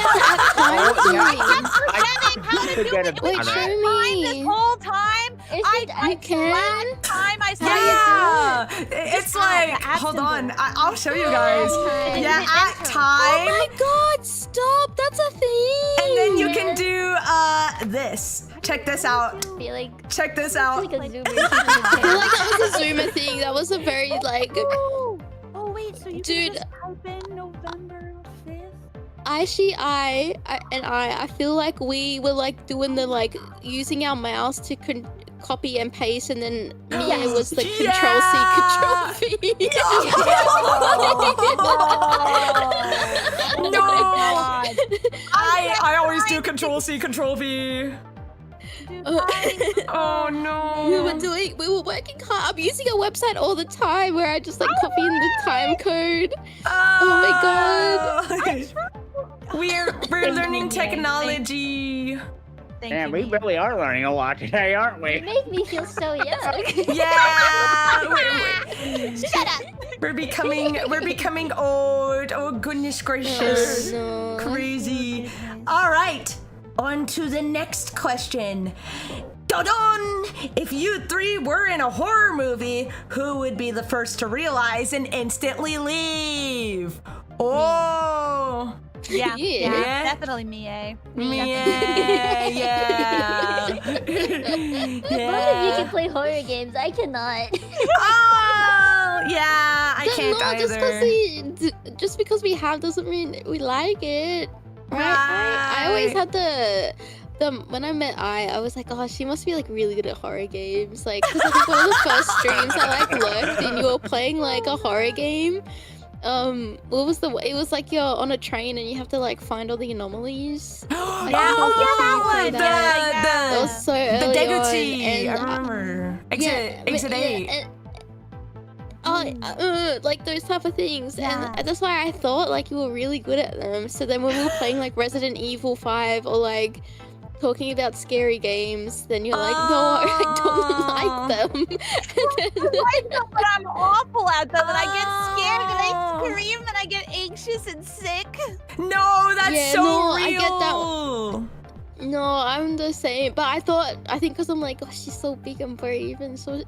C: Forgetting how to do it.
E: Wait,
C: It was
E: show
C: fine this
E: me.
C: whole time.
B: I
E: can?
C: Last time I saw
A: Yeah, it's
C: Just
A: like,
C: add the
A: hold
C: symbol.
A: on, I'll show you guys.
B: Time.
A: Yeah, at
E: Oh
A: time,
E: my god, stop! That's a thing!
A: and then you can do this. Check this out.
B: I feel like
A: Check this
B: I
A: out.
B: feel like a Zoomer.
E: I feel like that was a Zoomer thing. That was a very, like...
C: Oh wait, so you
E: Dude.
C: can just type in November 5th?
E: Actually, I feel like we were like doing the like using our mouse to copy and paste, and then Mia was the Control C, Control V.
A: No, I always do Control C, Control V. Oh no.
E: We were working hard. I'm using a website all the time where I just like copy in the time code. Oh my
A: god. We're learning technology.
C: Thank
D: Man,
C: you,
D: we
C: Mia.
D: really are learning a lot today, aren't
B: You
D: we?
B: make me feel so young.
A: Yeah.
B: Shut up.
A: We're becoming old. Oh goodness gracious.
E: no.
A: Crazy. All right. On to the next question. Dun-dun! If you three were in a horror movie, who would be the first to realize and instantly leave? Oh.
C: Yeah,
E: Yeah.
C: definitely Mia.
A: Yeah.
B: Both of you can play horror games. I cannot.
A: Oh, yeah. I can't either.
E: Just because we have doesn't mean we like it. Right? I always had the when I met I was like, oh, she must be like really good at horror games. Like, because I think one of the first streams I like lurked and you were playing like a horror game. What was it was like you're on a train and you have to like find all the anomalies.
A: That one.
E: That was so early
A: The
E: on,
A: Degutee.
E: and
A: I remember. Exit 8.
E: Oh like those type of things.
B: Yeah.
E: And that's why I thought like you were really good at them. So then when we were playing like Resident Evil 5 or like talking about scary games, then you're like, no, I don't like them.
C: I know, but I'm awful at them, and I get scared, and I scream, and I get anxious and sick.
A: No, that's
E: Yeah,
A: so
E: no,
A: real.
E: I get that. No, I'm the same. But I think because I'm like, oh, she's so big and brave and so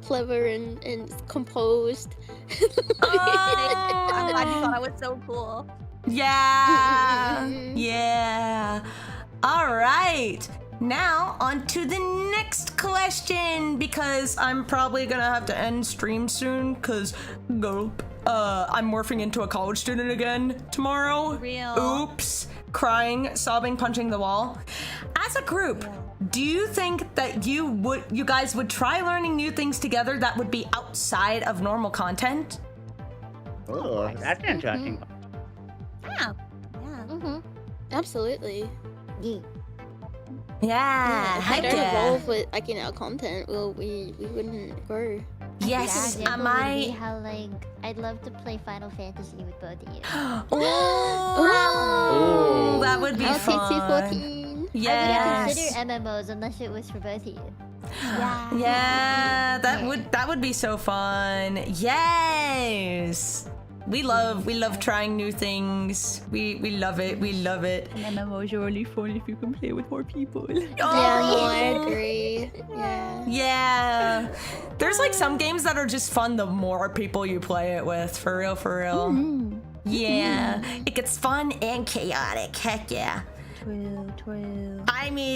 E: clever and composed.
C: I'm glad you thought I was so cool.
A: Yeah. Yeah. All right. Now on to the next question, because I'm probably gonna have to end stream soon because gulp. I'm morphing into a college student again tomorrow.
C: Real.
A: Oops. Crying, sobbing, punching the wall. As a group, do you think that you guys would try learning new things together that would be outside of normal content?
D: Oh, that's interesting.
C: Yeah.
E: Absolutely.
A: Yeah,
E: If
A: heck
E: we don't
A: yeah.
E: evolve with like in our content, well, we wouldn't grow.
A: Yes,
B: Yeah,
A: am
B: would be
A: I?
B: how like I'd love to play Final Fantasy with both of you.
A: Oh, that would be
E: I'll
A: fun.
E: take 214.
B: I
A: Yes.
B: wouldn't consider MMOs unless it was for both of you.
A: Yeah, that would be so fun. Yes. We love trying new things. We love it. We love it.
C: MMOs are only fun if you can play with more people.
E: Yeah, no, I agree. Yeah.
A: Yeah. There's like some games that are just fun the more people you play it with. For real, for real. Yeah. It gets fun and chaotic. Heck yeah.
C: True.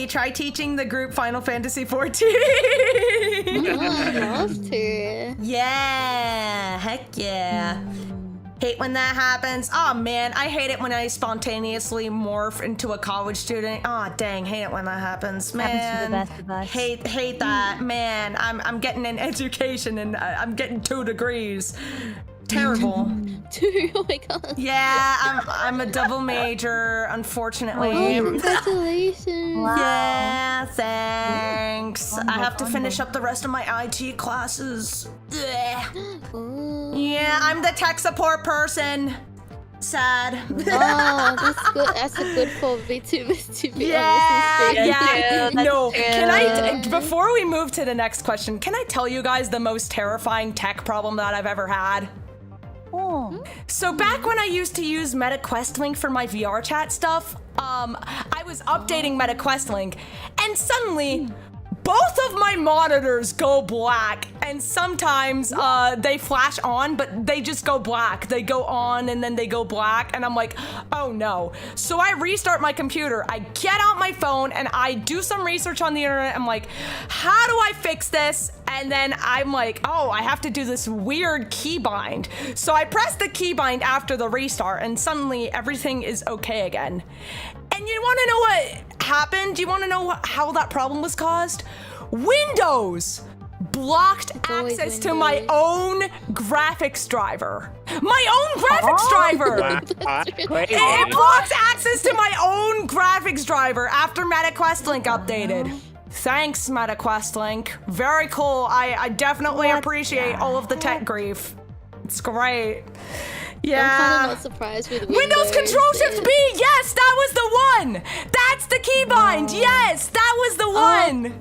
A: Try teaching the group Final Fantasy 14.
E: Oh, I'd love to.
A: Yeah. Heck yeah. Hate when that happens. Oh man, I hate it when I spontaneously morph into a college student. Oh dang, hate it when that happens, man.
C: Happens to the best of us.
A: Hate that, man. I'm getting an education and I'm getting 2 degrees. Terrible.
E: Oh my god.
A: Yeah, I'm a double major, unfortunately.
E: Oh, congratulations.
A: Yeah, thanks. I have to finish up the rest of my IT classes. Ugh.
E: Oh.
A: Yeah, I'm the tech support person. Sad.
E: Oh, that's good. That's a good for VTubers to be
A: Yeah,
E: honest.
A: yeah.
C: That's
A: No,
C: true.
A: can I, before we move to the next question, can I tell you guys the most terrifying tech problem that I've ever had?
C: Oh.
A: So back when I used to use MetaQuestLink for my VR chat stuff, I was updating MetaQuestLink, and suddenly both of my monitors go black, and sometimes they flash on, but they just go black. They go on and then they go black, and I'm like, oh no. So I restart my computer. I get out my phone and I do some research on the internet. I'm like, how do I fix this? And then I'm like, oh, I have to do this weird keybind. So I press the keybind after the restart, and suddenly everything is okay again. And you want to know what happened? You want to know how that problem was caused? Windows blocked
E: always
A: access to my
E: Windows.
A: own graphics driver. My own graphics driver!
D: Wow, that's crazy.
A: It blocks access to my own graphics driver after MetaQuestLink updated. Thanks, MetaQuestLink. Very cool. I definitely appreciate all of the tech grief. It's great. Yeah.
E: I'm kind of not surprised with
A: Windows Control Shift B. Yes, that was the one. That's the keybind. Yes, that was the one.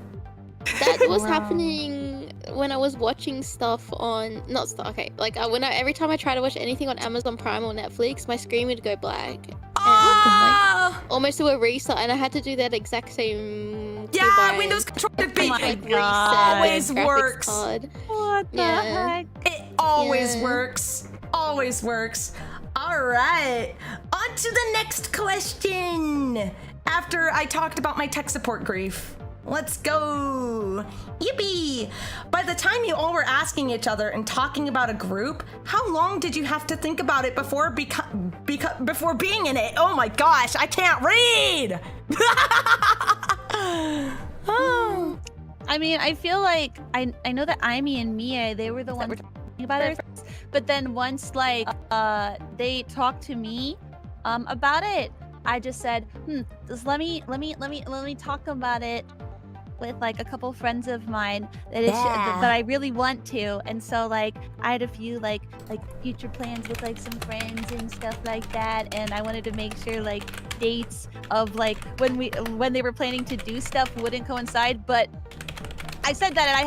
E: That was happening when I was watching stuff on every time I try to watch anything on Amazon Prime or Netflix, my screen would go black.
A: Ah.
E: Almost to a restart, and I had to do that exact same
A: Yeah,
E: keybind.
A: Windows Control Shift B.
C: my
E: Like
C: God.
A: Always
E: reset the graphics
A: works.
E: card.
C: What the
E: Yeah.
C: heck?
A: It always
E: Yeah.
A: works. Always works. All right. On to the next question. After I talked about my tech support grief. Let's go. Yippee. By the time you all were asking each other and talking about a group, how long did you have to think about it before being in it? Oh my gosh, I can't read. Oh.
C: I mean, I feel like I know that Aimee and Mia, they were the ones that were talking about it first, but then once they talked to me about it, I just said, just let me talk about it. with like a couple friends of mine that I really want to, and so like I had a few like future plans with like some friends and stuff like that, and I wanted to make sure like dates of like when they were planning to do stuff wouldn't coincide, but I said that and I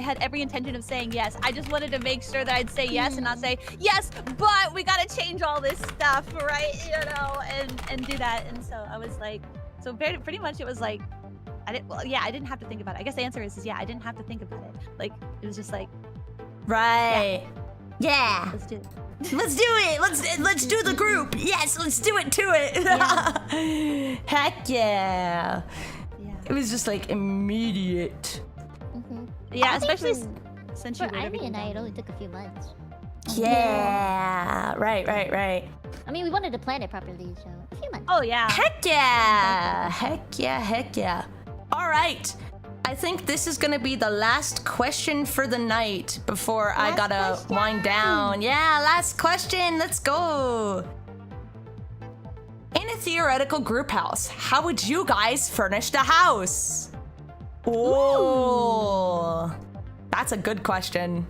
C: had every intention of saying yes. I just wanted to make sure that I'd say yes and not say yes, but we gotta change all this stuff, right? You know, and do that. And so I was like, so pretty much it was like, I didn't have to think about it. I guess the answer is yeah, I didn't have to think about it. Like it was just like,
A: right, yeah.
C: Let's do it.
A: Let's do it. Let's do the group. Yes, let's do it to it.
C: Yeah.
A: Heck yeah.
C: Yeah.
A: It was just like immediate.
C: Yeah,
B: I think
C: especially since you
B: for
C: wrote
B: Ivy
C: everything
B: and I, it
C: down.
B: only took a few months.
A: Yeah. Right.
B: I mean, we wanted to plan it properly, so a few months.
C: Oh yeah.
A: Heck yeah. Heck yeah. All right. I think this is gonna be the last question for the night before I gotta wind down. Yeah, last question. Let's go. In a theoretical group house, how would you guys furnish the house? Oh, that's a good question.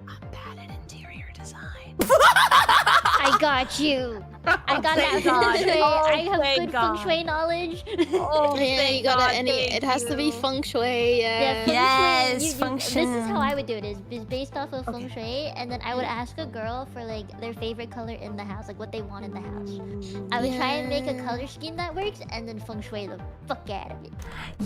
A: I'm bad at interior design.
B: I got you. I got that
C: Thank God.
B: feng shui.
C: Oh,
B: I have
C: thank
B: good
C: God.
B: feng shui knowledge.
C: Oh,
E: Yeah,
C: thank
E: you gotta,
C: God,
E: and
C: thank
E: it has to be
C: you.
E: feng shui.
B: Yeah,
E: Yeah.
B: feng
A: Yes,
B: shui.
A: feng
B: This is how
A: shui.
B: I would do it. Is based off of feng shui, and then I would ask a girl for like their favorite color in the house, like what they want in the house. I would try and make a color scheme that works, and then feng shui the fuck out of it.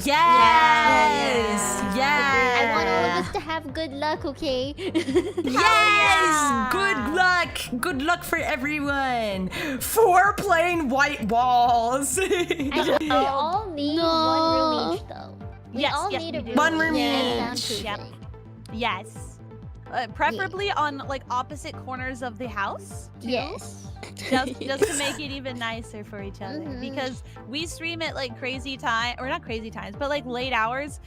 A: Yes.
C: Yeah.
B: I want all
A: Yeah.
B: of us to have good luck, okay?
A: Yes! Good luck! Good luck for everyone! 4 plain white walls!
B: We all need one room each, though. We
C: Yes,
B: all
C: yes,
B: need a
C: we do.
B: room.
A: One room
B: and
A: each.
B: soundproofing.
C: Yes. Preferably on like opposite corners of the house. too.
B: Yes.
C: Just to make it even nicer for each other, because we stream at like crazy time, or not crazy times, but like late hours.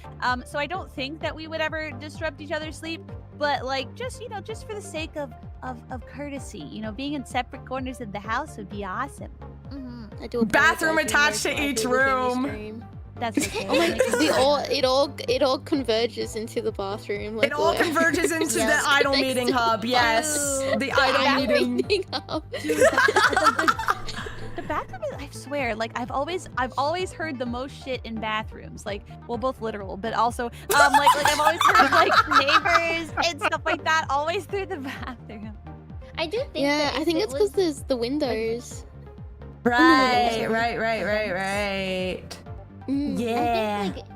C: So I don't think that we would ever disrupt each other's sleep, but like just just for the sake of courtesy, being in separate corners of the house would be awesome.
E: I do
A: Bathroom
E: apologize
A: attached
E: for
A: to
E: my
A: each
E: privacy within the
A: room.
E: stream.
C: That's okay.
E: Oh my god, it all converges into the bathroom. Like
A: It all
E: where-
A: converges into
B: Yes.
A: the idle meeting hub, yes. The idle meeting.
E: up.
C: The bathroom is, I swear, like I've always heard the most shit in bathrooms. Like, well, both literal, but also like I've always heard like neighbors and stuff like that always through the bathroom.
B: I do think
E: Yeah,
B: that
E: I
B: if
E: think
B: it
E: it's because
B: was-
E: there's the windows.
A: Right. Yeah.
B: I think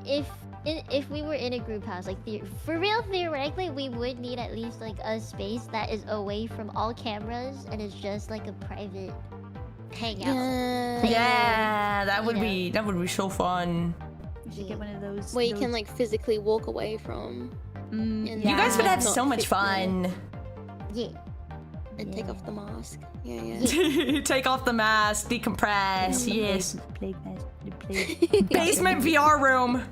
B: like if we were in a group house, like for real, theoretically, we would need at least like a space that is away from all cameras and is just like a private hangout.
E: Yeah.
A: Yeah, that would be so fun.
C: We should get one of those.
E: Where you can like physically walk away from. and
A: You guys would have
E: not
A: so much
E: fit in
A: fun.
B: Yeah.
E: And take off the mask. Yeah.
A: Take off the mask, decompress, yes.
C: Plague nest, the plague.
A: Basement VR room.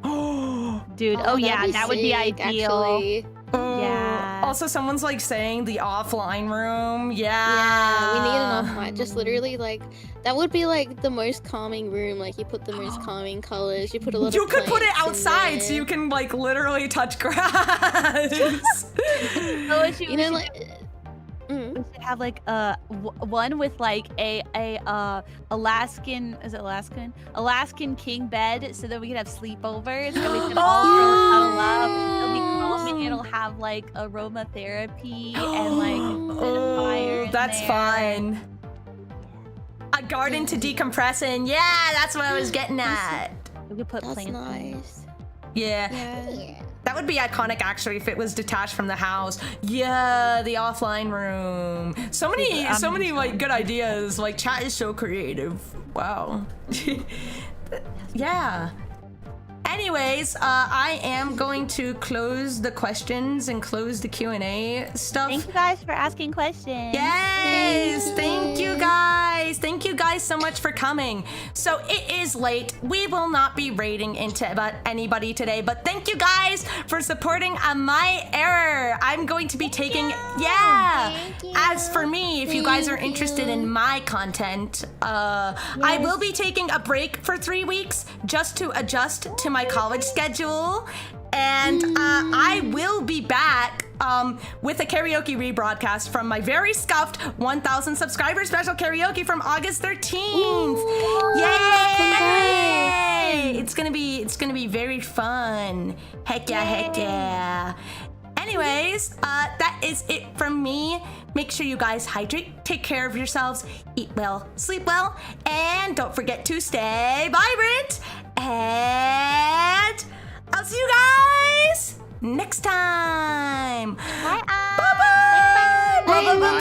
A: Oh,
C: Dude, oh yeah, that would be
E: sick,
C: ideal.
E: Actually.
C: Yeah.
A: Also, someone's like saying the offline room.
E: Yeah,
A: Yeah.
E: we need an offline. Just literally like that would be like the most calming room. Like you put the most calming colors. You put a lot
A: You
E: of
A: could put it
E: plants in
A: outside so
E: there.
A: you can like literally touch grass.
C: Oh, we should,
E: You know, like.
C: we should have like one with like a Alaskan, is it Alaskan king bed, so that we can have sleepovers and we can all cuddle up. It'll be calming. It'll have like aromatherapy and like a bit of fire in
A: That's
C: there.
A: fun. A garden to decompress in. Yeah, that's what I was getting at.
C: We could put
E: That's
C: plants in it.
E: nice.
A: Yeah.
B: Yeah.
A: That would be iconic actually if it was detached from the house. Yeah, the offline room. So many like good ideas. Like chat is so creative. Wow. Yeah. Anyways, I am going to close the questions and close the Q&A stuff.
C: Thank you guys for asking questions.
A: Yes, thank you guys. Thank you guys so much for coming. So it is late. We will not be raiding into about anybody today, but thank you guys for supporting my error. I'm going to be taking,
B: Thank you.
A: as for me, if you guys are interested in my content, I will be taking a break for 3 weeks just to adjust to my college schedule. And I will be back with a karaoke rebroadcast from my very scuffed 1,000 subscriber special karaoke from August 13th. Yay! It's gonna be very fun. Heck yeah, heck yeah. Anyways, that is it from me. Make sure you guys hydrate, take care of yourselves, eat well, sleep well, and don't forget to stay vibrant. And I'll see you guys next time.
C: Bye.
A: Bye-bye. Bye-bye.
D: Bye,